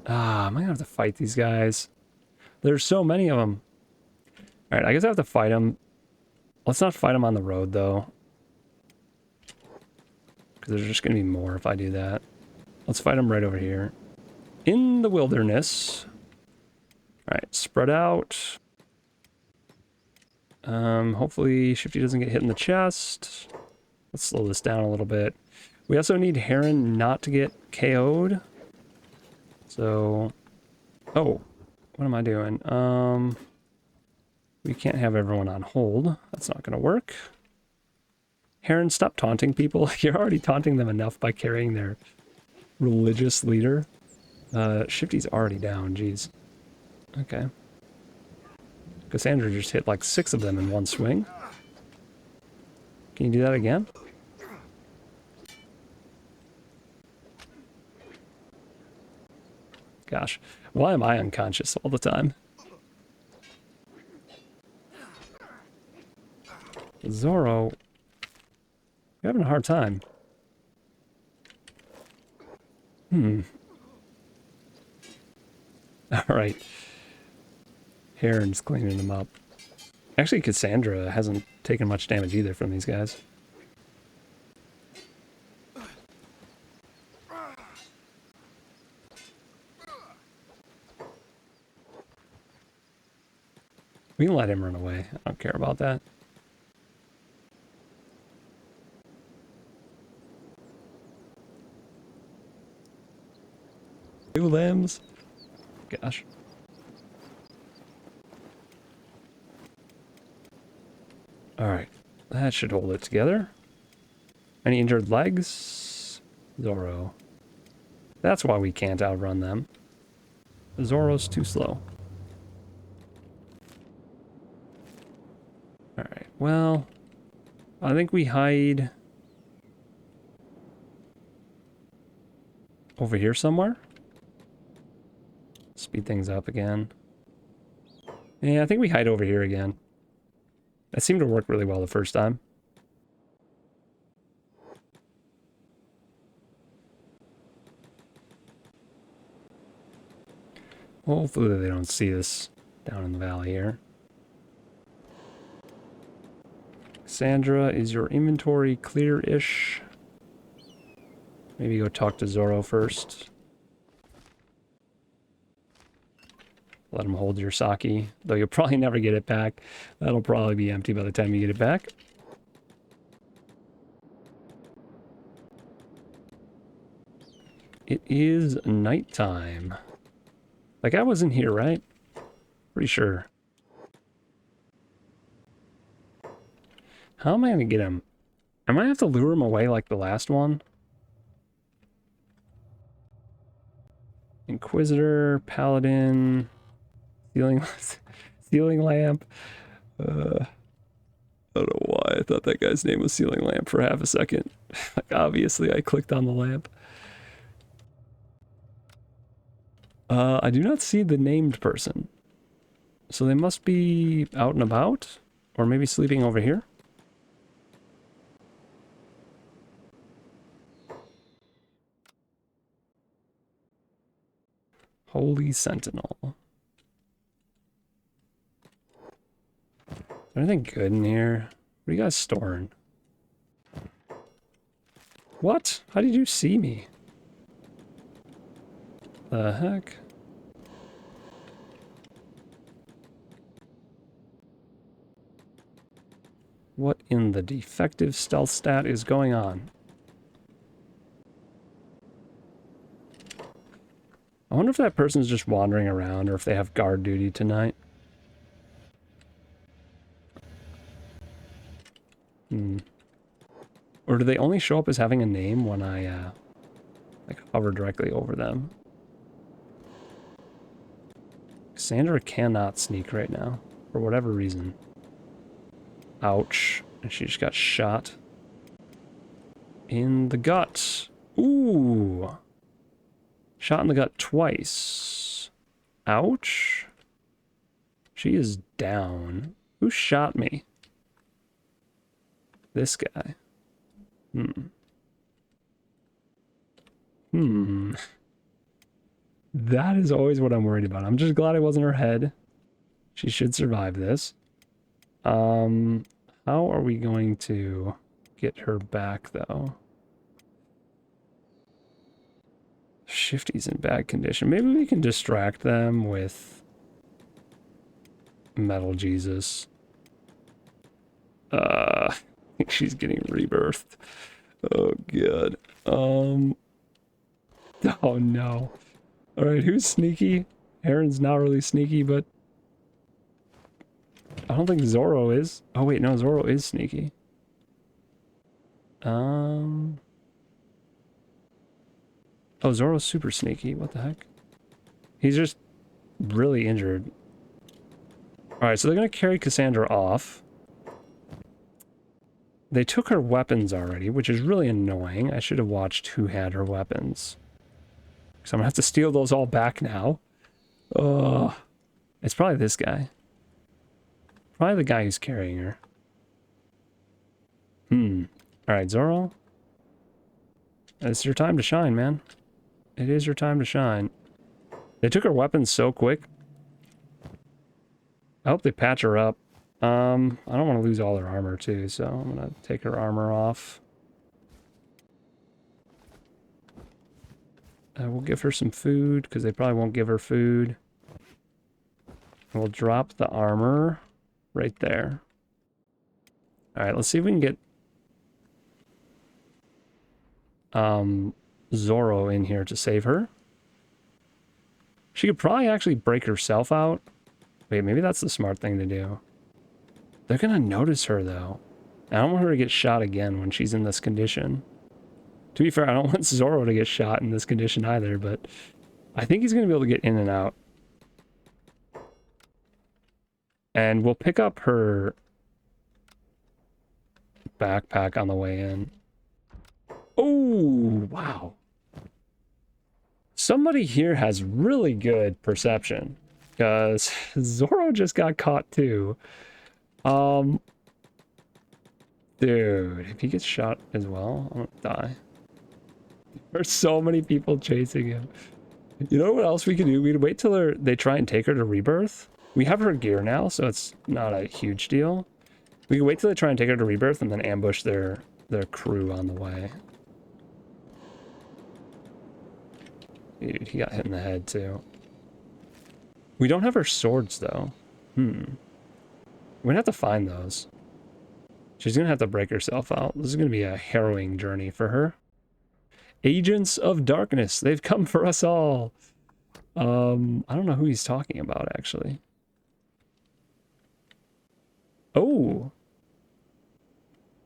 I'm gonna have to fight these guys. There's so many of them. Alright, I guess I have to fight them. Let's not fight them on the road, though. Because there's just gonna be more if I do that. Let's fight them right over here. In the wilderness. Alright, spread out. Hopefully Shifty doesn't get hit in the chest. Let's slow this down a little bit. We also need Heron not to get KO'd. So... oh, what am I doing? We can't have everyone on hold. That's not going to work. Heron, stop taunting people. You're already taunting them enough by carrying their religious leader. Shifty's already down, jeez. Okay. Cassandra just hit like 6 of them in one swing. Can you do that again? Gosh, why am I unconscious all the time? Zorro, you're having a hard time. Alright. Heron's cleaning them up. Actually, Cassandra hasn't taken much damage either from these guys. We can let him run away. I don't care about that. Two limbs. Gosh. Alright. That should hold it together. Any injured legs? Zoro. That's why we can't outrun them. Zoro's too slow. Alright, well, I think we hide over here somewhere. Speed things up again. Yeah, I think we hide over here again. That seemed to work really well the first time. Hopefully they don't see us down in the valley here. Sandra, is your inventory clear-ish? Maybe go talk to Zoro first. Let him hold your sake, though you'll probably never get it back. That'll probably be empty by the time you get it back. It is nighttime. Like, I wasn't here, right? Pretty sure. How am I going to get him? I might have to lure him away like the last one. Inquisitor, Paladin, Ceiling Lamp. I don't know why I thought that guy's name was Ceiling Lamp for half a second. Like, obviously, I clicked on the lamp. I do not see the named person. So they must be out and about? Or maybe sleeping over here? Holy Sentinel. Is there anything good in here? What are you guys storing? What? How did you see me? The heck? What in the defective stealth stat is going on? I wonder if that person's just wandering around or if they have guard duty tonight. Or do they only show up as having a name when I like hover directly over them? Sandra cannot sneak right now, for whatever reason. Ouch. And she just got shot in the gut. Ooh. Shot in the gut twice. Ouch. She is down. Who shot me? This guy. That is always what I'm worried about. I'm just glad it wasn't her head. She should survive this. How are we going to get her back, though? Shifty's in bad condition. Maybe we can distract them with Metal Jesus. I think she's getting rebirthed. Oh, God. Oh, no. Alright, who's sneaky? Heron's not really sneaky, but I don't think Zoro is. Oh, wait, no, Zoro is sneaky. Oh, Zoro's super sneaky. What the heck? He's just really injured. Alright, so they're going to carry Cassandra off. They took her weapons already, which is really annoying. I should have watched who had her weapons. So I'm going to have to steal those all back now. Oh, it's probably this guy. Probably the guy who's carrying her. Alright, Zoro. It's your time to shine, man. It is your time to shine. They took her weapons so quick. I hope they patch her up. I don't want to lose all her armor too, so I'm gonna take her armor off. We'll give her some food, because they probably won't give her food. And we'll drop the armor right there. Alright, let's see if we can get Zoro in here to save her. She could probably actually break herself out. Wait, maybe that's the smart thing to do. They're gonna notice her, though. I don't want her to get shot again when she's in this condition. To be fair, I don't want Zoro to get shot in this condition either, but I think he's gonna be able to get in and out. And we'll pick up her backpack on the way in. Oh, wow. Somebody here has really good perception, because Zoro just got caught too. Dude, if he gets shot as well, I'm gonna die. There's so many people chasing him. You know what else we could do? We'd wait till they try and take her to Rebirth. We have her gear now, so it's not a huge deal. We can wait till they try and take her to Rebirth and then ambush their crew on the way. Dude, he got hit in the head too. We don't have her swords though. We're gonna have to find those. She's gonna have to break herself out. This is gonna be a harrowing journey for her. Agents of Darkness, they've come for us all. I don't know who he's talking about actually. Oh,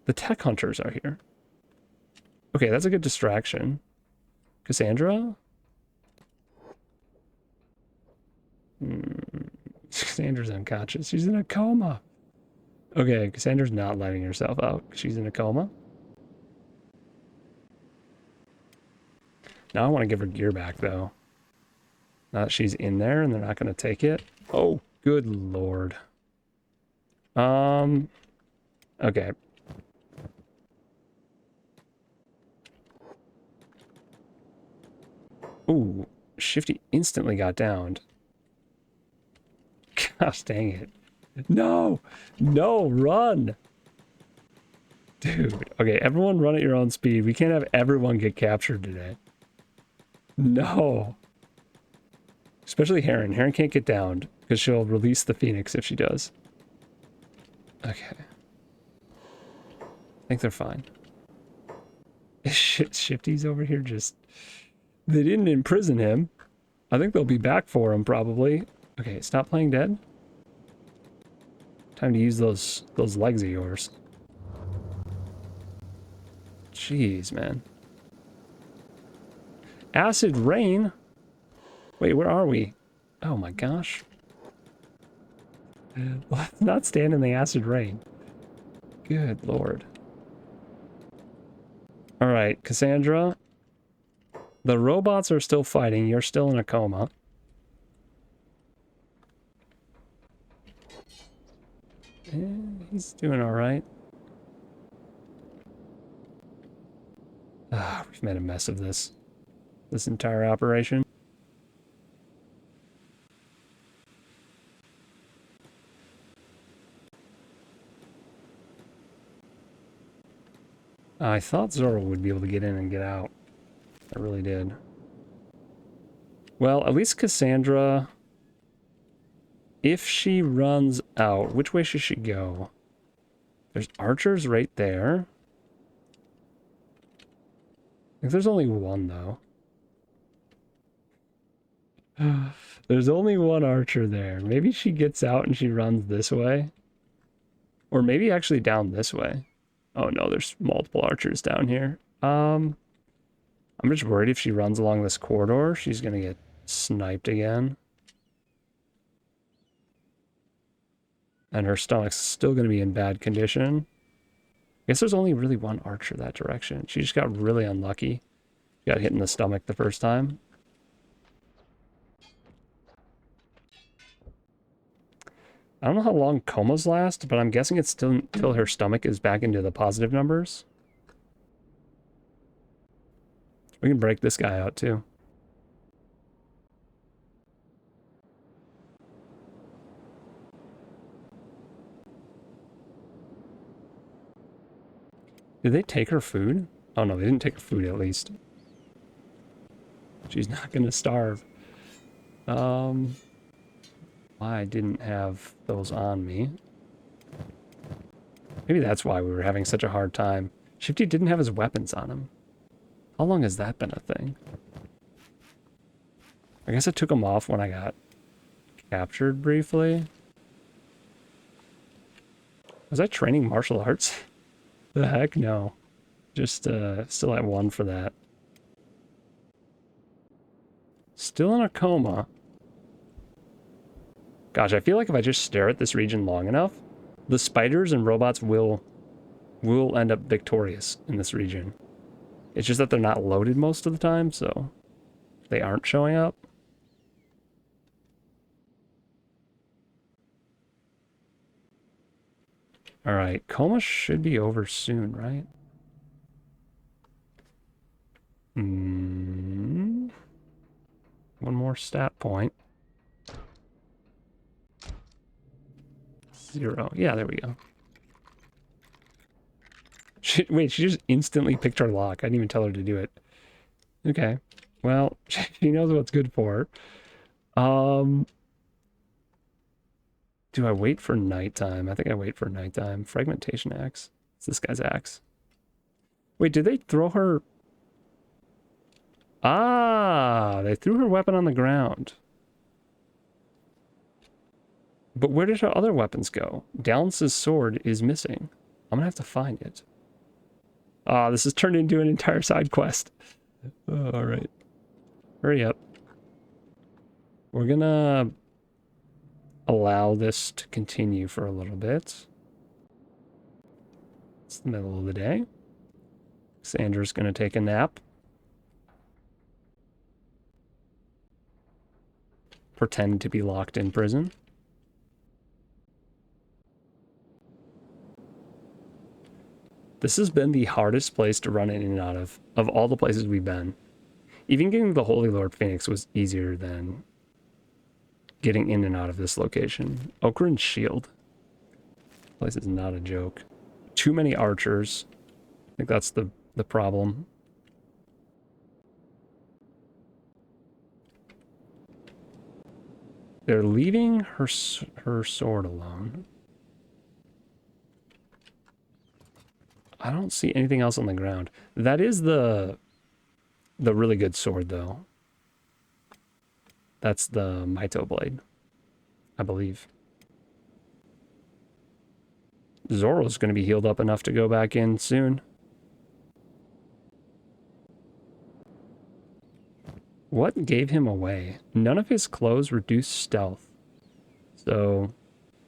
the tech hunters are here. Okay, that's a good distraction. Cassandra? Cassandra's unconscious. She's in a coma. Okay, Cassandra's not letting herself out. She's in a coma. Now I want to give her gear back, though. Now that she's in there and they're not going to take it. Oh, good lord. Okay. Ooh, Shifty instantly got downed. Gosh dang it. No! No, run! Dude, okay, everyone run at your own speed. We can't have everyone get captured today. No. Especially Heron. Heron can't get downed because she'll release the Phoenix if she does. Okay. I think they're fine. Shifty's over here just... They didn't imprison him. I think they'll be back for him probably. Okay, stop playing dead. Time to use those legs of yours. Jeez, man. Acid rain? Wait, where are we? Oh my gosh. Let's not stand in the acid rain. Good lord. Alright, Cassandra. The robots are still fighting. You're still in a coma. He's doing alright. We've made a mess of this entire operation. I thought Zoro would be able to get in and get out. I really did. Well, at least Cassandra, if she runs out, which way should she go? There's archers right there. I think there's only one, though. There's only one archer there. Maybe she gets out and she runs this way. Or maybe actually down this way. Oh no, there's multiple archers down here. I'm just worried if she runs along this corridor, she's gonna get sniped again. And her stomach's still gonna be in bad condition. I guess there's only really one archer that direction. She just got really unlucky. Got hit in the stomach the first time. I don't know how long comas last, but I'm guessing it's still until her stomach is back into the positive numbers. We can break this guy out too. Did they take her food? Oh no, they didn't take her food at least. She's not gonna starve. Why I didn't have those on me. Maybe that's why we were having such a hard time. Shifty didn't have his weapons on him. How long has that been a thing? I guess I took them off when I got captured briefly. Was I training martial arts? The heck no. Just still at 1 for that. Still in a coma. Gosh, I feel like if I just stare at this region long enough, the spiders and robots will end up victorious in this region. It's just that they're not loaded most of the time, so they aren't showing up. Alright, coma should be over soon, right? One more stat point. 0. Yeah, there we go. Wait, she just instantly picked her lock. I didn't even tell her to do it. Okay. Well, she knows what's good for her. Do I wait for nighttime? I think I wait for nighttime. Fragmentation axe. It's this guy's axe. Wait, did they throw her? Ah, they threw her weapon on the ground. But where did her other weapons go? Dalance's sword is missing. I'm gonna have to find it. Ah, this has turned into an entire side quest. Oh, all right. Hurry up. We're gonna allow this to continue for a little bit. It's the middle of the day. Sandra's gonna take a nap. Pretend to be locked in prison. This has been the hardest place to run in and out of all the places we've been. Even getting the Holy Lord Phoenix was easier than getting in and out of this location. Okran's Shield. This place is not a joke. Too many archers. I think that's the problem. They're leaving her sword alone. I don't see anything else on the ground. That is the really good sword, though. That's the Maito blade, I believe. Zoro's going to be healed up enough to go back in soon. What gave him away? None of his clothes reduce stealth. So,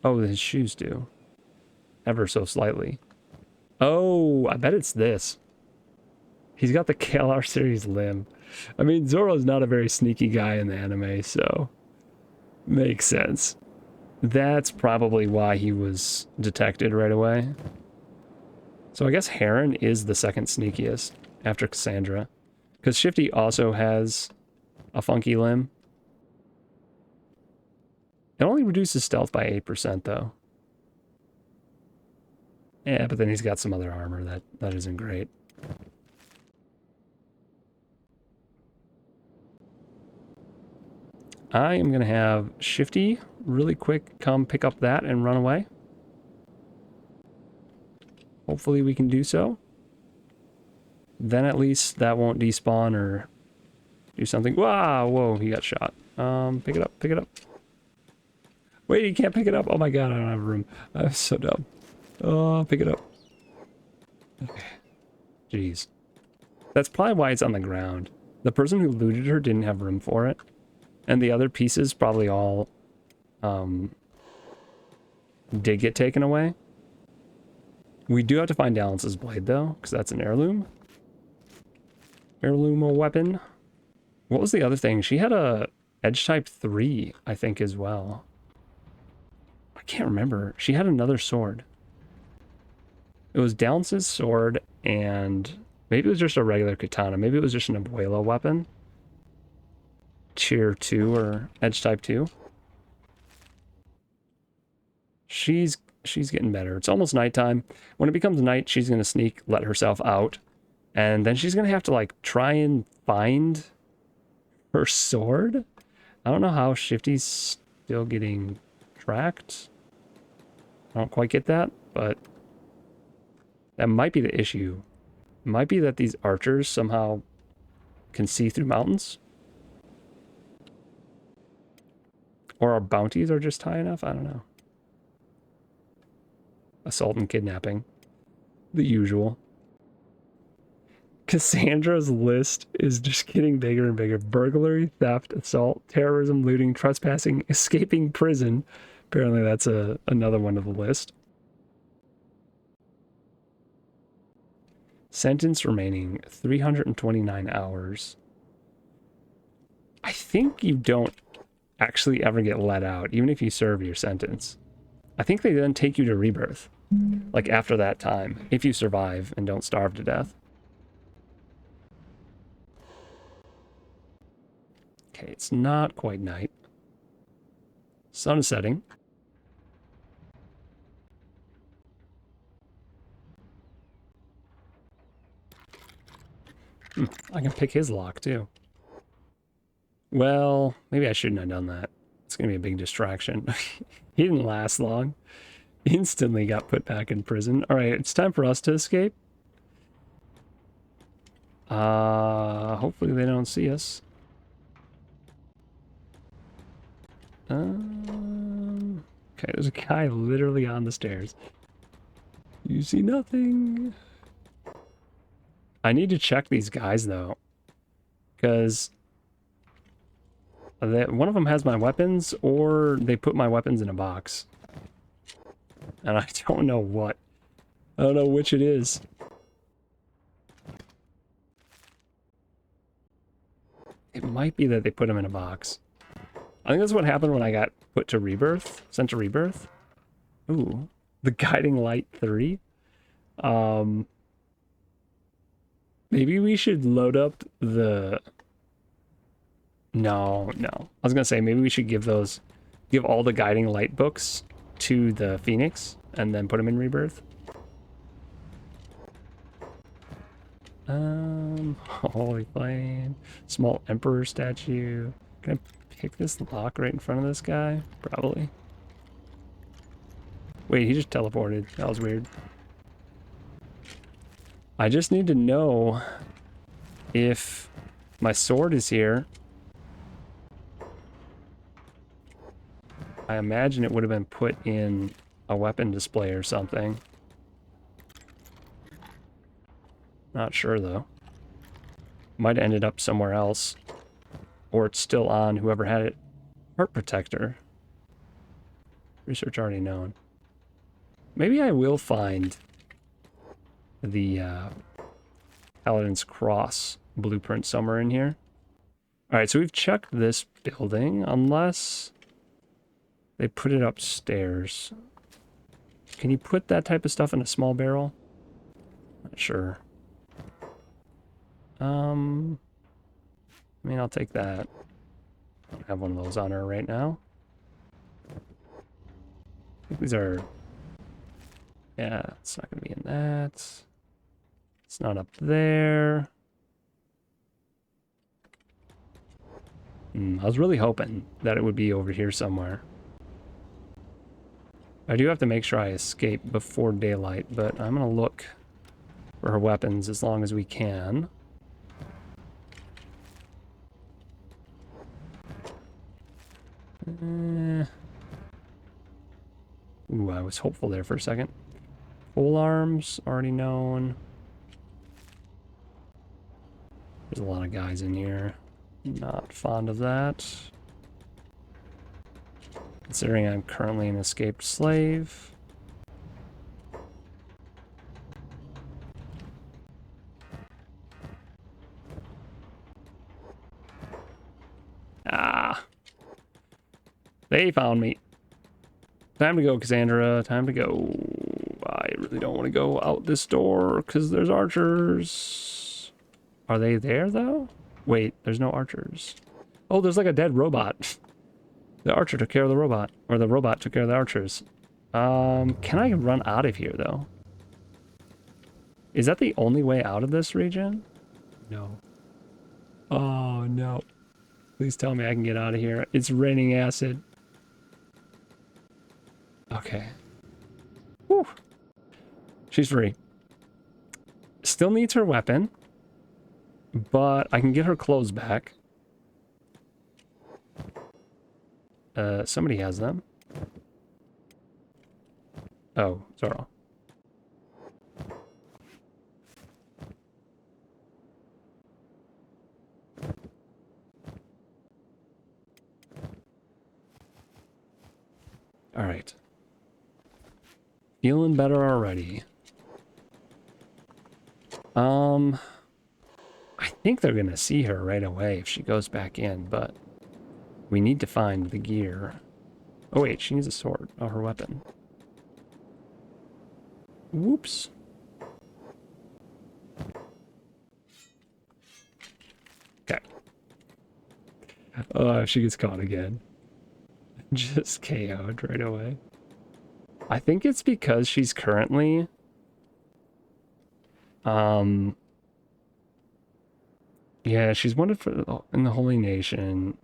oh, his shoes do. Ever so slightly. Oh, I bet it's this. He's got the KLR series limb. I mean, Zoro's not a very sneaky guy in the anime, so makes sense. That's probably why he was detected right away. So I guess Heron is the second sneakiest after Cassandra. Because Shifty also has a funky limb. It only reduces stealth by 8% though. Yeah, but then he's got some other armor that isn't great. I am going to have Shifty really quick come pick up that and run away. Hopefully we can do so. Then at least that won't despawn or do something. Wow, whoa, he got shot. Pick it up, pick it up. Wait, he can't pick it up. Oh my god, I don't have room. I'm so dumb. Oh, pick it up. Okay. Jeez. That's probably why it's on the ground. The person who looted her didn't have room for it. And the other pieces probably all did get taken away. We do have to find Dalance's blade though, because that's an heirloom. Heirloom weapon. What was the other thing? She had a edge type 3, I think, as well. I can't remember. She had another sword. It was Dalance's sword, and maybe it was just a regular katana. Maybe it was just an abuelo weapon. Tier 2 or edge type 2. She's she's getting better. It's almost nighttime. When it becomes night, she's going to sneak, let herself out. And then she's going to have to, like, try and find her sword. I don't know how Shifty's still getting tracked. I don't quite get that, but that might be the issue. It might be that these archers somehow can see through mountains. Or our bounties are just high enough? I don't know. Assault and kidnapping. The usual. Cassandra's list is just getting bigger and bigger. Burglary, theft, assault, terrorism, looting, trespassing, escaping prison. Apparently that's another one of the list. Sentence remaining 329 hours. I think you don't actually ever get let out, even if you serve your sentence. I think they then take you to rebirth, like after that time, if you survive and don't starve to death. Okay, it's not quite night. Sun is setting. I can pick his lock too. Well, maybe I shouldn't have done that. It's going to be a big distraction. He didn't last long. Instantly got put back in prison. All right, it's time for us to escape. Hopefully they don't see us. Okay, there's a guy literally on the stairs. You see nothing. I need to check these guys though, because one of them has my weapons, or they put my weapons in a box. And I don't know what. I don't know which it is. It might be that they put them in a box. I think that's what happened when I got put to rebirth, sent to rebirth. Ooh, the Guiding Light 3. Maybe we should load up the... No. I was gonna say, maybe we should give all the Guiding Light books to the Phoenix and then put them in rebirth. Holy Flame. Small Emperor statue. Can I pick this lock right in front of this guy? Probably. Wait, he just teleported. That was weird. I just need to know if my sword is here. I imagine it would have been put in a weapon display or something. Not sure though. Might have ended up somewhere else. Or it's still on whoever had it. Heart protector. Research already known. Maybe I will find the Paladin's Cross blueprint somewhere in here. Alright, so we've checked this building, unless they put it upstairs. Can you put that type of stuff in a small barrel? Not sure. I mean, I'll take that. I don't have one of those on her right now. I think these are... Yeah, it's not going to be in that. It's not up there. I was really hoping that it would be over here somewhere. I do have to make sure I escape before daylight, but I'm going to look for her weapons as long as we can. Ooh, I was hopeful there for a second. Pole arms, already known. There's a lot of guys in here. Not fond of that. Considering I'm currently an escaped slave. Ah. They found me. Time to go, Cassandra. Time to go. I really don't want to go out this door because there's archers. Are they there, though? Wait, there's no archers. Oh, there's like a dead robot. The archer took care of the robot. Or the robot took care of the archers. Can I run out of here, though? Is that the only way out of this region? No. Oh, no. Please tell me I can get out of here. It's raining acid. Okay. Whew. She's free. Still needs her weapon, but I can get her clothes back. Somebody has them. Oh, Zoro. All right. Feeling better already. I think they're gonna see her right away if she goes back in, but we need to find the gear. Oh wait, she needs a sword. Oh, her weapon. Whoops. Okay. Oh, if she gets caught again. Just KO'd right away. I think it's because she's currently... Yeah, she's wanted in the Holy Nation.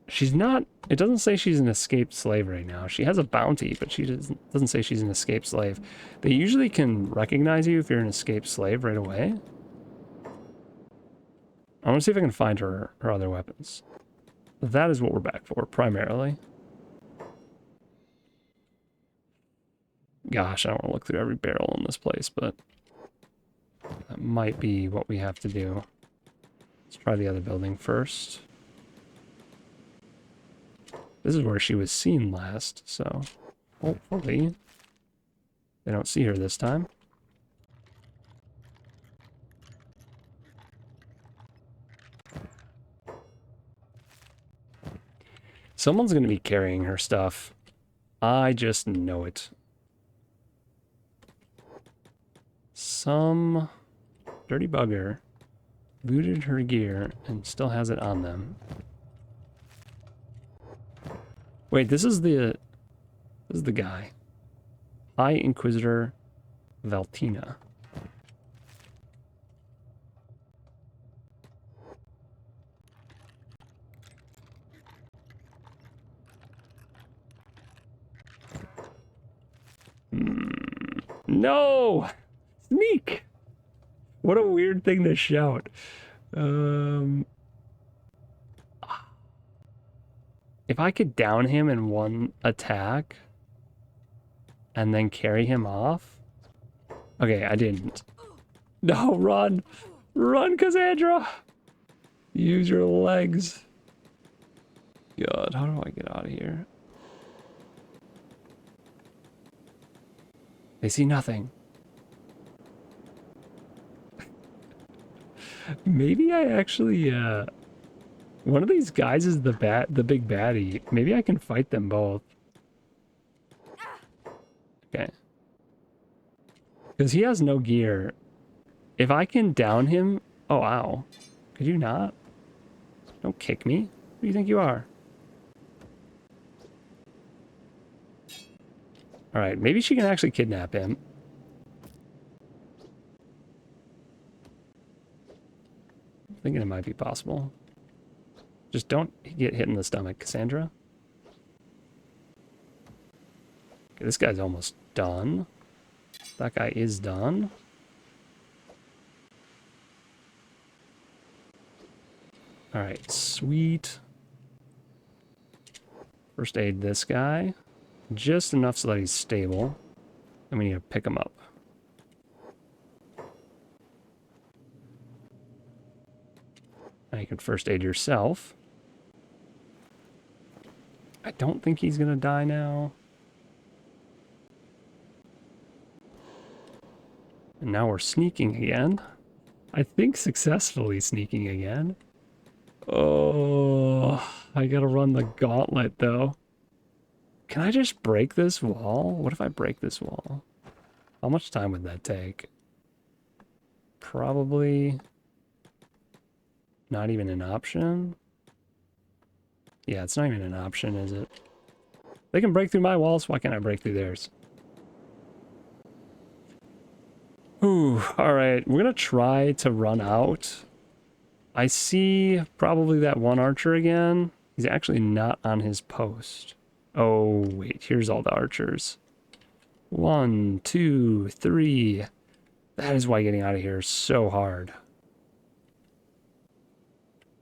She's not... It doesn't say she's an escaped slave right now. She has a bounty, but she doesn't say she's an escaped slave. They usually can recognize you if you're an escaped slave right away. I want to see if I can find her other weapons. That is what we're back for, primarily. Gosh, I don't want to look through every barrel in this place, but that might be what we have to do. Let's try the other building first. This is where she was seen last, so hopefully they don't see her this time. Someone's going to be carrying her stuff. I just know it. Some dirty bugger looted her gear and still has it on them. Wait, this is the guy. High Inquisitor Valtina. No! Sneak! What a weird thing to shout. If I could down him in one attack and then carry him off. Okay, I didn't. No, run! Run, Cassandra! Use your legs. God, how do I get out of here? They see nothing. Maybe I actually, one of these guys is the big baddie. Maybe I can fight them both. Okay. Because he has no gear. If I can down him... Oh, ow. Could you not? Don't kick me. Who do you think you are? Alright, maybe she can actually kidnap him. I'm thinking it might be possible. Just don't get hit in the stomach, Cassandra. Okay, this guy's almost done. That guy is done. Alright, sweet. First aid this guy. Just enough so that he's stable. And we need to pick him up. Now you can first aid yourself. I don't think he's gonna die now. And now we're sneaking again. I think successfully sneaking again. Oh, I gotta run the gauntlet though. Can I just break this wall? What if I break this wall? How much time would that take? Probably not even an option. Yeah, it's not even an option, is it? They can break through my walls. Why can't I break through theirs? Ooh, all right. We're going to try to run out. I see probably that one archer again. He's actually not on his post. Oh, wait. Here's all the archers. 1, 2, 3. That is why getting out of here is so hard.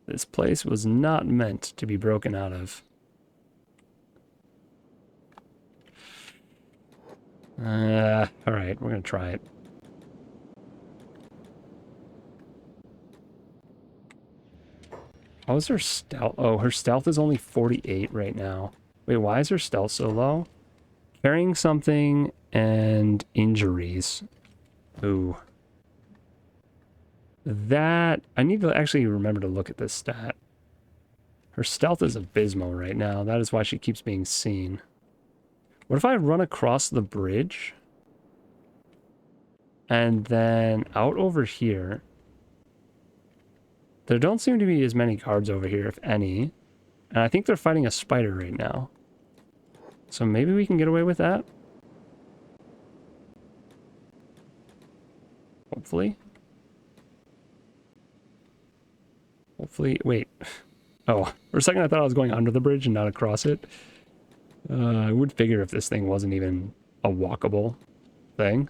This place was not meant to be broken out of. Alright, we're gonna try it. How is her stealth? Oh, her stealth is only 48 right now. Wait, why is her stealth so low? Carrying something and injuries. Ooh. That... I need to actually remember to look at this stat. Her stealth is abysmal right now. That is why she keeps being seen. What if I run across the bridge? And then out over here. There don't seem to be as many guards over here, if any. And I think they're fighting a spider right now. So maybe we can get away with that? Hopefully. Hopefully. Wait. Oh, for a second I thought I was going under the bridge and not across it. I would figure if this thing wasn't even a walkable thing.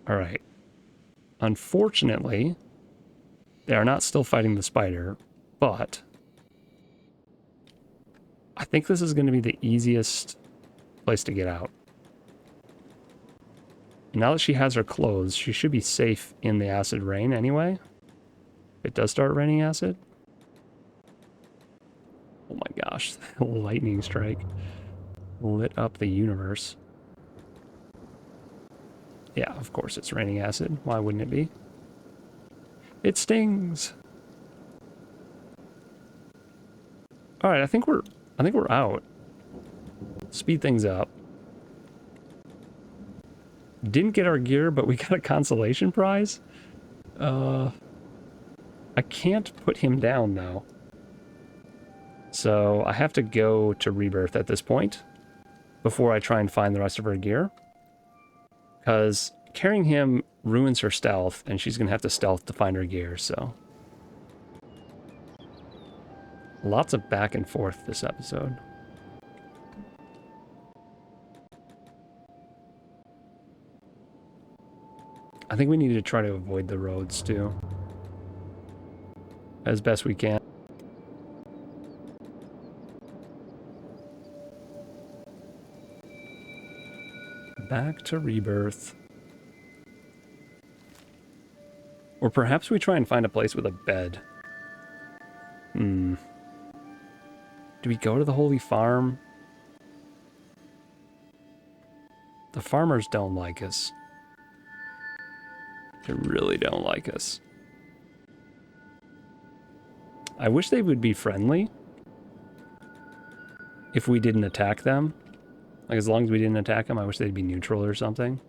Alright. Unfortunately, they are not still fighting the spider, but I think this is going to be the easiest place to get out. Now that she has her clothes, she should be safe in the acid rain anyway. It does start raining acid. Oh my gosh, lightning strike lit up the universe. Yeah, of course it's raining acid. Why wouldn't it be? It stings. All right, I think we're out. Speed things up. Didn't get our gear, but we got a consolation prize. I can't put him down though. So I have to go to Rebirth at this point before I try and find the rest of her gear. Because carrying him ruins her stealth, and she's going to have to stealth to find her gear, so. Lots of back and forth this episode. I think we need to try to avoid the roads, too. As best we can. Back to Rebirth. Or perhaps we try and find a place with a bed. Do we go to the Holy Farm? The farmers don't like us. They really don't like us. I wish they would be friendly. If we didn't attack them. Like, as long as we didn't attack them, I wish they'd be neutral or something.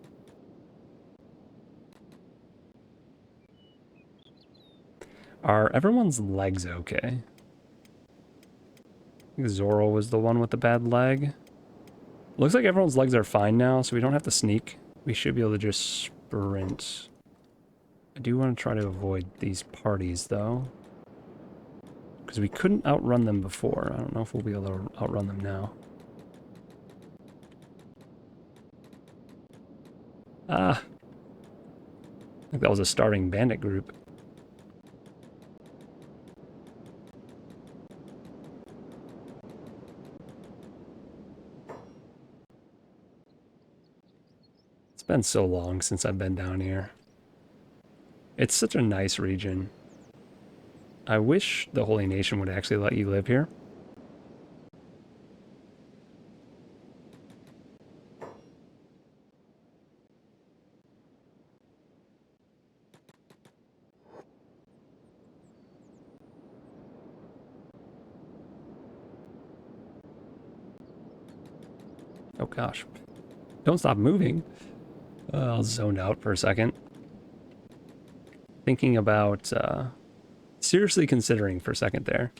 Are everyone's legs okay? I think Zoro was the one with the bad leg. Looks like everyone's legs are fine now, so we don't have to sneak. We should be able to just sprint. I do want to try to avoid these parties, though. Because we couldn't outrun them before. I don't know if we'll be able to outrun them now. Ah. I think that was a starving bandit group. It's been so long since I've been down here. It's such a nice region. I wish the Holy Nation would actually let you live here. Oh gosh. Don't stop moving. I'll zone out for a second. Thinking about, seriously considering for a second there.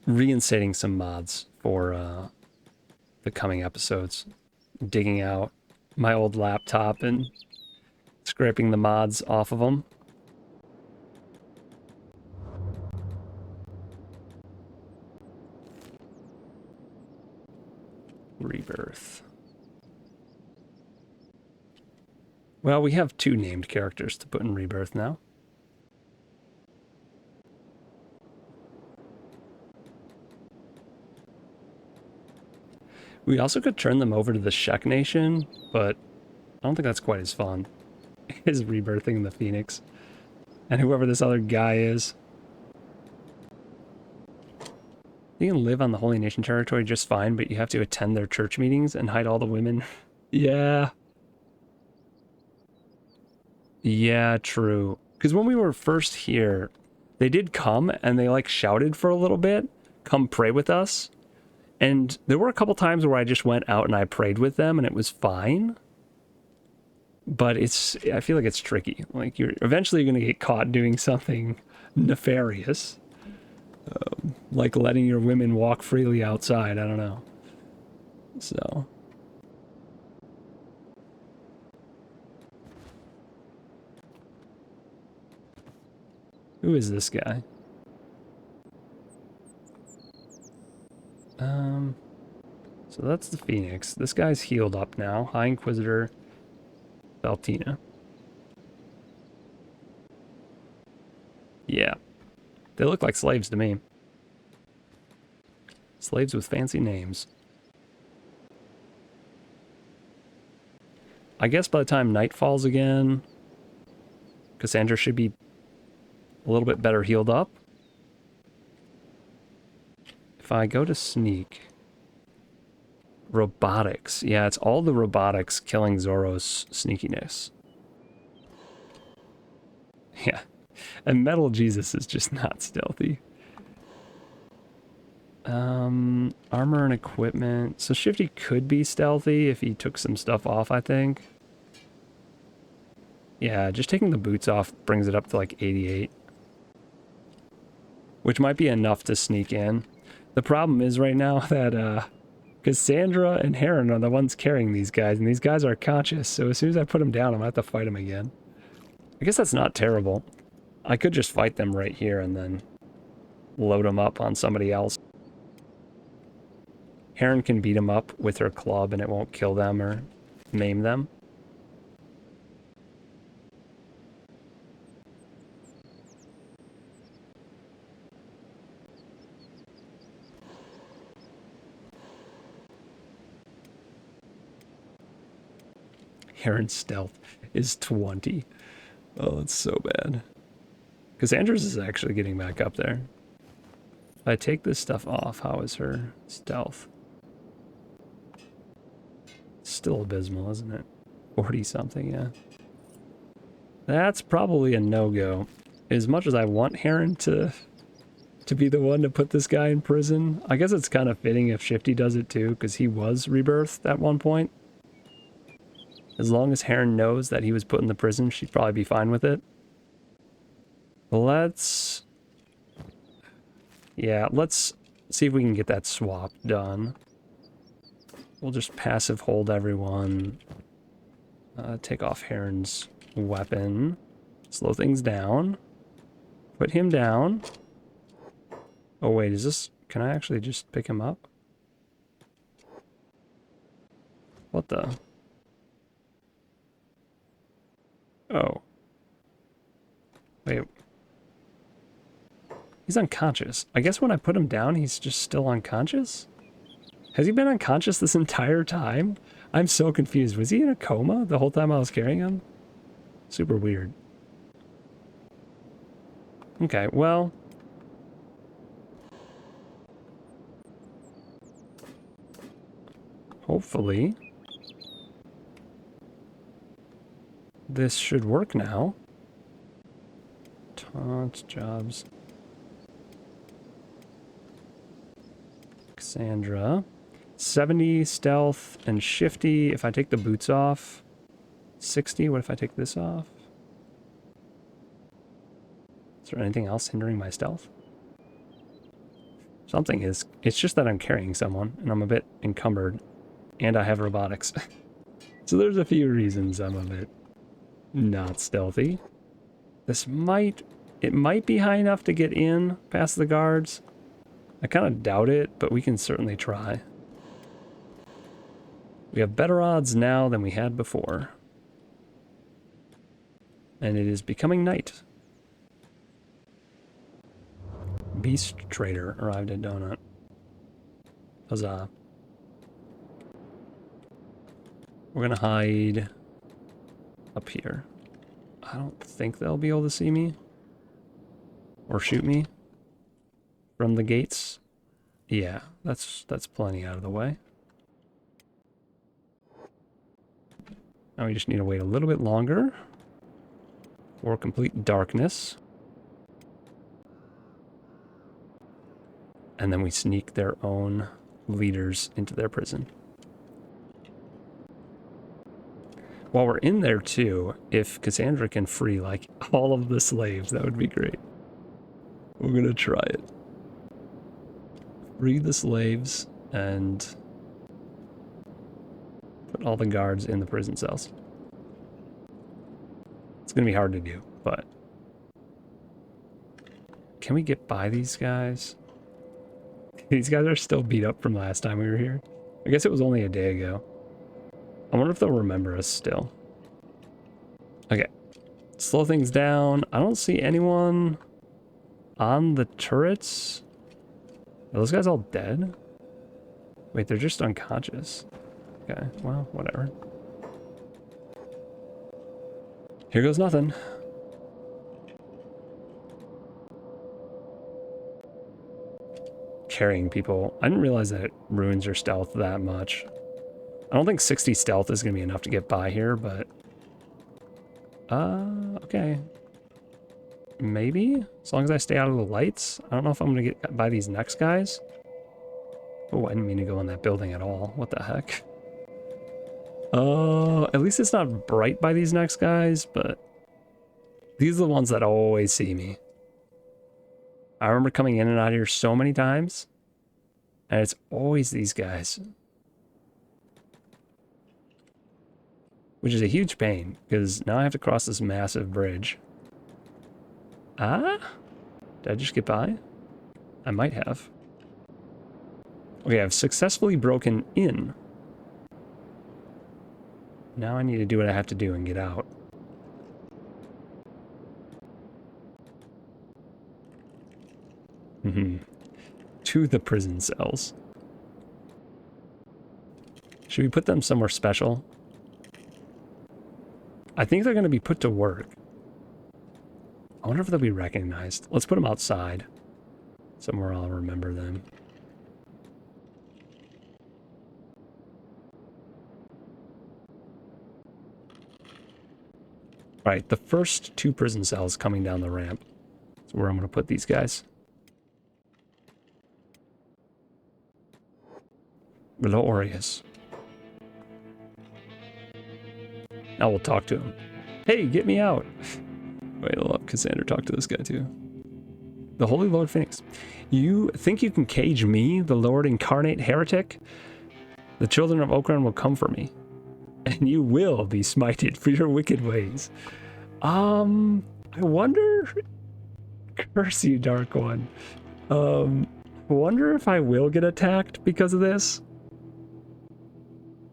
reinstating some mods for the coming episodes. Digging out my old laptop and scraping the mods off of them. Rebirth. Well, we have 2 named characters to put in Rebirth now. We also could turn them over to the Shek Nation, but I don't think that's quite as fun as rebirthing the Phoenix. And whoever this other guy is. You can live on the Holy Nation territory just fine, but you have to attend their church meetings and hide all the women. Yeah. Yeah, true. Because when we were first here, they did come and they like shouted for a little bit, come pray with us. And there were a couple times where I just went out and I prayed with them and it was fine. But I feel like it's tricky. Like you're eventually going to get caught doing something nefarious. Like letting your women walk freely outside. I don't know. So. Who is this guy? So that's the Phoenix. This guy's healed up now. High Inquisitor Baltina. Yeah. They look like slaves to me. Slaves with fancy names. I guess by the time night falls again, Cassandra should be a little bit better healed up. If I go to sneak... Robotics. Yeah, it's all the robotics killing Zoro's sneakiness. Yeah. And Metal Jesus is just not stealthy. Armor and equipment. So Shifty could be stealthy if he took some stuff off, I think. Yeah, just taking the boots off brings it up to like 88. Which might be enough to sneak in. The problem is right now that, Cassandra and Heron are the ones carrying these guys, and these guys are conscious, so as soon as I put them down, I'm gonna have to fight them again. I guess that's not terrible. I could just fight them right here and then load them up on somebody else. Heron can beat them up with her club and it won't kill them or maim them. Heron's stealth is 20. Oh, that's so bad. Cassandra's is actually getting back up there. If I take this stuff off, how is her stealth? Still abysmal, isn't it? 40 something, yeah. That's probably a no-go. As much as I want Heron to be the one to put this guy in prison, I guess it's kind of fitting if Shifty does it too, because he was rebirthed at one point. As long as Heron knows that he was put in the prison, she'd probably be fine with it. Let's... Yeah, let's see if we can get that swap done. We'll just passive hold everyone. Take off Heron's weapon. Slow things down. Put him down. Oh wait, is this... Can I actually just pick him up? What the... Oh. Wait. He's unconscious. I guess when I put him down, he's just still unconscious? Has he been unconscious this entire time? I'm so confused. Was he in a coma the whole time I was carrying him? Super weird. Okay, well... Hopefully... this should work now. Taunt jobs. Cassandra. 70 stealth and shifty. If I take the boots off. 60. What if I take this off? Is there anything else hindering my stealth? Something is. It's just that I'm carrying someone, and I'm a bit encumbered, and I have robotics. So there's a few reasons I'm a bit not stealthy. This might... It might be high enough to get in past the guards. I kind of doubt it, but we can certainly try. We have better odds now than we had before. And it is becoming night. Beast Trader arrived at Donut. Huzzah. We're gonna hide up here. I don't think they'll be able to see me. Or shoot me from the gates. Yeah, that's plenty out of the way. Now we just need to wait a little bit longer for complete darkness. And then we sneak their own leaders into their prison. While we're in there too, if Cassandra can free like all of the slaves, that would be great. We're gonna try it. Free the slaves and put all the guards in the prison cells. It's gonna be hard to do, but can we get by these guys? These guys are still beat up from last time we were here. I guess it was only a day ago. I wonder if they'll remember us still. Okay. Slow things down. I don't see anyone on the turrets. Are those guys all dead? Wait, they're just unconscious. Okay, well, whatever. Here goes nothing. Carrying people. I didn't realize that it ruins your stealth that much. I don't think 60 stealth is going to be enough to get by here, but... okay. Maybe? As long as I stay out of the lights? I don't know if I'm going to get by these next guys. Oh, I didn't mean to go in that building at all. What the heck? At least it's not bright by these next guys, but... These are the ones that always see me. I remember coming in and out of here so many times. And it's always these guys. Which is a huge pain, because now I have to cross this massive bridge. Ah? Did I just get by? I might have. Okay, I've successfully broken in. Now I need to do what I have to do and get out. To the prison cells. Should we put them somewhere special? I think they're going to be put to work. I wonder if they'll be recognized. Let's put them outside. Somewhere I'll remember them. Right, the first two prison cells coming down the ramp. That's where I'm going to put these guys. Glorious. Now we'll talk to him. Hey, get me out. Wait, I'll let Cassandra talk to this guy too. The Holy Lord Phoenix. You think you can cage me, the Lord Incarnate Heretic? The children of Okran will come for me, and you will be smited for your wicked ways. I wonder... Curse you, Dark One. I wonder if I will get attacked because of this.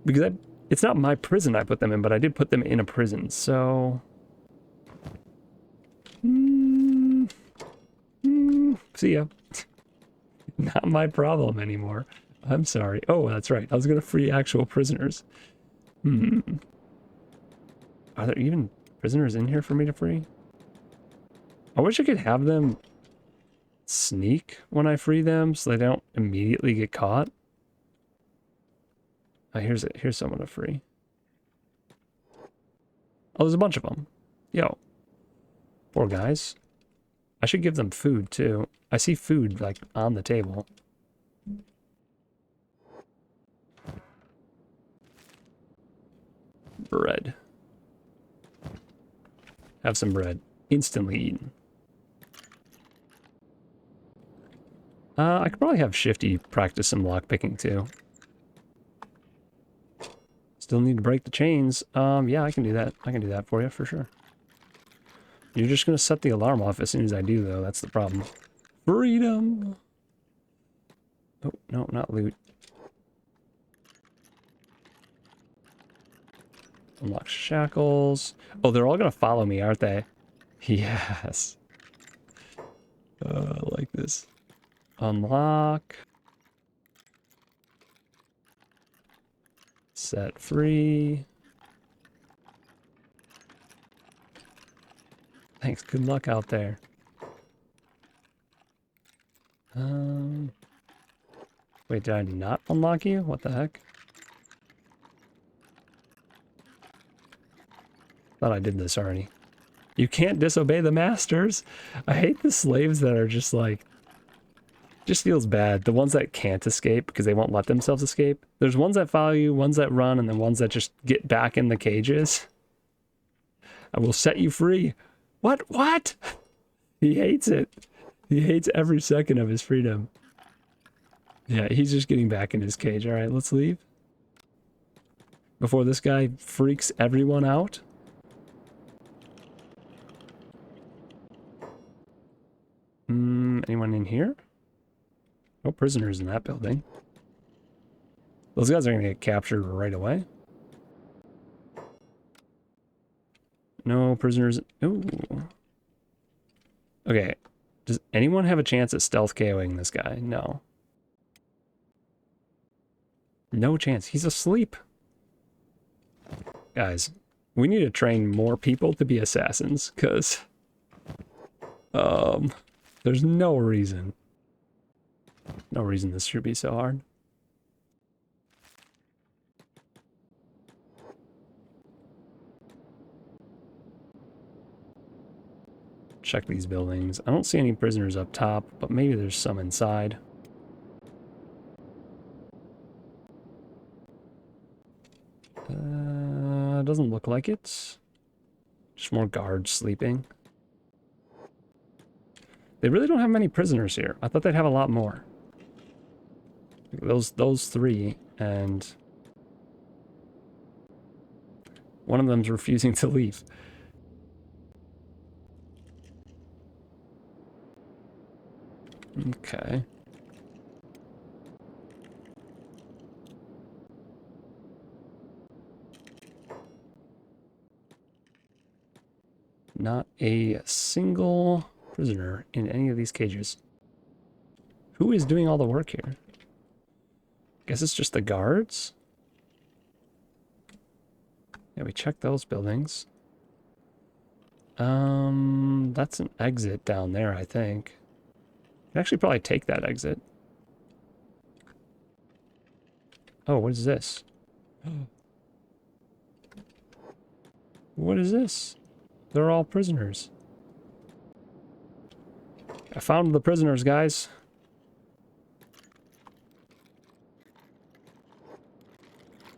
Because it's not my prison I put them in, but I did put them in a prison, so... See ya. Not my problem anymore. I'm sorry. Oh, that's right. I was going to free actual prisoners. Are there even prisoners in here for me to free? I wish I could have them sneak when I free them so they don't immediately get caught. Here's someone to free. Oh, there's a bunch of them. Yo. Poor guys. I should give them food, too. I see food, like, on the table. Bread. Have some bread. Instantly eaten. I could probably have Shifty practice some lockpicking too. Still need to break the chains. Yeah, I can do that. I can do that for you for sure. You're just gonna set the alarm off as soon as I do, though. That's the problem. Freedom! Oh, no, not loot. Unlock shackles. Oh, they're all gonna follow me, aren't they? Yes. I like this. Unlock. Set free. Thanks, good luck out there. Wait, did I not unlock you? What the heck? Thought I did this already. You can't disobey the masters. I hate the slaves that are just like... Just feels bad. The ones that can't escape because they won't let themselves escape. There's ones that follow you, ones that run, and then ones that just get back in the cages. I will set you free. What? What? He hates it. He hates every second of his freedom. Yeah, he's just getting back in his cage. All right, let's leave. Before this guy freaks everyone out. Anyone in here? No prisoners in that building. Those guys are going to get captured right away. No prisoners. Ooh. Okay. Does anyone have a chance at stealth KOing this guy? No. No chance. He's asleep. Guys, we need to train more people to be assassins, because there's no reason. No reason this should be so hard. Check these buildings. I don't see any prisoners up top, but maybe there's some inside. Doesn't look like it. Just more guards sleeping. They really don't have many prisoners here. I thought they'd have a lot more. Those three, and one of them's refusing to leave. Okay. Not a single prisoner in any of these cages. Who is doing all the work here? Guess it's just the guards? Yeah, we checked those buildings. That's an exit down there, I think. I'd actually probably take that exit. Oh, what is this? What is this? They're all prisoners. I found the prisoners, guys.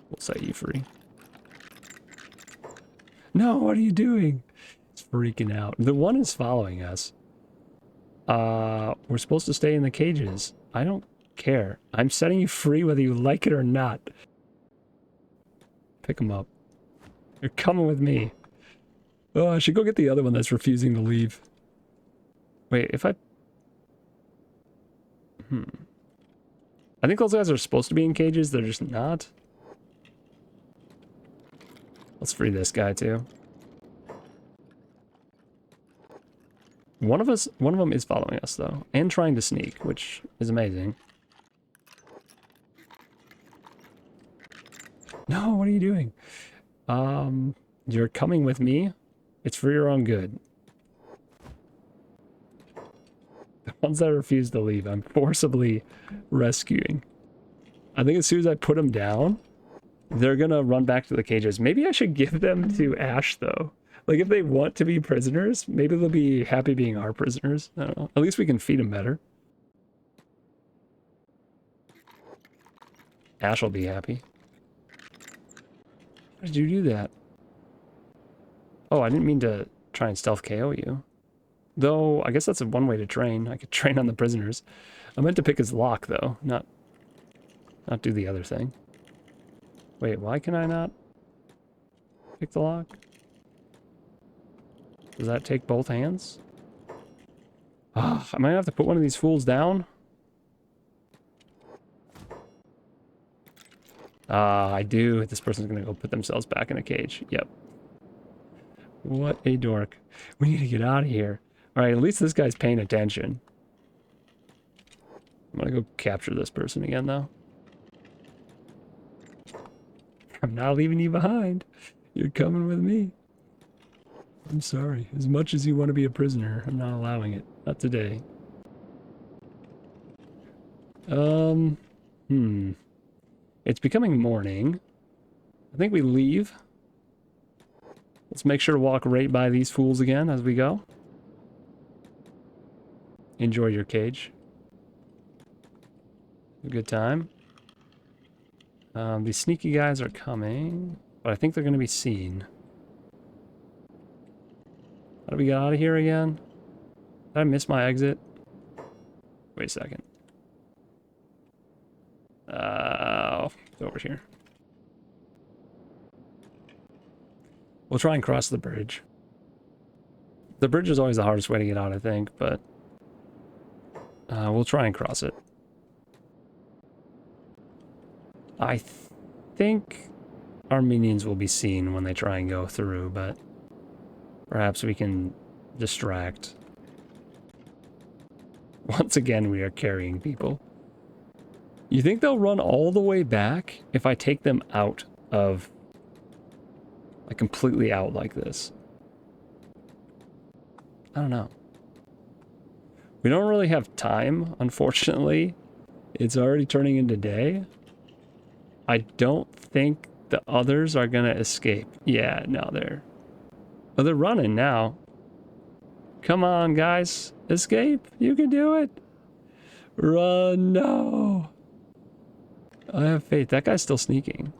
We'll set you free. No, what are you doing? It's freaking out. The one is following us. We're supposed to stay in the cages. I don't care. I'm setting you free whether you like it or not. Pick them up. You're coming with me. Oh, I should go get the other one that's refusing to leave. Wait, if I... I think those guys are supposed to be in cages. They're just not. Let's free this guy too. One of them is following us though, and trying to sneak, which is amazing. No, what are you doing? You're coming with me. It's for your own good. The ones that refuse to leave, I'm forcibly rescuing. I think as soon as I put them down, they're gonna run back to the cages. Maybe I should give them to Ash though. Like, if they want to be prisoners, maybe they'll be happy being our prisoners. I don't know. At least we can feed them better. Ash will be happy. How did you do that? Oh, I didn't mean to try and stealth KO you. Though, I guess that's one way to train. I could train on the prisoners. I meant to pick his lock, though, not do the other thing. Wait, why can I not pick the lock? Does that take both hands? Ah, I might have to put one of these fools down. Ah, I do. This person's gonna go put themselves back in a cage. Yep. What a dork. We need to get out of here. Alright, at least this guy's paying attention. I'm gonna go capture this person again, though. I'm not leaving you behind. You're coming with me. I'm sorry. As much as you want to be a prisoner, I'm not allowing it. Not today. It's becoming morning. I think we leave. Let's make sure to walk right by these fools again as we go. Enjoy your cage. A good time. These sneaky guys are coming, but I think they're going to be seen. How do we get out of here again? Did I miss my exit? Wait a second. It's over here. We'll try and cross the bridge. The bridge is always the hardest way to get out, I think, but we'll try and cross it. I think our minions will be seen when they try and go through, but perhaps we can distract. Once again, we are carrying people. You think they'll run all the way back if I take them out of... like, completely out like this? I don't know. We don't really have time, unfortunately. It's already turning into day. I don't think the others are gonna escape. Yeah, no, they're running now. Come on, guys. Escape. You can do it. Run. No. I have faith. That guy's still sneaking.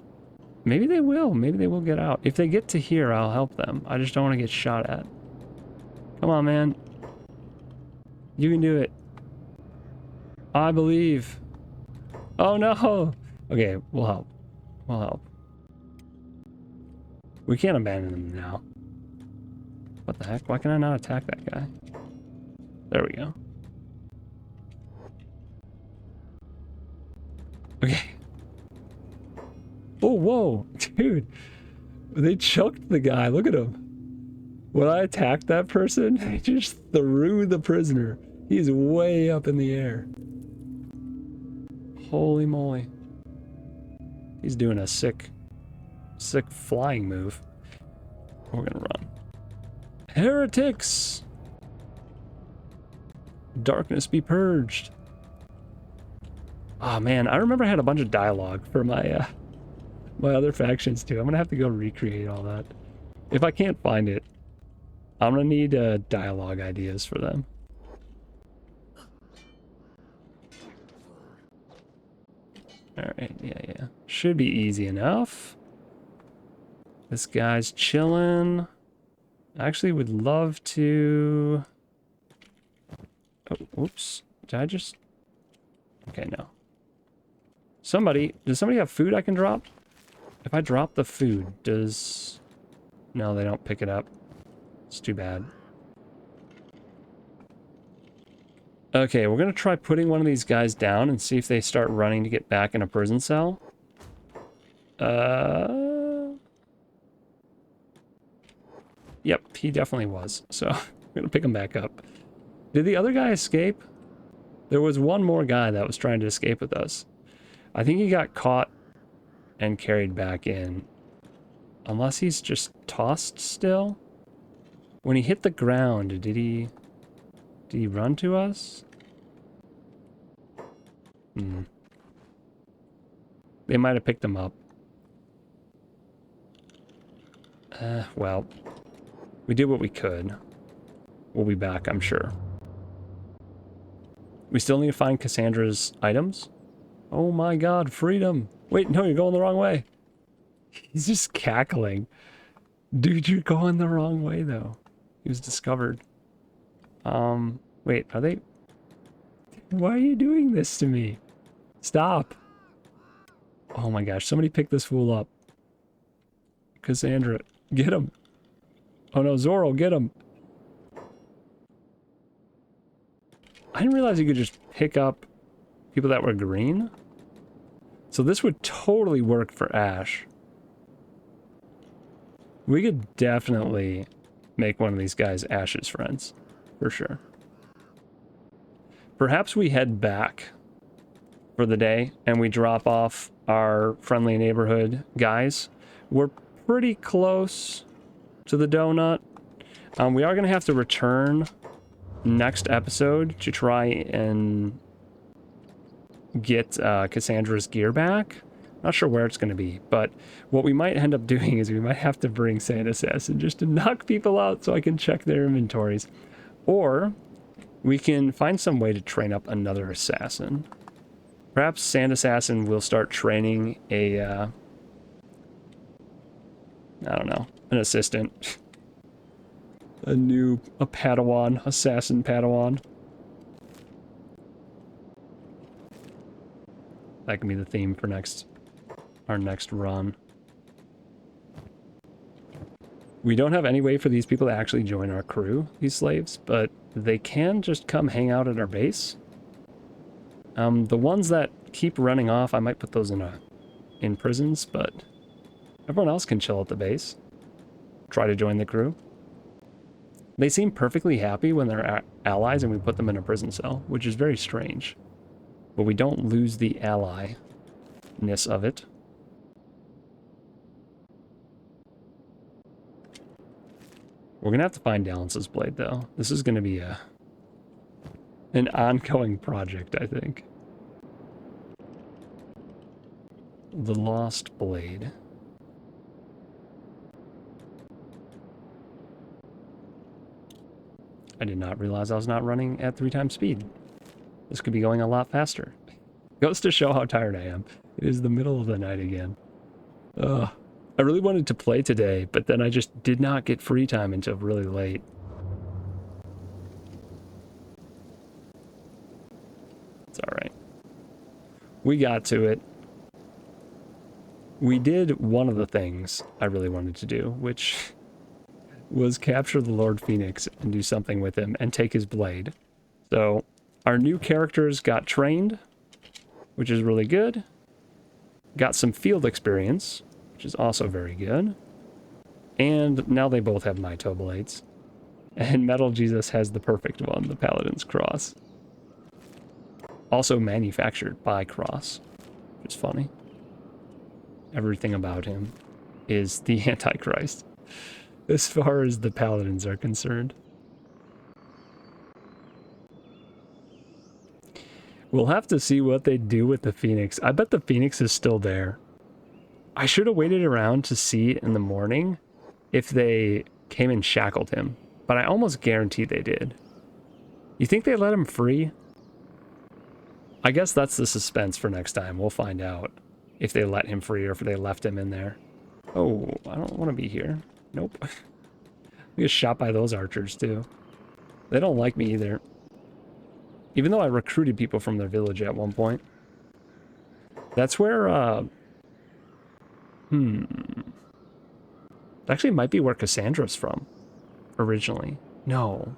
Maybe they will. Maybe they will get out. If they get to here, I'll help them. I just don't want to get shot at. Come on, man. You can do it. I believe. Oh, no. Okay, we'll help. We'll help. We can't abandon them now. What the heck? Why can I not attack that guy? There we go. Okay. Oh, whoa. Dude. They choked the guy. Look at him. When I attacked that person, he just threw the prisoner. He's way up in the air. Holy moly. He's doing a sick flying move. We're gonna run. Heretics! Darkness be purged. Oh man, I remember I had a bunch of dialogue for my my other factions too. I'm gonna have to go recreate all that. If I can't find it, I'm gonna need dialogue ideas for them. Alright, yeah. Should be easy enough. This guy's chilling. I actually would love to... Oh, whoops. Did I just... Okay, no. Does somebody have food I can drop? If I drop the food, does... No, they don't pick it up. It's too bad. Okay, we're gonna try putting one of these guys down and see if they start running to get back in a prison cell. Yep, he definitely was. So, I'm gonna pick him back up. Did the other guy escape? There was one more guy that was trying to escape with us. I think he got caught and carried back in. Unless he's just tossed still? When he hit the ground, did he run to us? They might have picked him up. Well, we did what we could. We'll be back, I'm sure. We still need to find Cassandra's items. Oh my god, freedom! Wait, no, you're going the wrong way. He's just cackling. Dude, you're going the wrong way, though. He was discovered. Wait, are they... Why are you doing this to me? Stop. Oh my gosh, somebody pick this fool up. Cassandra, get him. Oh no, Zorro, get him. I didn't realize you could just pick up people that were green. So this would totally work for Ash. We could definitely make one of these guys Ash's friends, for sure. Perhaps we head back for the day and we drop off our friendly neighborhood guys. We're pretty close to the donut. We are going to have to return next episode to try and get Cassandra's gear back. Not sure where it's going to be, but what we might end up doing is we might have to bring Sand Assassin just to knock people out so I can check their inventories. Or we can find some way to train up another assassin. Perhaps Sand Assassin will start training a, I don't know, an assistant. A Padawan, assassin Padawan. That can be the theme for our next run. We don't have any way for these people to actually join our crew, these slaves, but they can just come hang out at our base. The ones that keep running off, I might put those in prisons, but everyone else can chill at the base. Try to join the crew. They seem perfectly happy when they're allies and we put them in a prison cell, which is very strange. But we don't lose the ally-ness of it. We're going to have to find Dalance's blade, though. This is going to be an ongoing project, I think. The Lost Blade. I did not realize I was not running at 3 times speed. This could be going a lot faster. Goes to show how tired I am. It is the middle of the night again. Ugh. I really wanted to play today, but then I just did not get free time until really late. It's alright. We got to it. We did one of the things I really wanted to do, which was capture the Lord Phoenix and do something with him and take his blade. So our new characters got trained, which is really good. Got some field experience, which is also very good. And now they both have Maito blades. And Metal Jesus has the perfect one, the Paladin's Cross. Also manufactured by Cross, which is funny. Everything about him is the Antichrist, as far as the Paladins are concerned. We'll have to see what they do with the Phoenix. I bet the Phoenix is still there. I should have waited around to see in the morning if they came and shackled him, but I almost guarantee they did. You think they let him free? I guess that's the suspense for next time. We'll find out if they let him free or if they left him in there. Oh, I don't want to be here. Nope. We get shot by those archers too. They don't like me either. Even though I recruited people from their village at one point. That's where, actually might be where Cassandra's from, originally. No.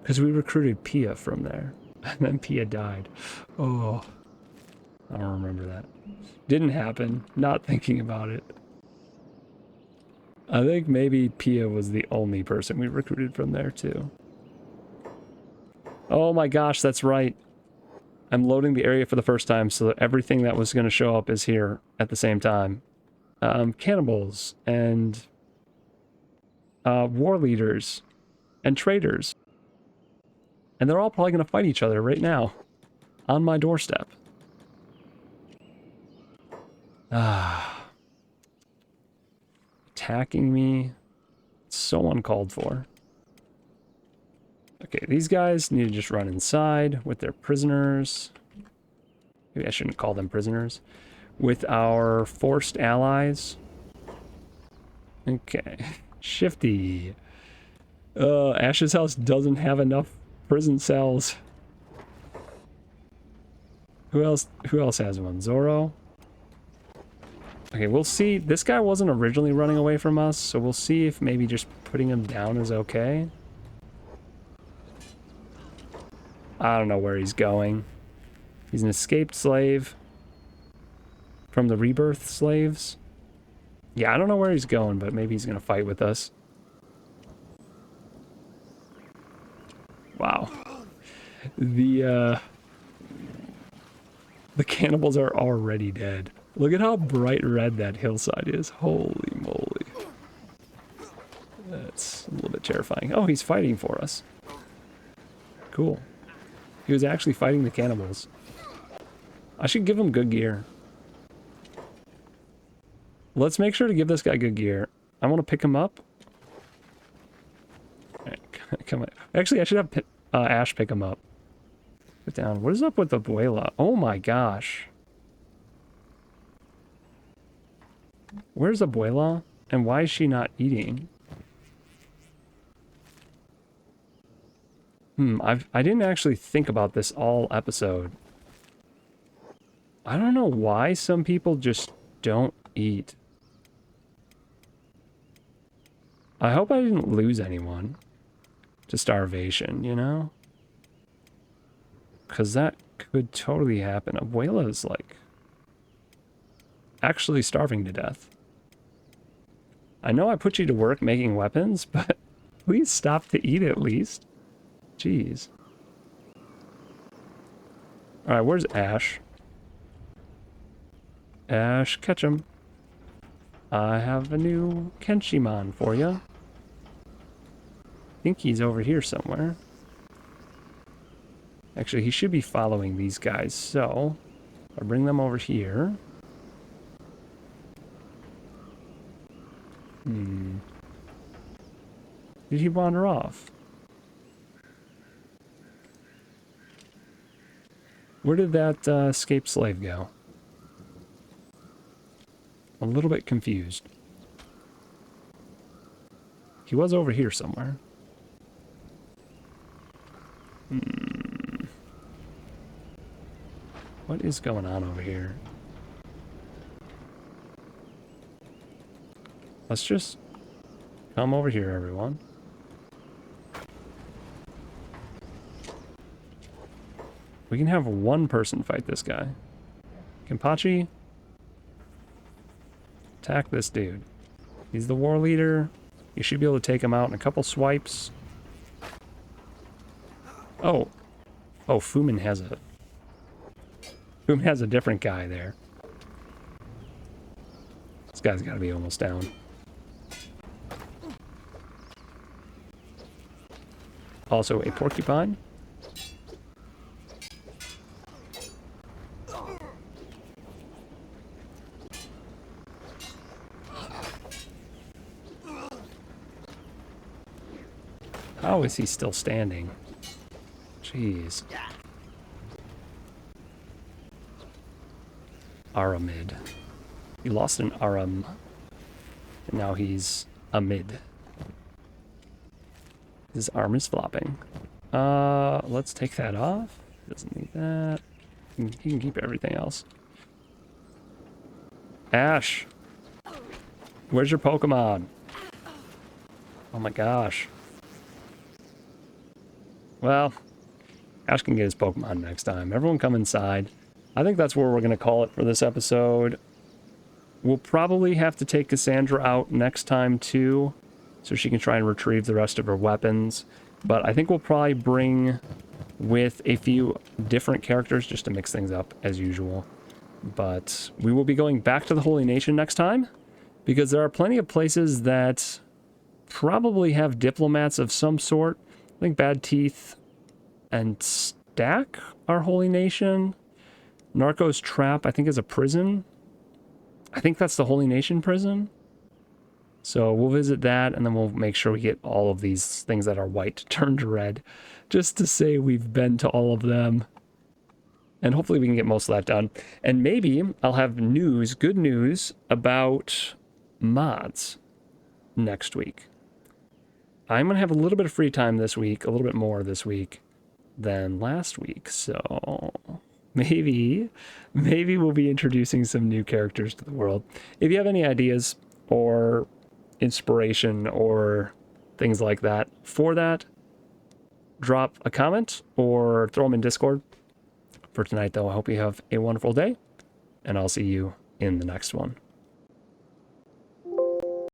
Because we recruited Pia from there. And then Pia died. Oh. I don't remember that. Didn't happen. Not thinking about it. I think maybe Pia was the only person we recruited from there, too. Oh my gosh, that's right. I'm loading the area for the first time so that everything that was going to show up is here at the same time. Cannibals and war leaders and traders. And they're all probably going to fight each other right now on my doorstep. Attacking me. It's so uncalled for. Okay, these guys need to just run inside with their prisoners. Maybe I shouldn't call them prisoners. With our forced allies. Okay. Shifty. Ash's house doesn't have enough prison cells. Who else has one? Zoro? Okay, we'll see. This guy wasn't originally running away from us, so we'll see if maybe just putting him down is okay. I don't know where he's going. He's an escaped slave from the rebirth slaves. Yeah, I don't know where he's going, but maybe he's gonna fight with us. Wow. The cannibals are already dead. Look at how bright red that hillside is. Holy moly. That's a little bit terrifying. Oh, he's fighting for us. Cool. He was actually fighting the cannibals. I should give him good gear. Let's make sure to give this guy good gear. I want to pick him up. Alright, come on. Actually, I should have Ash pick him up. Put down. What is up with the abuela? Oh my gosh. Where's abuela? And why is she not eating? I didn't actually think about this all episode. I don't know why some people just don't eat. I hope I didn't lose anyone to starvation, you know? Because that could totally happen. Abuela's like actually starving to death. I know I put you to work making weapons, but please stop to eat at least. Jeez. Alright, where's Ash? Ash, catch him. I have a new Kenshi-mon for you. I think he's over here somewhere. Actually, he should be following these guys, so I'll bring them over here. Did he wander off? Where did that escaped slave go? A little bit confused. He was over here somewhere. What is going on over here? Let's just come over here, everyone. We can have one person fight this guy. Kenpachi, attack this dude. He's the war leader. You should be able to take him out in a couple swipes. Oh, Fumin has a different guy there. This guy's got to be almost down. Also a porcupine. How is he still standing? Jeez. Aramid. He lost an Aram. And now he's Amid. His arm is flopping. Let's take that off. Doesn't need that. He can keep everything else. Ash! Where's your Pokemon? Oh my gosh. Well, Ash can get his Pokemon next time. Everyone come inside. I think that's where we're going to call it for this episode. We'll probably have to take Cassandra out next time too, so she can try and retrieve the rest of her weapons. But I think we'll probably bring with a few different characters just to mix things up as usual. But we will be going back to the Holy Nation next time, because there are plenty of places that probably have diplomats of some sort. I think Bad Teeth and Stack are Holy Nation. Narco's Trap, I think, is a prison. I think that's the Holy Nation prison. So we'll visit that, and then we'll make sure we get all of these things that are white turned red, just to say we've been to all of them. And hopefully we can get most of that done. And maybe I'll have news, good news, about mods next week. I'm going to have a little bit of free time this week, a little bit more this week than last week. So maybe we'll be introducing some new characters to the world. If you have any ideas or inspiration or things like that for that, drop a comment or throw them in Discord. For tonight, though, I hope you have a wonderful day, and I'll see you in the next one.